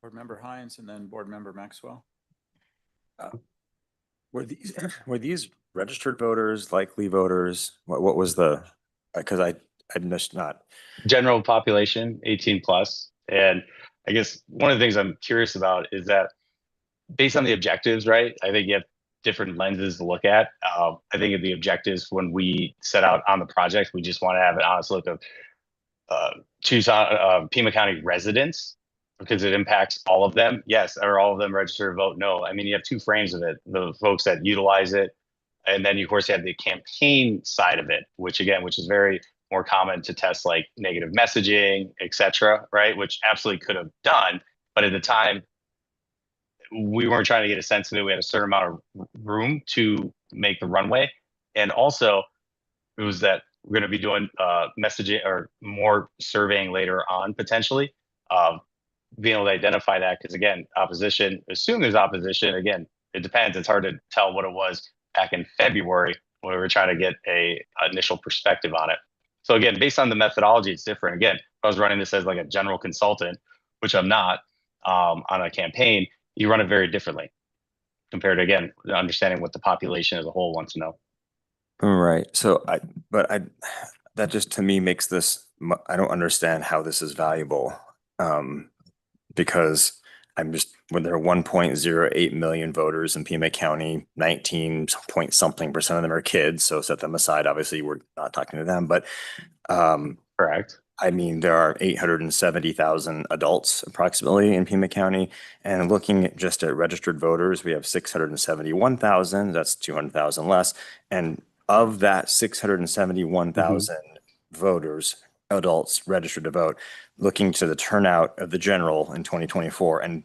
Board Member Hines and then Board Member Maxwell. Were these registered voters, likely voters? What was the, because I'm just not. General population, 18 plus. And I guess one of the things I'm curious about is that based on the objectives, right? I think you have different lenses to look at. I think the objectives when we set out on the project, we just want to have an honest look of Tucson, Pima County residents, because it impacts all of them. Yes, are all of them registered to vote? No. I mean, you have two frames of it: the folks that utilize it, and then you, of course, you have the campaign side of it, which is very more common to test, like negative messaging, et cetera, right? Which absolutely could have done, but at the time, we weren't trying to get a sense of it. We had a certain amount of room to make the runway, and also it was that we're going to be doing messaging or more surveying later on, potentially. Being able to identify that, because again, opposition, assume there's opposition. Again, it depends. It's hard to tell what it was back in February when we were trying to get a initial perspective on it. So again, based on the methodology, it's different. Again, if I was running this as like a general consultant, which I'm not, on a campaign, you run it very differently compared to, again, understanding what the population as a whole wants to know. Right. So that just to me makes this, I don't understand how this is valuable. Because when there are 1.08 million voters in Pima County, 19 point something percent of them are kids. So set them aside. Obviously, we're not talking to them, but Correct. I mean, there are 870,000 adults approximately in Pima County. And looking just at registered voters, we have 671,000. That's 200,000 less. And of that 671,000 voters, adults registered to vote, looking to the turnout of the general in 2024 and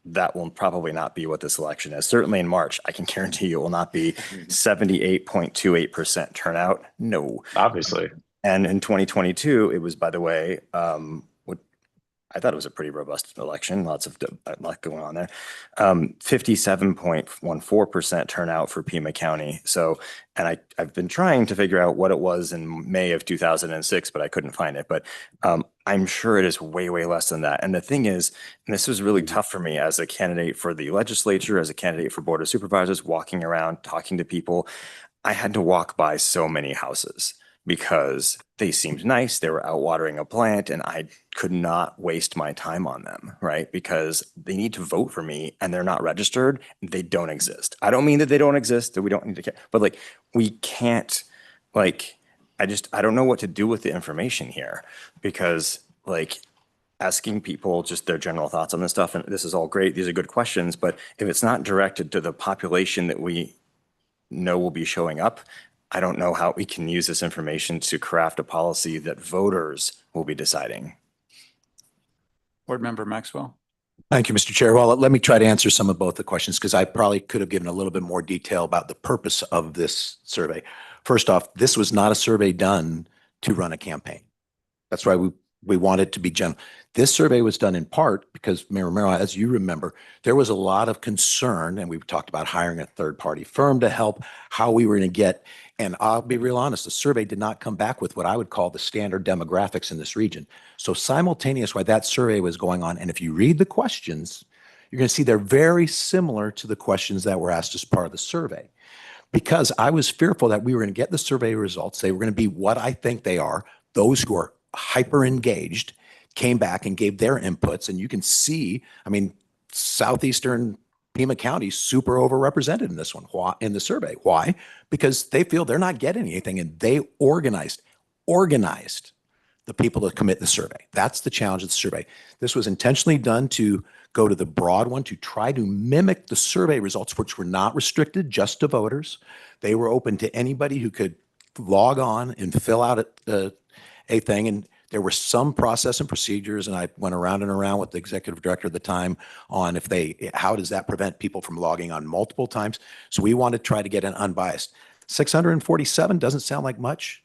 that will probably not be what this election is. Certainly in March, I can guarantee you it will not be 78.28% turnout. No. Obviously. And in 2022, it was, by the way, I thought it was a pretty robust election, a lot going on there. 57.14% turnout for Pima County. So, and I've been trying to figure out what it was in May of 2006, but I couldn't find it. But I'm sure it is way, way less than that. And the thing is, and this was really tough for me as a candidate for the legislature, as a candidate for Board of Supervisors, walking around, talking to people. I had to walk by so many houses because they seemed nice. They were out watering a plant and I could not waste my time on them, right? Because they need to vote for me and they're not registered. They don't exist. I don't mean that they don't exist, that we don't need to care, but like we can't, like, I don't know what to do with the information here because like asking people just their general thoughts on this stuff, and this is all great. These are good questions, but if it's not directed to the population that we know will be showing up, I don't know how we can use this information to craft a policy that voters will be deciding. Board Member Maxwell? Thank you, Mr. Chair. Well, let me try to answer some of both the questions because I probably could have given a little bit more detail about the purpose of this survey. First off, this was not a survey done to run a campaign. That's why we want it to be general. This survey was done in part because, Mayor Romero, as you remember, there was a lot of concern, and we've talked about hiring a third-party firm to help, how we were going to get, and I'll be real honest, the survey did not come back with what I would call the standard demographics in this region. So simultaneous while that survey was going on, and if you read the questions, you're going to see they're very similar to the questions that were asked as part of the survey. Because I was fearful that we were going to get the survey results, they were going to be what I think they are, those who are hyper engaged, came back and gave their inputs. And you can see, I mean, southeastern Pima County super overrepresented in this one, in the survey. Why? Because they feel they're not getting anything and they organized the people to commit the survey. That's the challenge of the survey. This was intentionally done to go to the broad one to try to mimic the survey results, which were not restricted just to voters. They were open to anybody who could log on and fill out a thing. And there were some process and procedures, and I went around and around with the executive director at the time on how does that prevent people from logging on multiple times? So we want to try to get an unbiased. 647 doesn't sound like much,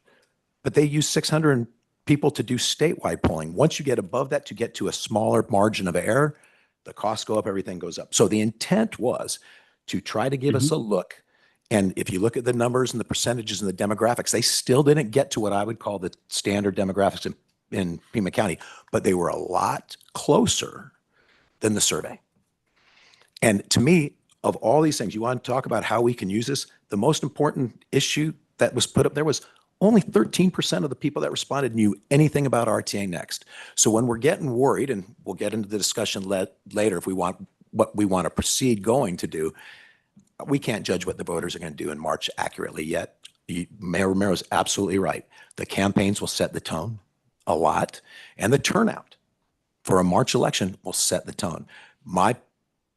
but they use 600 people to do statewide polling. Once you get above that to get to a smaller margin of error, the costs go up, everything goes up. So the intent was to try to give us a look. And if you look at the numbers and the percentages and the demographics, they still didn't get to what I would call the standard demographics in Pima County, but they were a lot closer than the survey. And to me, of all these things, you want to talk about how we can use this, the most important issue that was put up there was only 13% of the people that responded knew anything about RTA Next. So when we're getting worried, and we'll get into the discussion later if we want what we want to proceed going to do, we can't judge what the voters are going to do in March accurately yet. Mayor Romero is absolutely right. The campaigns will set the tone a lot, and the turnout for a March election will set the tone. My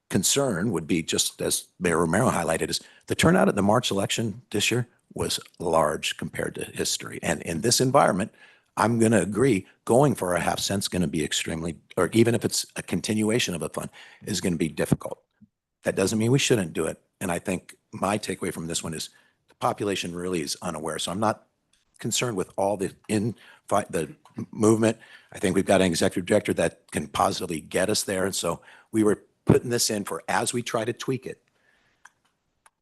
concern would be, just as Mayor Romero highlighted, is the turnout at the March election this year was large compared to history. And in this environment, I'm going to agree, going for a half cent's going to be extremely, or even if it's a continuation of a fund, is going to be difficult. That doesn't mean we shouldn't do it. And I think my takeaway from this one is the population really is unaware. So I'm not concerned with all the movement. I think we've got an executive director that can positively get us there. And so we were putting this in for, as we try to tweak it,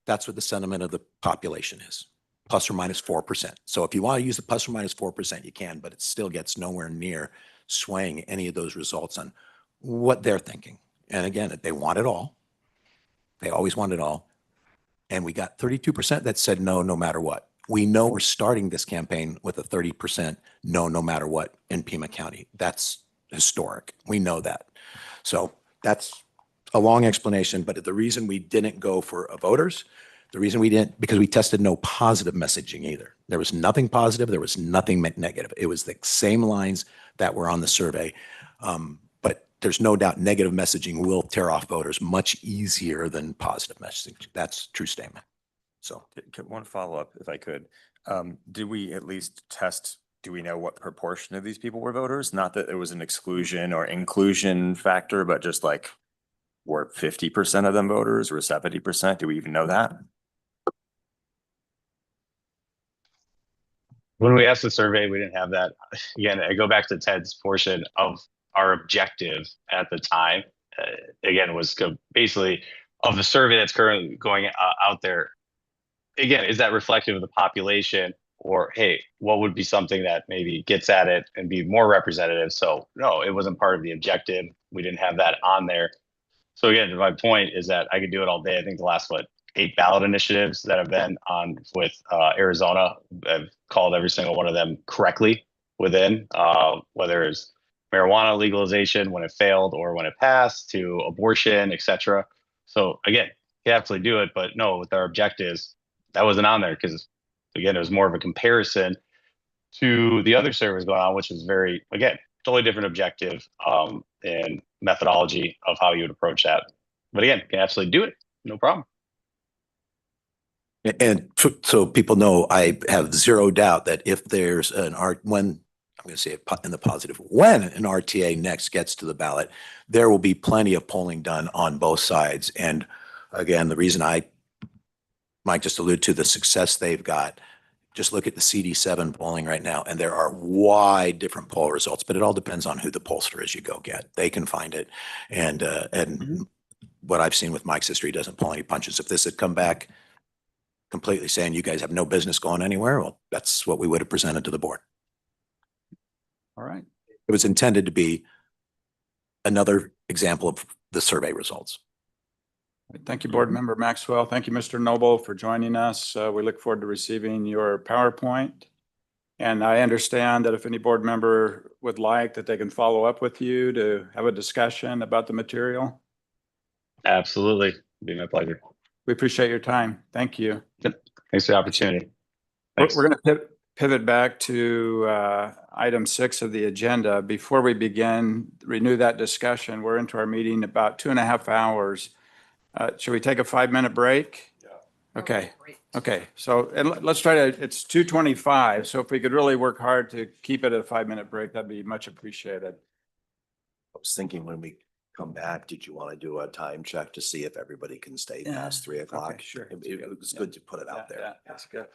that's what the sentiment of the population is, plus or minus 4%. So if you want to use the plus or minus 4%, you can, but it still gets nowhere near swaying any of those results on what they're thinking. And again, they want it all. They always want it all. And we got 32% that said no, no matter what. We know we're starting this campaign with a 30% no matter what in Pima County. That's historic. We know that. So that's a long explanation, but the reason we didn't go for voters, the reason we didn't, because we tested no positive messaging either. There was nothing positive. There was nothing negative. It was the same lines that were on the survey. But there's no doubt negative messaging will tear off voters much easier than positive messaging. That's a true statement. So One follow-up, if I could. Did we at least test, do we know what proportion of these people were voters? Not that it was an exclusion or inclusion factor, but just like, were 50% of them voters or 70%? Do we even know that? When we asked the survey, we didn't have that. Again, I go back to Ted's portion of our objective at the time. Again, was basically of the survey that's currently going out there. Again, is that reflective of the population, or hey, what would be something that maybe gets at it and be more representative? So no, it wasn't part of the objective. We didn't have that on there. So again, my point is that I could do it all day. I think the last 8 ballot initiatives that have been on with Arizona, I've called every single one of them correctly within, whether it's marijuana legalization when it failed or when it passed, to abortion, etc. So again, you absolutely do it, but no, with our objectives, that wasn't on there because again, it was more of a comparison to the other surveys going on, which is very, again, totally different objective and methodology of how you would approach that. But again, you can absolutely do it. No problem. And so people know, I have zero doubt that if there's when, I'm going to say it in the positive, when an RTA next gets to the ballot, there will be plenty of polling done on both sides. And again, the reason I might just allude to the success they've got, just look at the CD7 polling right now, and there are wide different poll results, but it all depends on who the pollster is you go get. They can find it. And what I've seen with Mike's history doesn't pull any punches. If this had come back completely saying you guys have no business going anywhere, well, that's what we would have presented to the board. All right. It was intended to be another example of the survey results. Thank you, Board Member Maxwell. Thank you, Mr. Noble, for joining us. We look forward to receiving your PowerPoint. And I understand that if any board member would like, that they can follow up with you to have a discussion about the material. Absolutely. It'd be my pleasure. We appreciate your time. Thank you. Thanks for the opportunity. We're Thanks. going to pivot back to item 6 of the agenda. Before we renew that discussion, we're into our meeting about 2.5 hours. Should we take a 5-minute break? Yeah. Okay. Okay. So let's try to, it's 2:25. So if we could really work hard to keep it at a 5-minute break, that'd be much appreciated. I was thinking when we come back, did you want to do a time check to see if everybody can stay past 3 o'clock? Okay, sure. It was good to put it out there. Yeah, that's good.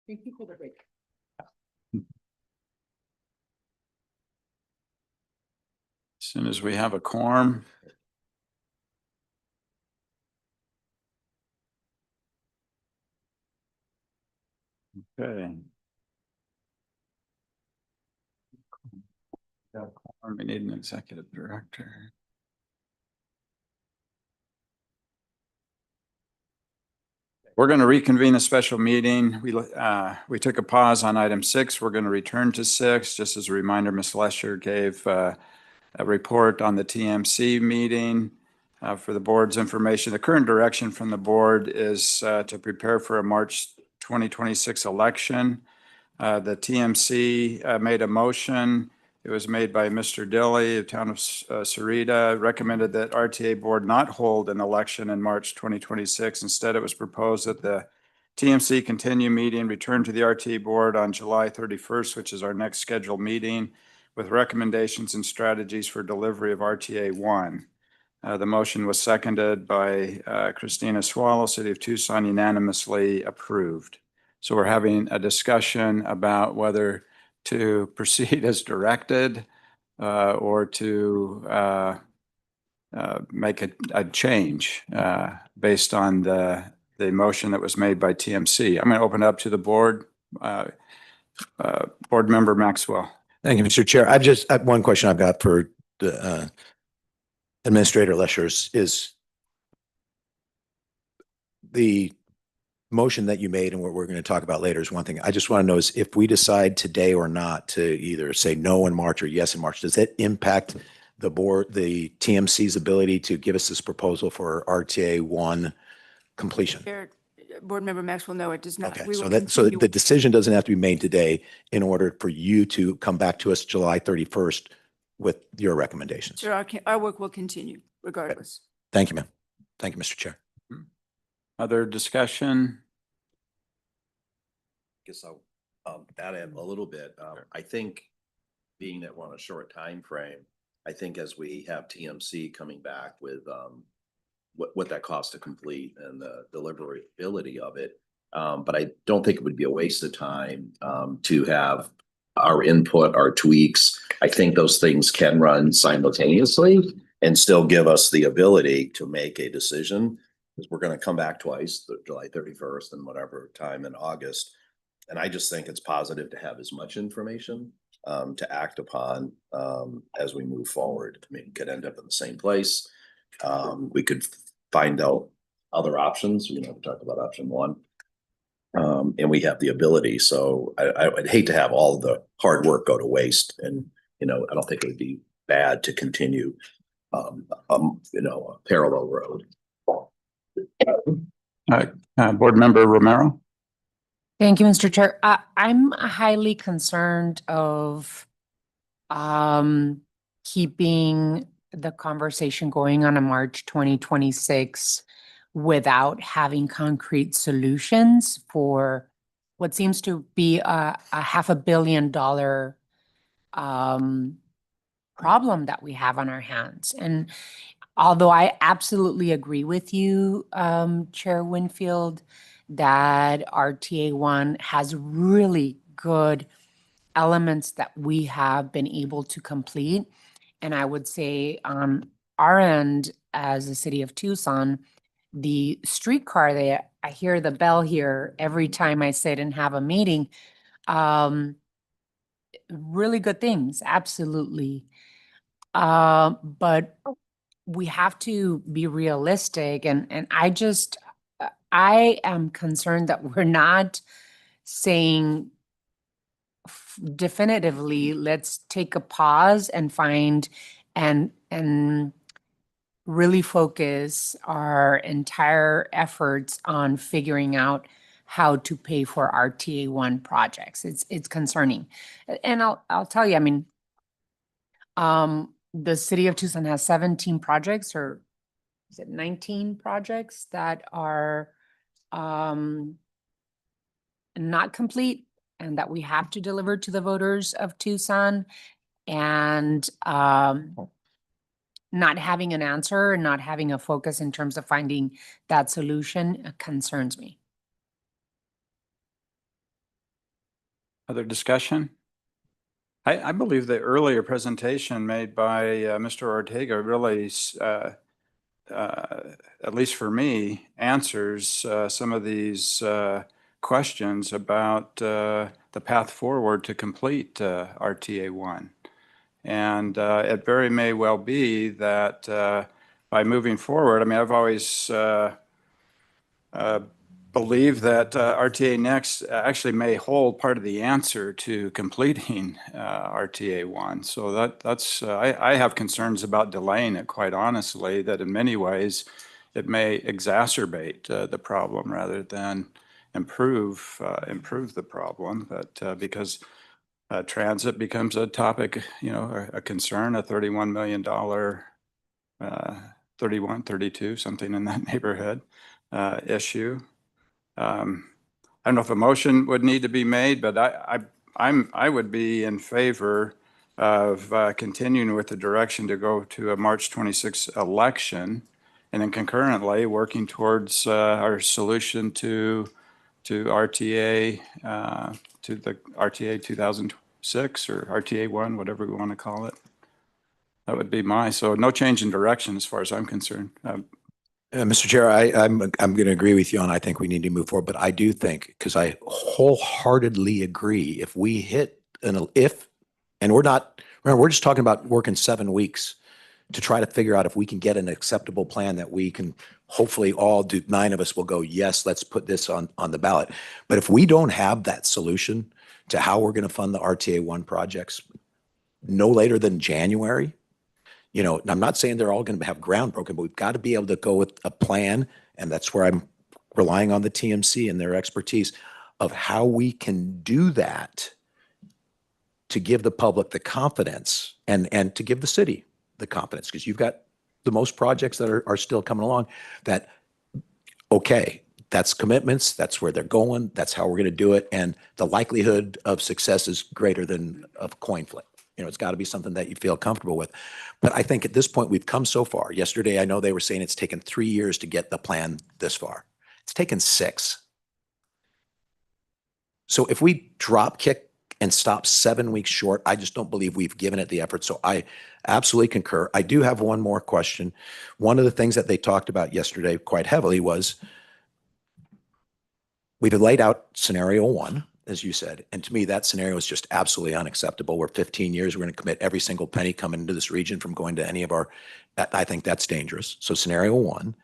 Thank you for the break. As soon as we have a quorum. Okay. We need an executive director. We're going to reconvene a special meeting. We took a pause on item 6. We're going to return to 6. Just as a reminder, Ms. Lesher gave a report on the TMC meeting. For the board's information, the current direction from the board is to prepare for a March 2026 election. The TMC made a motion. It was made by Mr. Dilly, the town of Sarita, recommended that RTA board not hold an election in March 2026. Instead, it was proposed that the TMC continue meeting, return to the RTA board on July 31st, which is our next scheduled meeting, with recommendations and strategies for delivery of RTA 1. The motion was seconded by Christina Swallow, City of Tucson, unanimously approved. So we're having a discussion about whether to proceed as directed or to make a change based on the motion that was made by TMC. I'm going to open it up to the board. Board Member Maxwell. Thank you, Mr. Chair. One question I've got for the Administrator Leschers is the motion that you made and what we're going to talk about later is one thing. I just want to know is if we decide today or not to either say no in March or yes in March, does that impact the board, the TMC's ability to give us this proposal for RTA 1 completion? Board Member Maxwell, no, it does not. Okay, We will so continue. the decision doesn't have to be made today in order for you to come back to us July 31st with your recommendations. Sir, our work will continue regardless. Thank you, ma'am. Thank you, Mr. Chair. Other discussion? Guess I'll add in a little bit. I think being that we're on a short time frame, I think as we have TMC coming back with what that costs to complete and the deliverability of it. But I don't think it would be a waste of time to have our input, our tweaks. I think those things can run simultaneously and still give us the ability to make a decision. Because we're going to come back twice, July 31st and whatever time in August. And I just think it's positive to have as much information to act upon as we move forward. I mean, it could end up in the same place. We could find out other options. We talk about option 1. And we have the ability. So I'd hate to have all the hard work go to waste. And, I don't think it would be bad to continue, a parallel road. Board Member Romero. Thank you, Mr. Chair. I'm highly concerned of keeping the conversation going on a March 2026 without having concrete solutions for what seems to be a $500 million problem that we have on our hands. And although I absolutely agree with you, Chair Winfield, that RTA 1 has really good elements that we have been able to complete. And I would say on our end, as the City of Tucson, the streetcar there, I hear the bell here every time I sit and have a meeting. Really good things, absolutely. But we have to be realistic, and I am concerned that we're not saying definitively, let's take a pause and find and really focus our entire efforts on figuring out how to pay for RTA 1 projects. It's concerning. And I'll tell you, I mean, the City of Tucson has 17 projects, or is it 19 projects that are not complete and that we have to deliver to the voters of Tucson. And not having an answer and not having a focus in terms of finding that solution concerns me. Other discussion? I believe the earlier presentation made by Mr. Ortega really, at least for me, answers some of these questions about the path forward to complete RTA 1. And it very may well be that by moving forward, I mean, I've always believe that RTA Next actually may hold part of the answer to completing RTA 1. So that's I have concerns about delaying it, quite honestly, that in many ways it may exacerbate the problem rather than improve the problem. But because transit becomes a topic, you know, a concern, a $31 million, 31, 32, something in that neighborhood issue. I don't know if a motion would need to be made, but I would be in favor of continuing with the direction to go to a March 26 election, and then concurrently working towards our solution to RTA, to the RTA 2006 or RTA 1, whatever we want to call it. That would be so no change in direction as far as I'm concerned. Mr. Chair, I'm going to agree with you on, I think we need to move forward, but I do think, because I wholeheartedly agree, if we hit and we're not, remember, we're just talking about working 7 weeks to try to figure out if we can get an acceptable plan that we can hopefully all do. 9 of us will go, yes, let's put this on the ballot. But if we don't have that solution to how we're going to fund the RTA 1 projects no later than January, you know, I'm not saying they're all going to have ground broken, but we've got to be able to go with a plan. And that's where I'm relying on the TMC and their expertise of how we can do that to give the public the confidence and to give the city the confidence, because you've got the most projects that are still coming along that, okay, that's commitments, that's where they're going, that's how we're going to do it. And the likelihood of success is greater than of coin flip. You know, it's got to be something that you feel comfortable with. But I think at this point, we've come so far. Yesterday, I know they were saying it's taken 3 years to get the plan this far. It's taken 6. So if we drop kick and stop 7 weeks short, I just don't believe we've given it the effort. So I absolutely concur. I do have one more question. One of the things that they talked about yesterday quite heavily was we've laid out scenario 1, as you said. And to me, that scenario is just absolutely unacceptable. We're 15 years. We're going to commit every single penny coming into this region from going to any of our, I think that's dangerous. So scenario 1,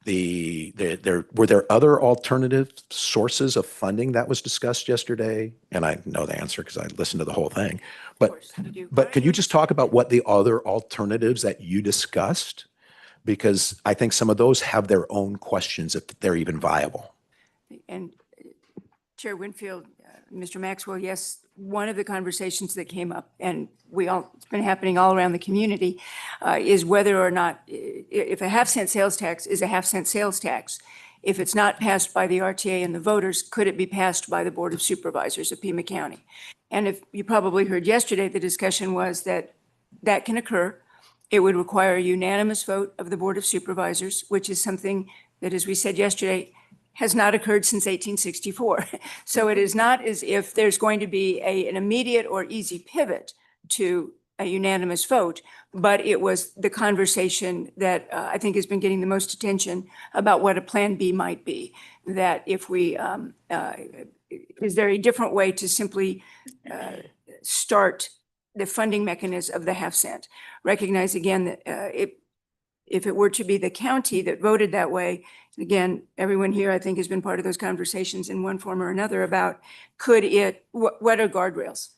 were there other alternative sources of funding that was discussed yesterday? And I know the answer because I listened to the whole thing. But could you just talk about what the other alternatives that you discussed? Because I think some of those have their own questions if they're even viable. And Chair Winfield, Mr. Maxwell, yes, one of the conversations that came up, and it's been happening all around the community, is whether or not, if a half-cent sales tax is a half-cent sales tax, if it's not passed by the RTA and the voters, could it be passed by the Board of Supervisors of Pima County? And if you probably heard yesterday, the discussion was that that can occur. It would require a unanimous vote of the Board of Supervisors, which is something that, as we said yesterday, has not occurred since 1864. So it is not as if there's going to be an immediate or easy pivot to a unanimous vote, but it was the conversation that I think has been getting the most attention about what a plan B might be. That if we, is there a different way to simply start the funding mechanism of the half cent? Recognize again that if it were to be the county that voted that way, again, everyone here, I think, has been part of those conversations in one form or another about what are guardrails?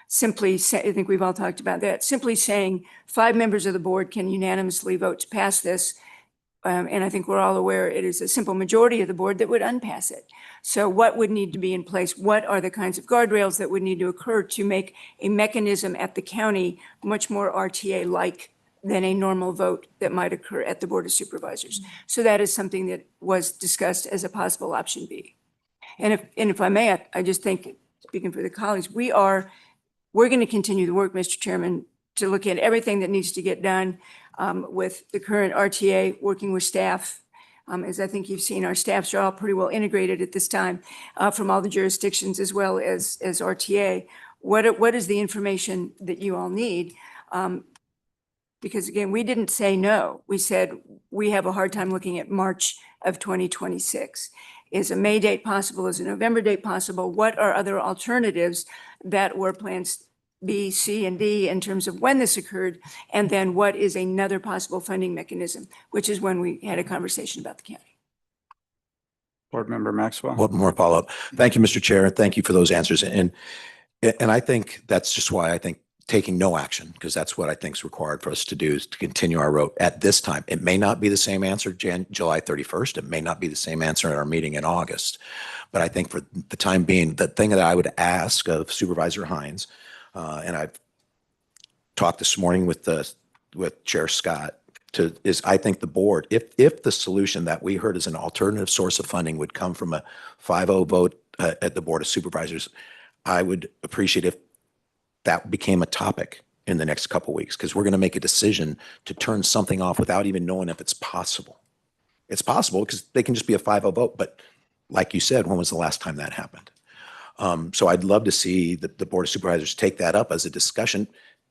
Simply say, I think we've all talked about that, simply saying 5 members of the board can unanimously vote to pass this. And I think we're all aware it is a simple majority of the board that would unpass it. So what would need to be in place? What are the kinds of guardrails that would need to occur to make a mechanism at the county much more RTA-like than a normal vote that might occur at the Board of Supervisors? So that is something that was discussed as a possible option B. And if I may, I just think, speaking for the colleagues, we're going to continue the work, Mr. Chairman, to look at everything that needs to get done with the current RTA, working with staff, As I think you've seen, our staffs are all pretty well integrated at this time from all the jurisdictions as well as RTA. What is the information that you all need? Because again, we didn't say no. We said we have a hard time looking at March of 2026. Is a May date possible? Is a November date possible? What are other alternatives that were plans B, C, and D in terms of when this occurred? And then what is another possible funding mechanism, which is when we had a conversation about the county. Board Member Maxwell. One more follow-up. Thank you, Mr. Chair. Thank you for those answers. And I think that's just why I think taking no action, because that's what I think is required for us to do, is to continue our road at this time. It may not be the same answer July 31st. It may not be the same answer at our meeting in August. But I think for the time being, the thing that I would ask of Supervisor Hines, and I've talked this morning with Chair Scott, is I think the board, if the solution that we heard as an alternative source of funding would come from a 5-0 vote at the Board of Supervisors, I would appreciate if that became a topic in the next couple of weeks, because we're going to make a decision to turn something off without even knowing if it's possible. It's possible because they can just be a 5-0 vote. But like you said, when was the last time that happened? So I'd love to see the Board of Supervisors take that up as a discussion.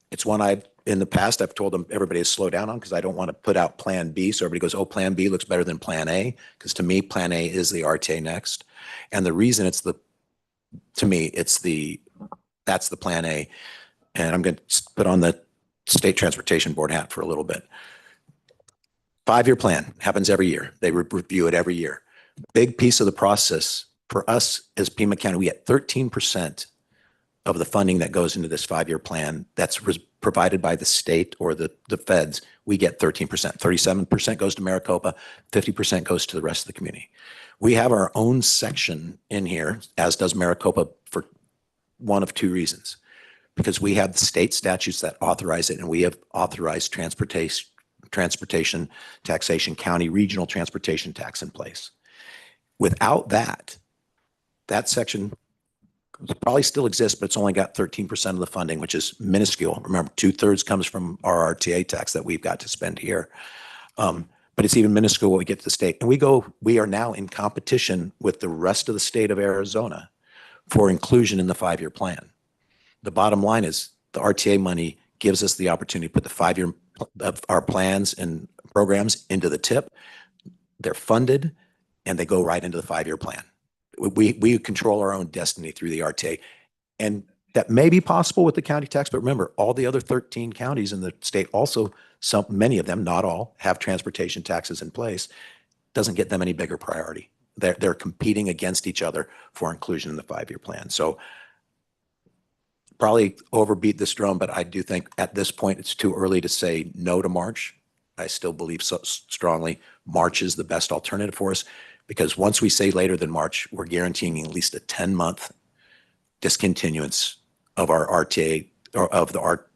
It's one in the past, I've told them everybody to slow down on, because I don't want to put out Plan B. So everybody goes, oh, Plan B looks better than Plan A. Because to me, Plan A is the RTA next. And the reason that's the Plan A. And I'm going to put on the State Transportation Board hat for a little bit. 5-year plan happens every year. They review it every year. Big piece of the process for us as Pima County, we get 13% of the funding that goes into this 5-year plan that's provided by the state or the feds. We get 13%. 37% goes to Maricopa, 50% goes to the rest of the community. We have our own section in here, as does Maricopa, for one of two reasons. Because we have the state statutes that authorize it, and we have authorized transportation taxation, county regional transportation tax in place. Without that section probably still exists, but it's only got 13% of the funding, which is minuscule. Remember, 2/3 comes from our RTA tax that we've got to spend here. But it's even minuscule when we get to the state. And we are now in competition with the rest of the state of Arizona for inclusion in the 5-year plan. The bottom line is the RTA money gives us the opportunity to put the 5-year of our plans and programs into the TIP. They're funded and they go right into the 5-year plan. We control our own destiny through the RTA. And that may be possible with the county tax, but remember, all the other 13 counties in the state also, many of them, not all, have transportation taxes in place. Doesn't get them any bigger priority. They're competing against each other for inclusion in the 5-year plan. So probably overbeat this drum, but I do think at this point it's too early to say no to March. I still believe so strongly March is the best alternative for us, because once we say later than March, we're guaranteeing at least a 10-month discontinuance of our RTA or of the art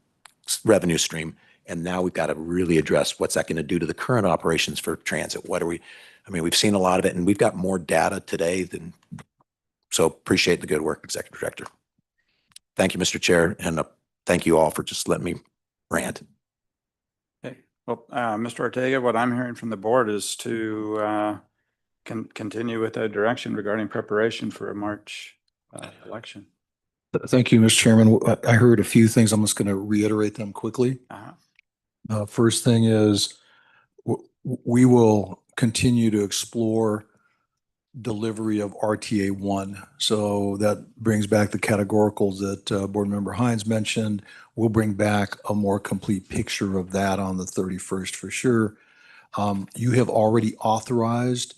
revenue stream. And now we've got to really address what's that going to do to the current operations for transit. We've seen a lot of it, and we've got more data today so appreciate the good work, Executive Director. Thank you, Mr. Chair, and thank you all for just letting me rant. Okay. Well, Mr. Ortega, what I'm hearing from the board is to continue with that direction regarding preparation for a March election. Thank you, Mr. Chairman. I heard a few things. I'm just going to reiterate them quickly. First thing is we will continue to explore delivery of RTA 1. So that brings back the categoricals that Board Member Hines mentioned. We'll bring back a more complete picture of that on the 31st for sure. You have already authorized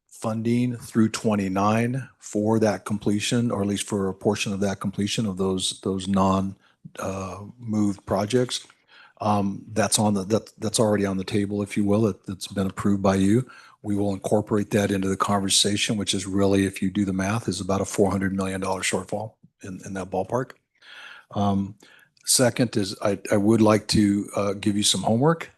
funding through 29 for that completion, or at least for a portion of that completion of those non-moved projects. That's already on the table, if you will. It's been approved by you. We will incorporate that into the conversation, which is really, if you do the math, is about a $400 million shortfall in that ballpark. Second is I would like to give you some homework.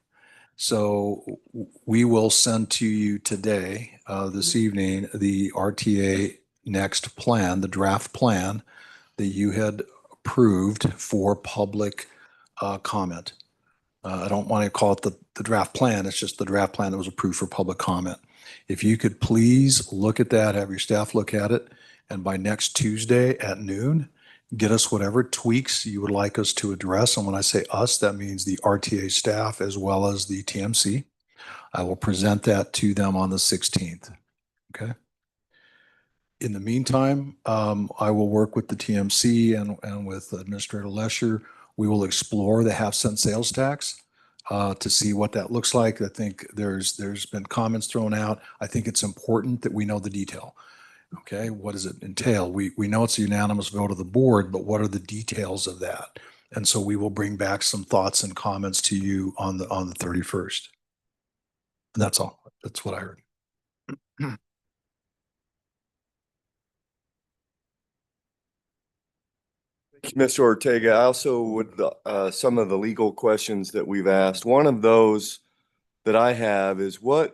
So we will send to you today, this evening, the RTA next plan, the draft plan that you had approved for public comment. I don't want to call it the draft plan. It's just the draft plan that was approved for public comment. If you could please look at that, have your staff look at it, and by next Tuesday at noon, get us whatever tweaks you would like us to address. And when I say us, that means the RTA staff as well as the TMC. I will present that to them on the 16th. Okay. In the meantime, I will work with the TMC and with Administrator Lesher. We will explore the half-cent sales tax to see what that looks like. I think there's been comments thrown out. I think it's important that we know the detail. Okay, what does it entail? We know it's a unanimous vote of the board, but what are the details of that? And so we will bring back some thoughts and comments to you on the 31st. And that's all. That's what I heard. Mr. Ortega, I also would, some of the legal questions that we've asked, one of those that I have is what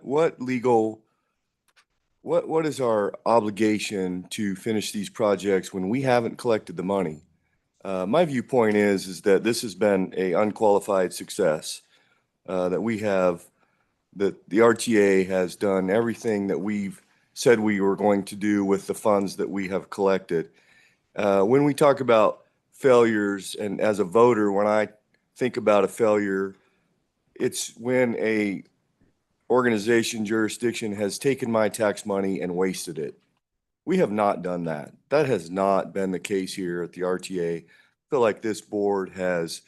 is our obligation to finish these projects when we haven't collected the money? My viewpoint is that this has been a unqualified success, that the RTA has done everything that we've said we were going to do with the funds that we have collected. When we talk about failures, and as a voter, when I think about a failure, it's when a organization, jurisdiction has taken my tax money and wasted it. We have not done that. That has not been the case here at the RTA. I feel like this board has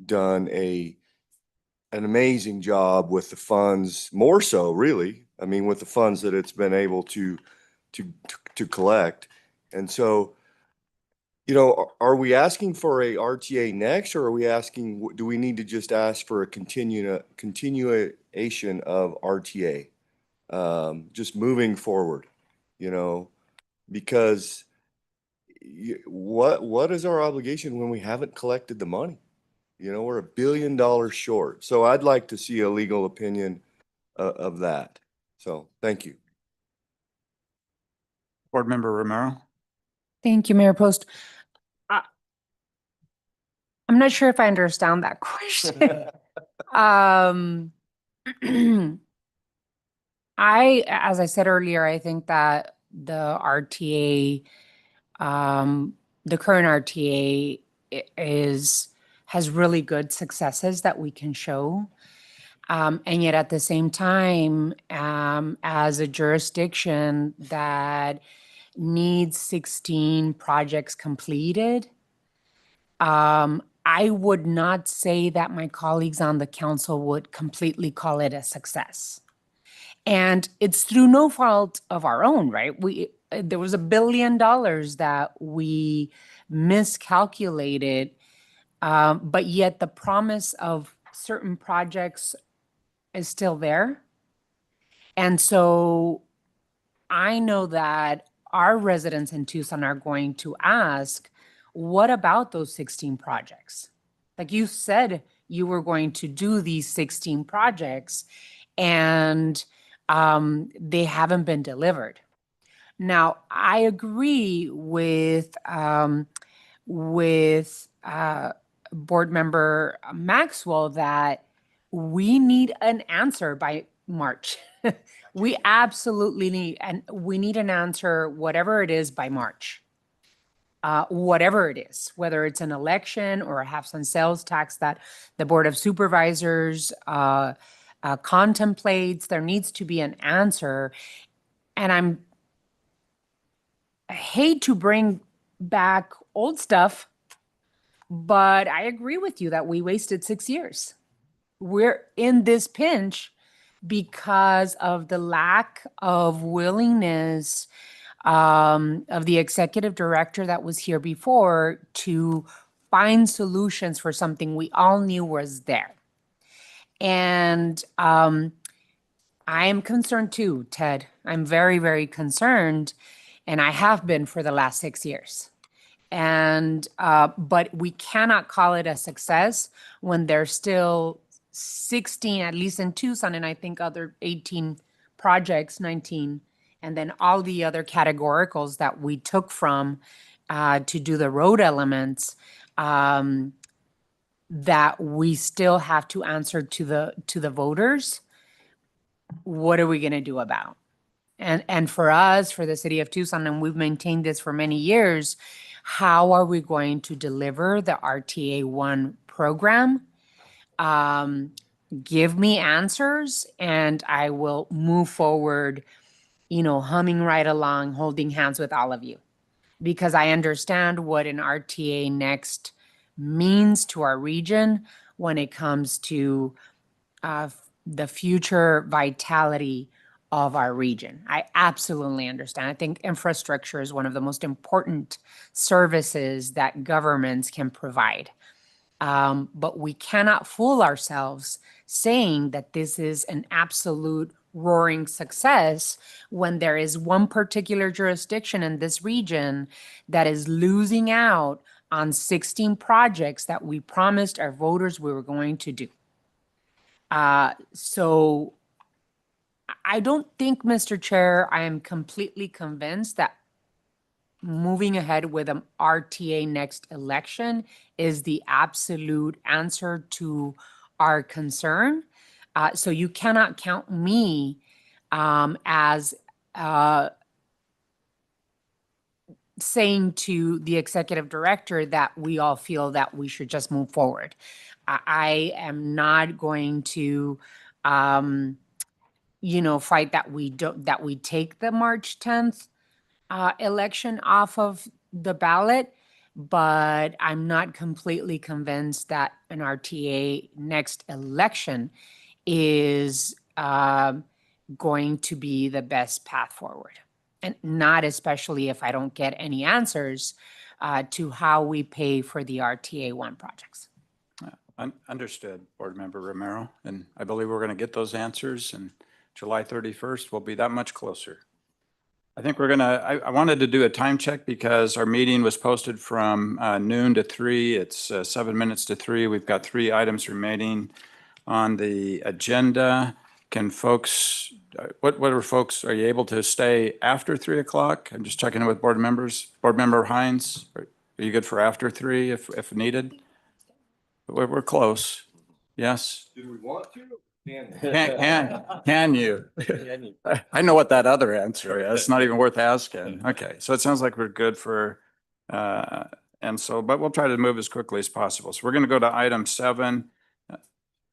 done an amazing job with the funds, more so really, I mean, with the funds that it's been able to collect. And so, you know, are we asking for a RTA next, or are we asking, do we need to just ask for a continuation of RTA? Just moving forward, you know, because what is our obligation when we haven't collected the money? You know, we're $1 billion short. So I'd like to see a legal opinion of that. So thank you. Board Member Romero? Thank you, Mayor Post. I'm not sure if I understand that question. As I said earlier, I think that the RTA, the current RTA has really good successes that we can show. And yet at the same time, as a jurisdiction that needs 16 projects completed, I would not say that my colleagues on the council would completely call it a success. And it's through no fault of our own, right? There was $1 billion that we miscalculated, but yet the promise of certain projects is still there. And so I know that our residents in Tucson are going to ask, what about those 16 projects? Like you said, you were going to do these 16 projects and they haven't been delivered. Now, I agree with Board Member Maxwell that we need an answer by March. We absolutely need, and we need an answer, whatever it is, by March. Whatever it is, whether it's an election or a half-cent sales tax that the Board of Supervisors contemplates, there needs to be an answer. And I hate to bring back old stuff, but I agree with you that we wasted 6 years. We're in this pinch because of the lack of willingness of the executive director that was here before to find solutions for something we all knew was there. And I am concerned too, Ted. I'm very, very concerned, and I have been for the last 6 years. And but we cannot call it a success when there's still 16, at least in Tucson, and I think other 18 projects, 19, and then all the other categoricals that we took from to do the road elements, that we still have to answer to the voters. what are we going to do about? And for us, for the city of Tucson, and we've maintained this for many years, how are we going to deliver the RTA 1 program? Give me answers and I will move forward, humming right along, holding hands with all of you. Because I understand what an RTA Next means to our region when it comes to the future vitality of our region. I absolutely understand. I think infrastructure is one of the most important services that governments can provide. But we cannot fool ourselves saying that this is an absolute roaring success when there is one particular jurisdiction in this region that is losing out on 16 projects that we promised our voters we were going to do. So I don't think, Mr. Chair, I am completely convinced that moving ahead with an RTA next election is the absolute answer to our concern. So you cannot count me as saying to the executive director that we all feel that we should just move forward. I am not going to, fight that we take the March 10th election off of the ballot, but I'm not completely convinced that an RTA next election is going to be the best path forward. And not especially if I don't get any answers to how we pay for the RTA 1 projects. Understood, Board Member Romero. And I believe we're going to get those answers, and July 31st will be that much closer. I think we're I wanted to do a time check because our meeting was posted from noon to 3. It's 7 minutes to 3. We've got 3 items remaining on the agenda. Can folks, what are folks, are you able to stay after 3 o'clock? I'm just checking in with board members. Board Member Hines, are you good for after 3 if needed? We're close. Yes? Do we want to? Can you? I know what that other answer is. It's not even worth asking. Okay, so it sounds like we're good for, and so, but we'll try to move as quickly as possible. So we're going to go to item 7.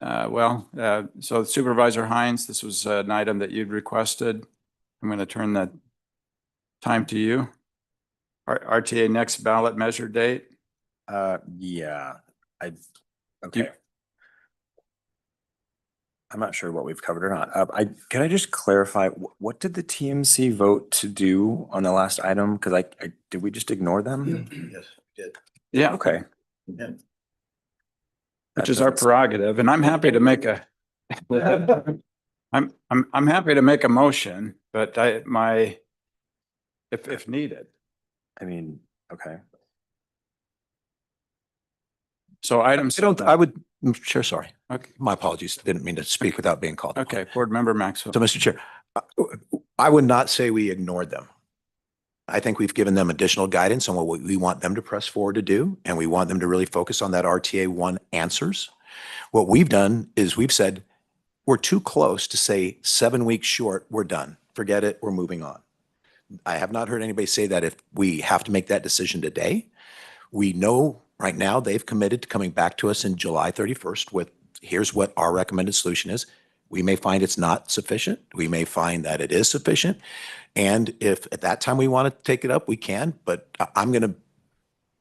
So Supervisor Hines, this was an item that you'd requested. I'm going to turn that time to you. RTA next ballot measure date. Yeah, okay. I'm not sure what we've covered or not. Can I just clarify, what did the TMC vote to do on the last item? Because did we just ignore them? Yes, we did. Yeah. Okay. Yeah. Which is our prerogative, and I'm happy to make I'm happy to make a motion, but if needed. I mean, okay. So items. I would, Mr. Chair, sorry. Okay. My apologies. Didn't mean to speak without being called. Okay, Board Member Maxwell. So, Mr. Chair, I would not say we ignored them. I think we've given them additional guidance on what we want them to press forward to do, and we want them to really focus on that RTA 1 answers. What we've done is we've said, we're too close to say 7 weeks short, we're done. Forget it, we're moving on. I have not heard anybody say that if we have to make that decision today. We know right now they've committed to coming back to us in July 31st with, here's what our recommended solution is. We may find it's not sufficient. We may find that it is sufficient. And if at that time we want to take it up, we can. But I'm going to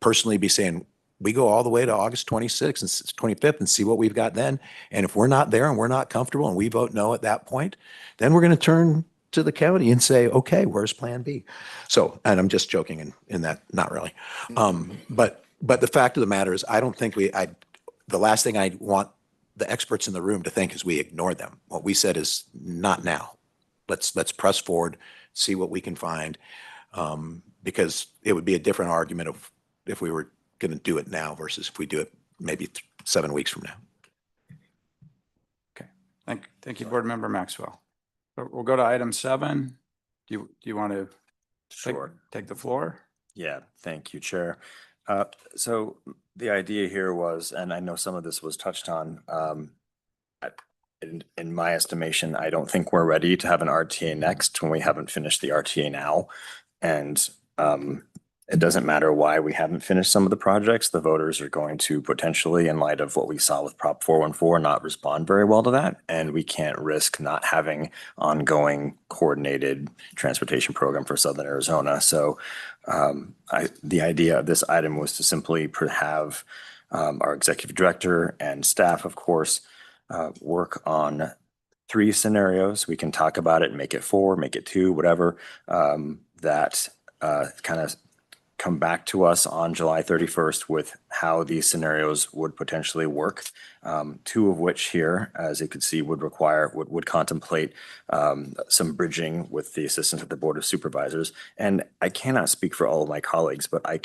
personally be saying, we go all the way to August 26th and 25th and see what we've got then. And if we're not there and we're not comfortable and we vote no at that point, then we're going to turn to the county and say, okay, where's plan B? So, and I'm just joking in that, not really. But the fact of the matter is, I don't think the last thing I want the experts in the room to think is we ignored them. What we said is not now. Let's press forward, see what we can find. Because it would be a different argument of if we were going to do it now versus if we do it maybe 7 weeks from now. Okay, thank you, Board Member Maxwell. We'll go to item 7. Do you want to take the floor? Yeah, thank you, Chair. So the idea here was, and I know some of this was touched on, in my estimation, I don't think we're ready to have an RTA next when we haven't finished the RTA now. And it doesn't matter why we haven't finished some of the projects. The voters are going to potentially, in light of what we saw with Prop 414, not respond very well to that. And we can't risk not having ongoing coordinated transportation program for Southern Arizona. So the idea of this item was to simply have our executive director and staff, of course, work on 3 scenarios. We can talk about it, make it 4, make it 2, whatever, that kind of come back to us on July 31st with how these scenarios would potentially work. 2 of which here, as you could see, would contemplate some bridging with the assistance of the Board of Supervisors. And I cannot speak for all of my colleagues, but I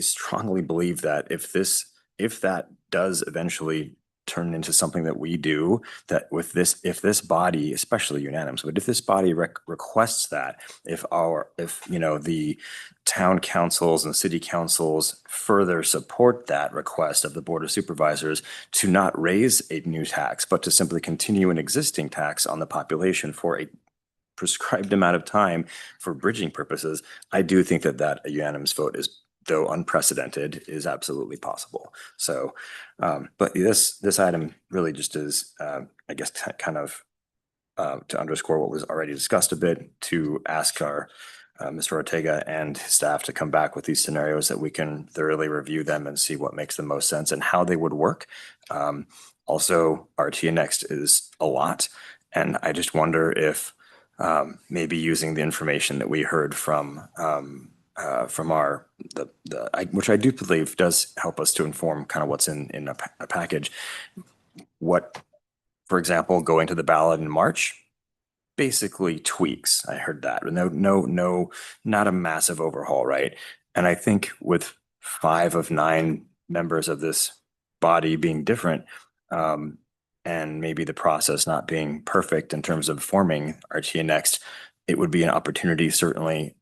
strongly believe that if that does eventually turn into something that we do, that if this body, especially unanimous, but if this body requests that, if the town councils and city councils further support that request of the Board of Supervisors to not raise a new tax, but to simply continue an existing tax on the population for a prescribed amount of time for bridging purposes, I do think that a unanimous vote is, though unprecedented, is absolutely possible. So, but this item really just is, I guess, kind of to underscore what was already discussed a bit, to ask our Mr. Ortega and his staff to come back with these scenarios that we can thoroughly review them and see what makes the most sense and how they would work. Also, RTA Next is a lot, and I just wonder if maybe using the information that we heard from which I do believe does help us to inform kind of what's in a package. What, for example, going to the ballot in March, basically tweaks. I heard that. No, not a massive overhaul, right? And I think with 5 of 9 members of this body being different, and maybe the process not being perfect in terms of forming RTA Next, it would be an opportunity. Certainly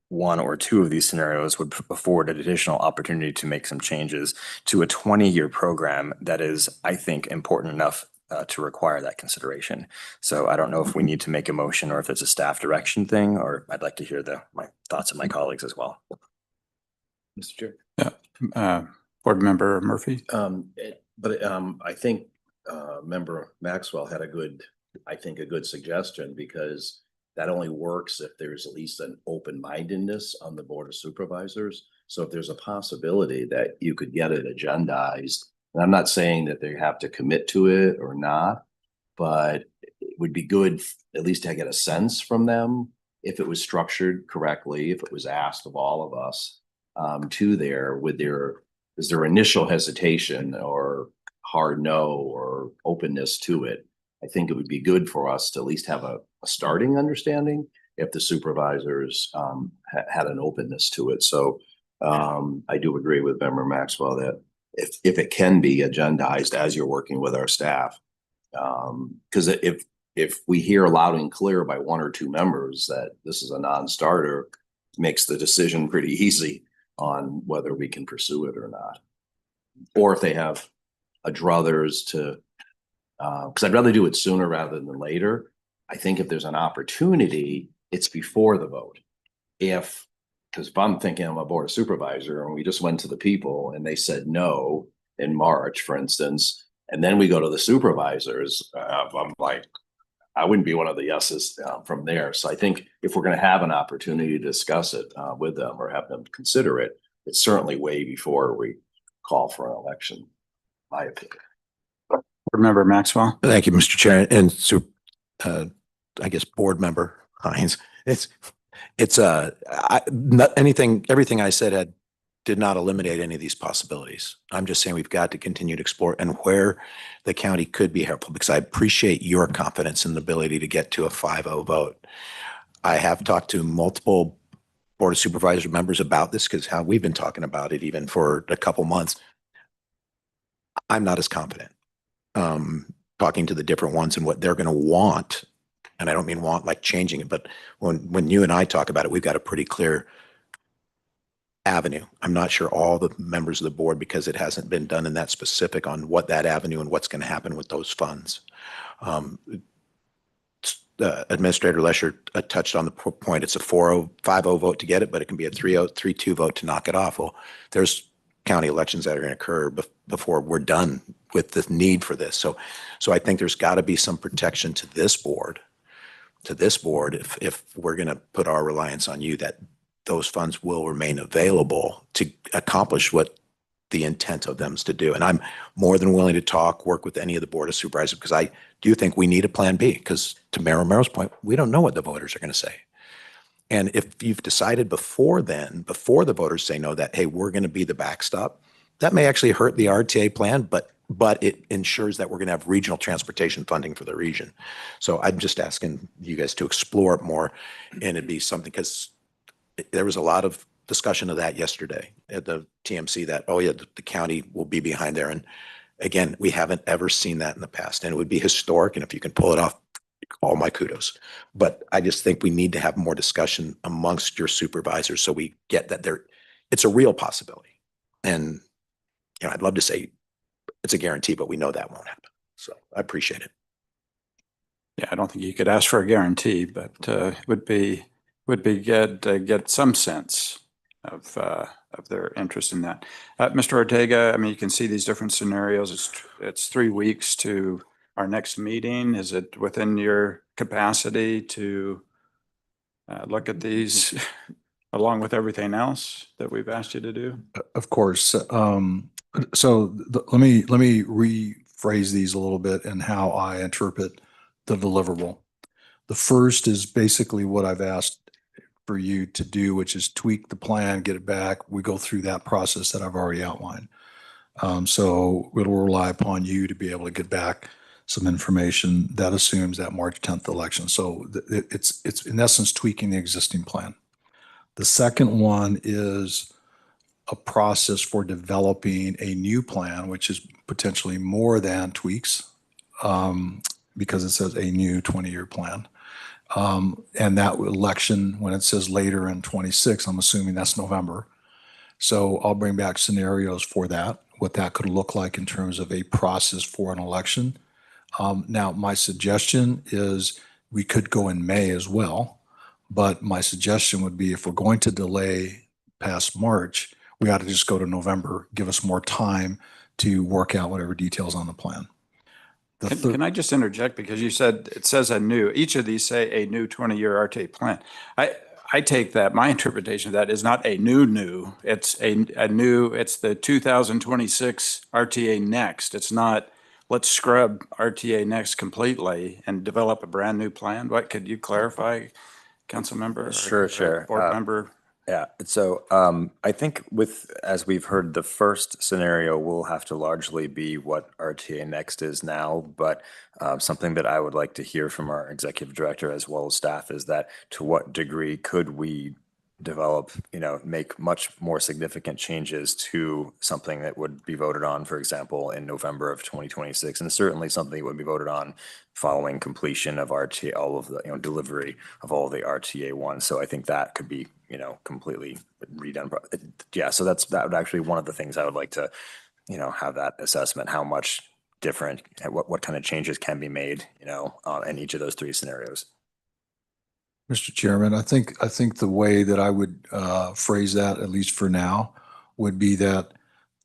1 or 2 of these scenarios would afford an additional opportunity to make some changes to a 20-year program that is, I think, important enough to require that consideration. So I don't know if we need to make a motion or if it's a staff direction thing, or I'd like to hear my thoughts of my colleagues as well. Mr. Chair. Yeah. Board Member Murphy? I think Member Maxwell had a good suggestion, because that only works if there's at least an open-mindedness on the Board of Supervisors. So if there's a possibility that you could get it agendized, and I'm not saying that they have to commit to it or not, but it would be good at least to get a sense from them if it was structured correctly, if it was asked of all of us is there initial hesitation or hard no or openness to it. I think it would be good for us to at least have a starting understanding if the supervisors had an openness to it. So I do agree with Member Maxwell that if it can be agendized as you're working with our staff, because if we hear loud and clear by 1 or 2 members that this is a non-starter, it makes the decision pretty easy on whether we can pursue it or not. Or if they have a druthers to, because I'd rather do it sooner rather than later. I think if there's an opportunity, it's before the vote. Because if I'm thinking I'm a Board of Supervisor and we just went to the people and they said no in March, for instance, and then we go to the supervisors, I'm like, I wouldn't be one of the yeses from there. So I think if we're going to have an opportunity to discuss it with them or have them consider it, it's certainly way before we call for an election, my opinion. Board Member Maxwell? Thank you, Mr. Chair. And so, I guess, Board Member Hines, everything I said did not eliminate any of these possibilities. I'm just saying we've got to continue to explore and where the county could be helpful, because I appreciate your confidence in the ability to get to a 5-0 vote. I have talked to multiple Board of Supervisor members about this, because how we've been talking about it even for a couple months. I'm not as confident talking to the different ones and what they're going to want. And I don't mean want like changing it, but when you and I talk about it, we've got a pretty clear avenue. I'm not sure all the members of the board, because it hasn't been done in that specific on what that avenue and what's going to happen with those funds. Administrator Lesher touched on the point. It's a 4-0, 5-0 vote to get it, but it can be a 3-0, 3-2 vote to knock it off. Well, there's county elections that are going to occur before we're done with the need for this. So I think there's got to be some protection to this board, if we're going to put our reliance on you, that those funds will remain available to accomplish what the intent of them is to do. And I'm more than willing to work with any of the board of supervisors, because I do think we need a plan B, because to Mayor Romero's point, we don't know what the voters are going to say. And if you've decided before the voters say no, that, hey, we're going to be the backstop, that may actually hurt the RTA plan, but it ensures that we're going to have regional transportation funding for the region. So I'm just asking you guys to explore it more, and it'd be something, because there was a lot of discussion of that yesterday at the TMC, that, oh yeah, the county will be behind there. And again, we haven't ever seen that in the past, and it would be historic. And if you can pull it off, all my kudos. But I just think we need to have more discussion amongst your supervisors, so we get that it's a real possibility. And, I'd love to say it's a guarantee, but we know that won't happen. So I appreciate it. Yeah, I don't think you could ask for a guarantee, but it would be good to get some sense of their interest in that. Mr. Ortega, I mean, you can see these different scenarios. It's 3 weeks to our next meeting. Is it within your capacity to look at these along with everything else that we've asked you to do? Of course. Let me rephrase these a little bit and how I interpret the deliverable. The first is basically what I've asked for you to do, which is tweak the plan, get it back. We go through that process that I've already outlined. So it'll rely upon you to be able to get back some information that assumes that March 10th election. So it's in essence tweaking the existing plan. The second one is a process for developing a new plan, which is potentially more than tweaks, because it says a new 20-year plan. And that election, when it says later in 26, I'm assuming that's November. So I'll bring back scenarios for that, what that could look like in terms of a process for an election. Now, my suggestion is we could go in May as well, but my suggestion would be, if we're going to delay past March, we ought to just go to November, give us more time to work out whatever details on the plan. Can I just interject, because you said it says each of these say a new 20-year RTA plan. I take that, my interpretation of that is not a new, it's a new, it's the 2026 RTA next. It's not, let's scrub RTA next completely and develop a brand new plan. What, could you clarify, council member? Sure. Board member? Yeah. So I think as we've heard, the first scenario will have to largely be what RTA Next is now. But something that I would like to hear from our executive director as well as staff is that, to what degree could we develop, make much more significant changes to something that would be voted on, for example, in November of 2026, and certainly something that would be voted on following completion of RTA, all of the, delivery of all the RTA ones. So I think that could be, completely redone. Yeah. So that would actually one of the things I would like to, have that assessment, how much different, what kind of changes can be made, in each of those three scenarios. Mr. Chairman, I think the way that I would phrase that, at least for now, would be that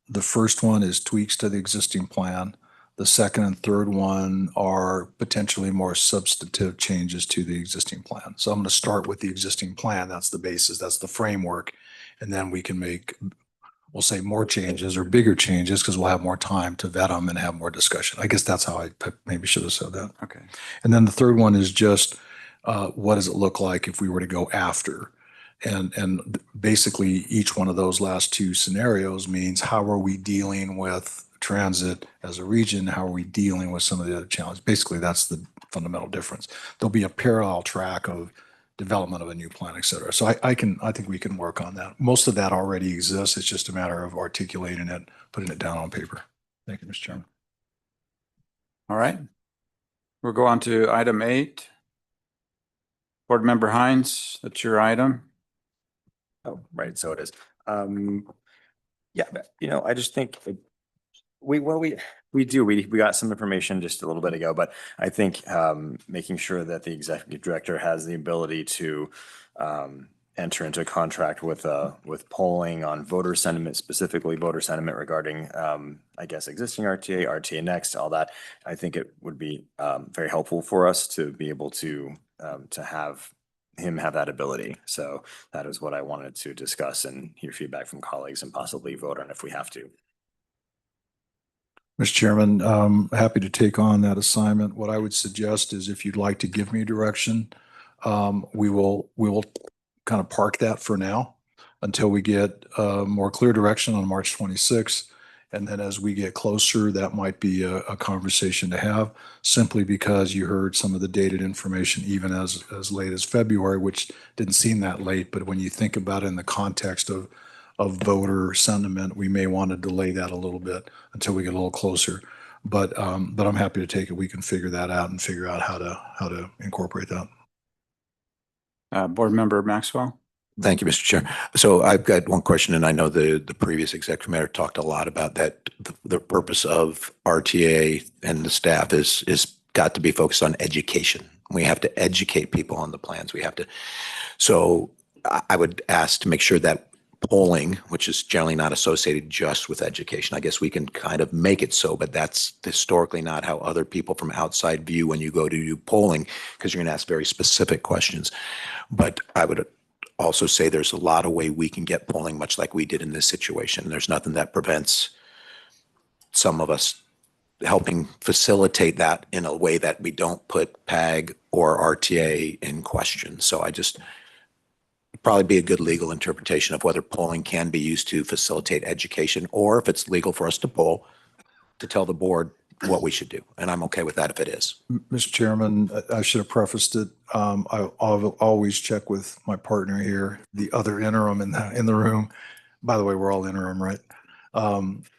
the first one is tweaks to the existing plan. The second and third one are potentially more substantive changes to the existing plan. So I'm going to start with the existing plan. That's the basis, that's the framework. And then we can make, we'll say, more changes or bigger changes, because we'll have more time to vet them and have more discussion. I guess that's how I maybe should have said that. Okay. And then the third one is just, what does it look like if we were to go after? And basically each one of those last two scenarios means, how are we dealing with transit as a region? How are we dealing with some of the other challenges? Basically, that's the fundamental difference. There'll be a parallel track of development of a new plan, et cetera. So I think we can work on that. Most of that already exists. It's just a matter of articulating it, putting it down on paper. Thank you, Mr. Chairman. All right. We'll go on to item 8. Board Member Hines, that's your item. Oh, right. So it is. Yeah, but, I just think we got some information just a little bit ago, but I think making sure that the executive director has the ability to enter into a contract with polling on voter sentiment, specifically voter sentiment regarding, I guess, existing RTA, RTA Next, all that. I think it would be very helpful for us to be able to have him have that ability. So that is what I wanted to discuss and hear feedback from colleagues and possibly vote on if we have to. Mr. Chairman, happy to take on that assignment. What I would suggest is if you'd like to give me direction, we will kind of park that for now until we get more clear direction on March 26th. And then as we get closer, that might be a conversation to have, simply because you heard some of the dated information even as late as February, which didn't seem that late. But when you think about it in the context of voter sentiment, we may want to delay that a little bit until we get a little closer. But I'm happy to take it. We can figure that out and figure out how to incorporate that. Board Member Maxwell? Thank you, Mr. Chair. So I've got one question, and I know the previous executive mayor talked a lot about that. The purpose of RTA and the staff is got to be focused on education. We have to educate people on the plans. We have to. So I would ask to make sure that polling, which is generally not associated just with education, I guess we can kind of make it so, but that's historically not how other people from outside view when you go to do polling, because you're going to ask very specific questions. But I would also say there's a lot of way we can get polling, much like we did in this situation. There's nothing that prevents some of us helping facilitate that in a way that we don't put PAG or RTA in question. So I just probably be a good legal interpretation of whether polling can be used to facilitate education, or if it's legal for us to poll, to tell the board what we should do. And I'm okay with that if it is. Mr. Chairman, I should have prefaced it. I'll always check with my partner here, the other interim in the room. By the way, we're all interim, right?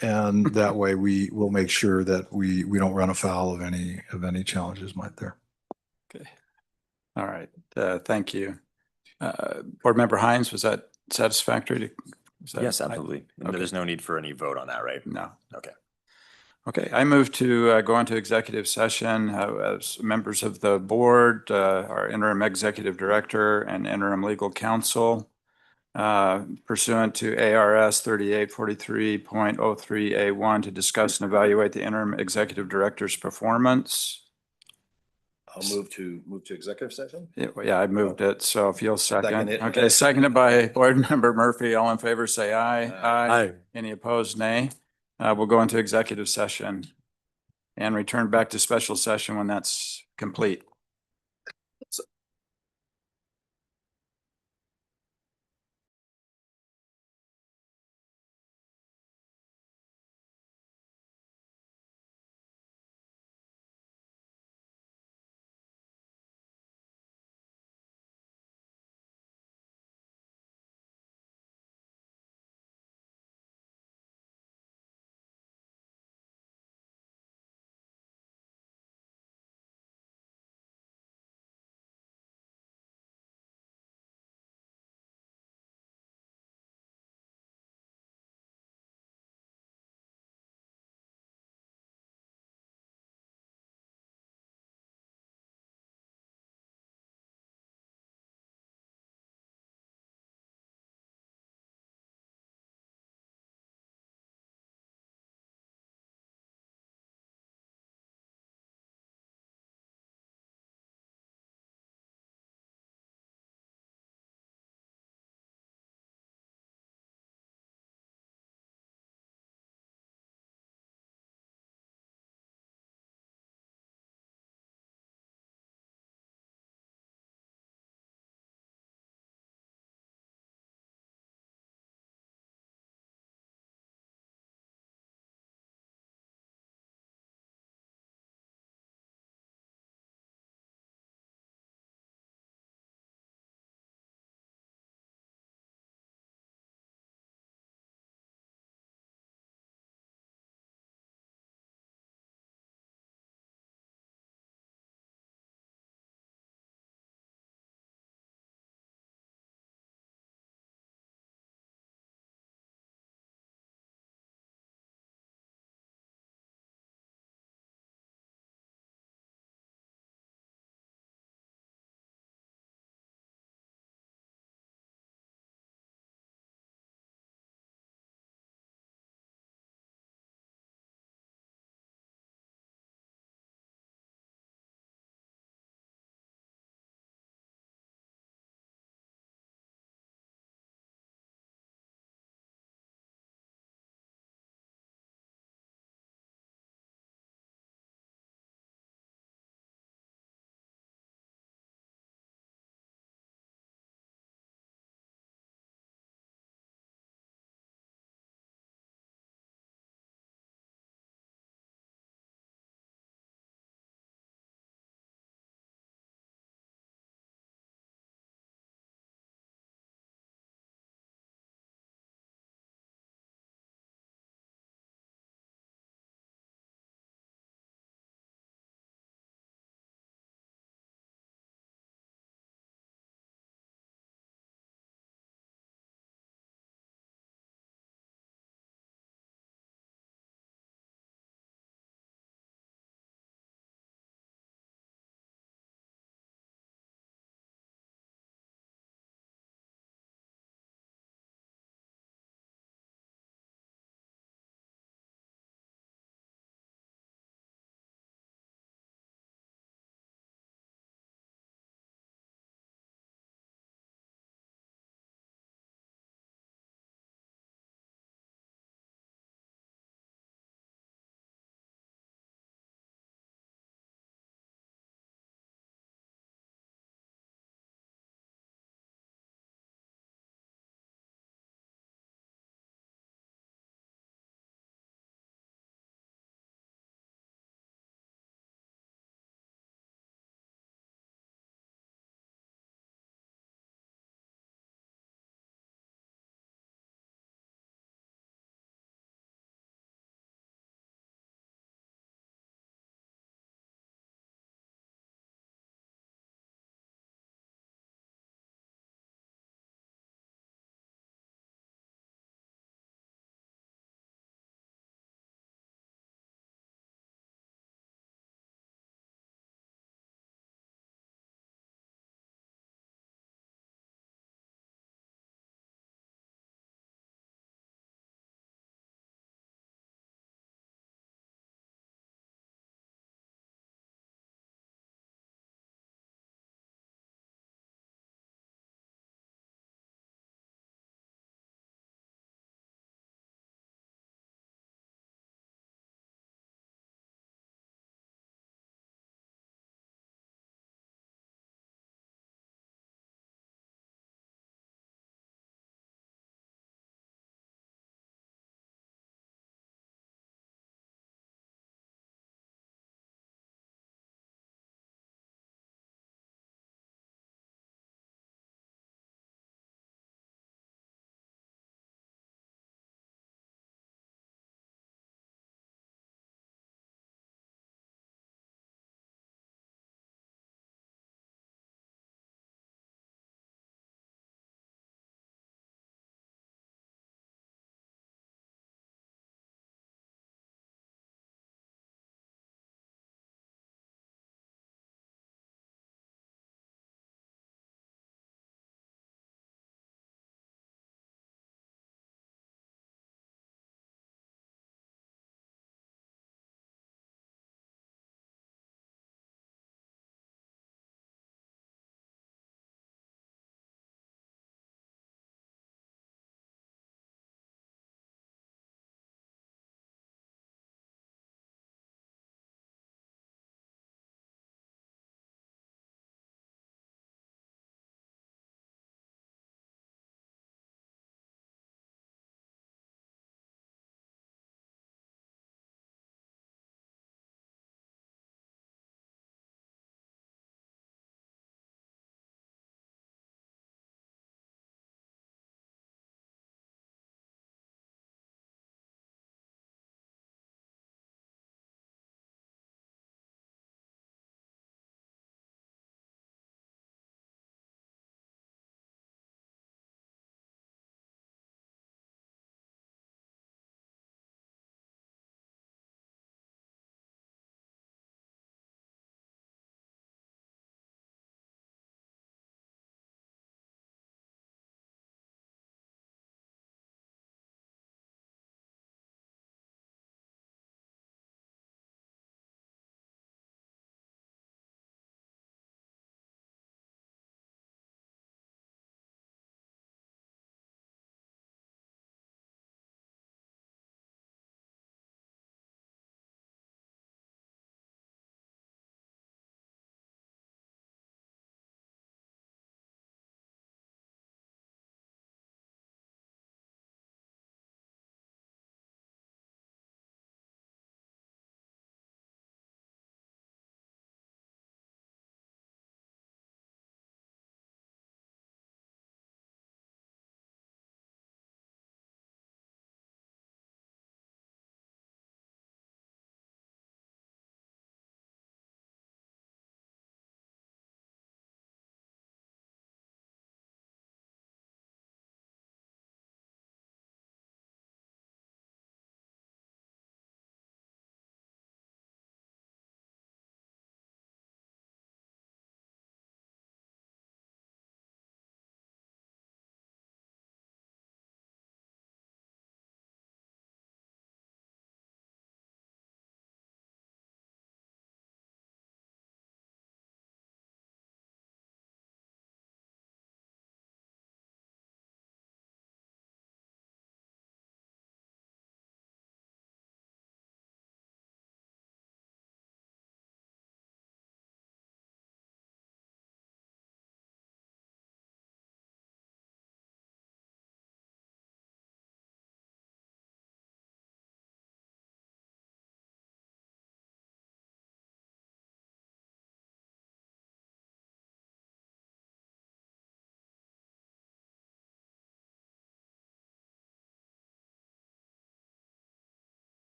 And that way we will make sure that we don't run afoul of any challenges might there. Okay. All right. Thank you. Board Member Hines, was that satisfactory? Yes, absolutely. Okay. There's no need for any vote on that, right? No. Okay. Okay, I move to go into executive session as members of the board, our interim executive director and interim legal counsel pursuant to ARS 3843.03A1 to discuss and evaluate the interim executive director's performance. I'll move to executive session. Yeah, I moved it. So if you'll second. Second it. Okay, seconded by Board Member Murphy. All in favor, say aye. Aye. Any opposed, nay. We'll go into executive session and return back to special session when that's complete.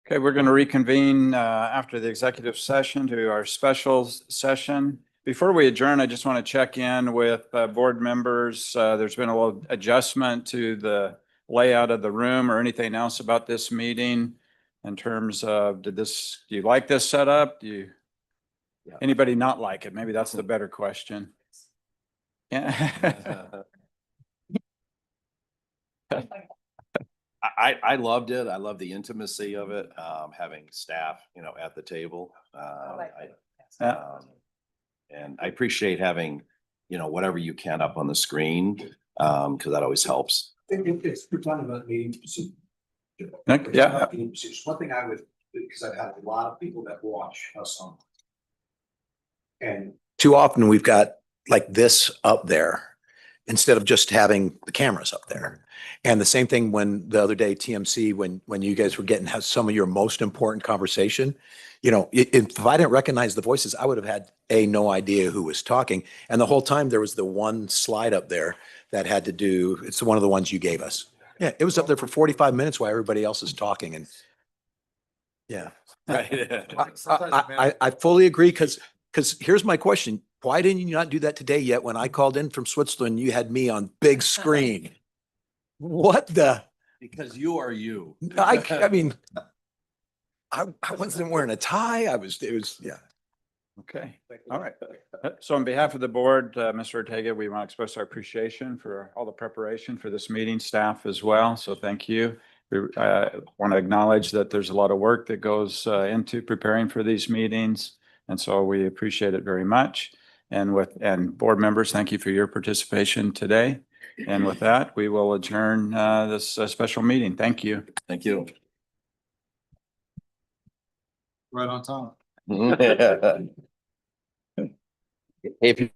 Okay, we're going to reconvene after the executive session to our special session. Before we adjourn, I just want to check in with board members. There's been a little adjustment to the layout of the room or anything else about this meeting in terms of, do you like this setup? Anybody not like it? Maybe that's the better question. Yeah. I loved it. I love the intimacy of it, having staff, at the table. And I appreciate having, whatever you can up on the screen, because that always helps. It's, we're talking about meetings. Yeah. One thing I would, because I've had a lot of people that watch us on. And Too often we've got like this up there instead of just having the cameras up there. And the same thing when the other day TMC, when you guys were getting some of your most important conversation, if I didn't recognize the voices, I would have had no idea who was talking. And the whole time there was the one slide up there that had to do, it's one of the ones you gave us. Yeah, it was up there for 45 minutes while everybody else is talking. And yeah, I fully agree because here's my question. Why didn't you not do that today yet? When I called in from Switzerland, you had me on big screen. What the? Because you are you. I mean, I wasn't wearing a tie. It was, yeah. Okay, all right. So on behalf of the board, Mr. Ortega, we want to express our appreciation for all the preparation for this meeting, staff as well. So thank you. We want to acknowledge that there's a lot of work that goes into preparing for these meetings. And so we appreciate it very much. And board members, thank you for your participation today. And with that, we will adjourn this special meeting. Thank you. Thank you. Right on time. If you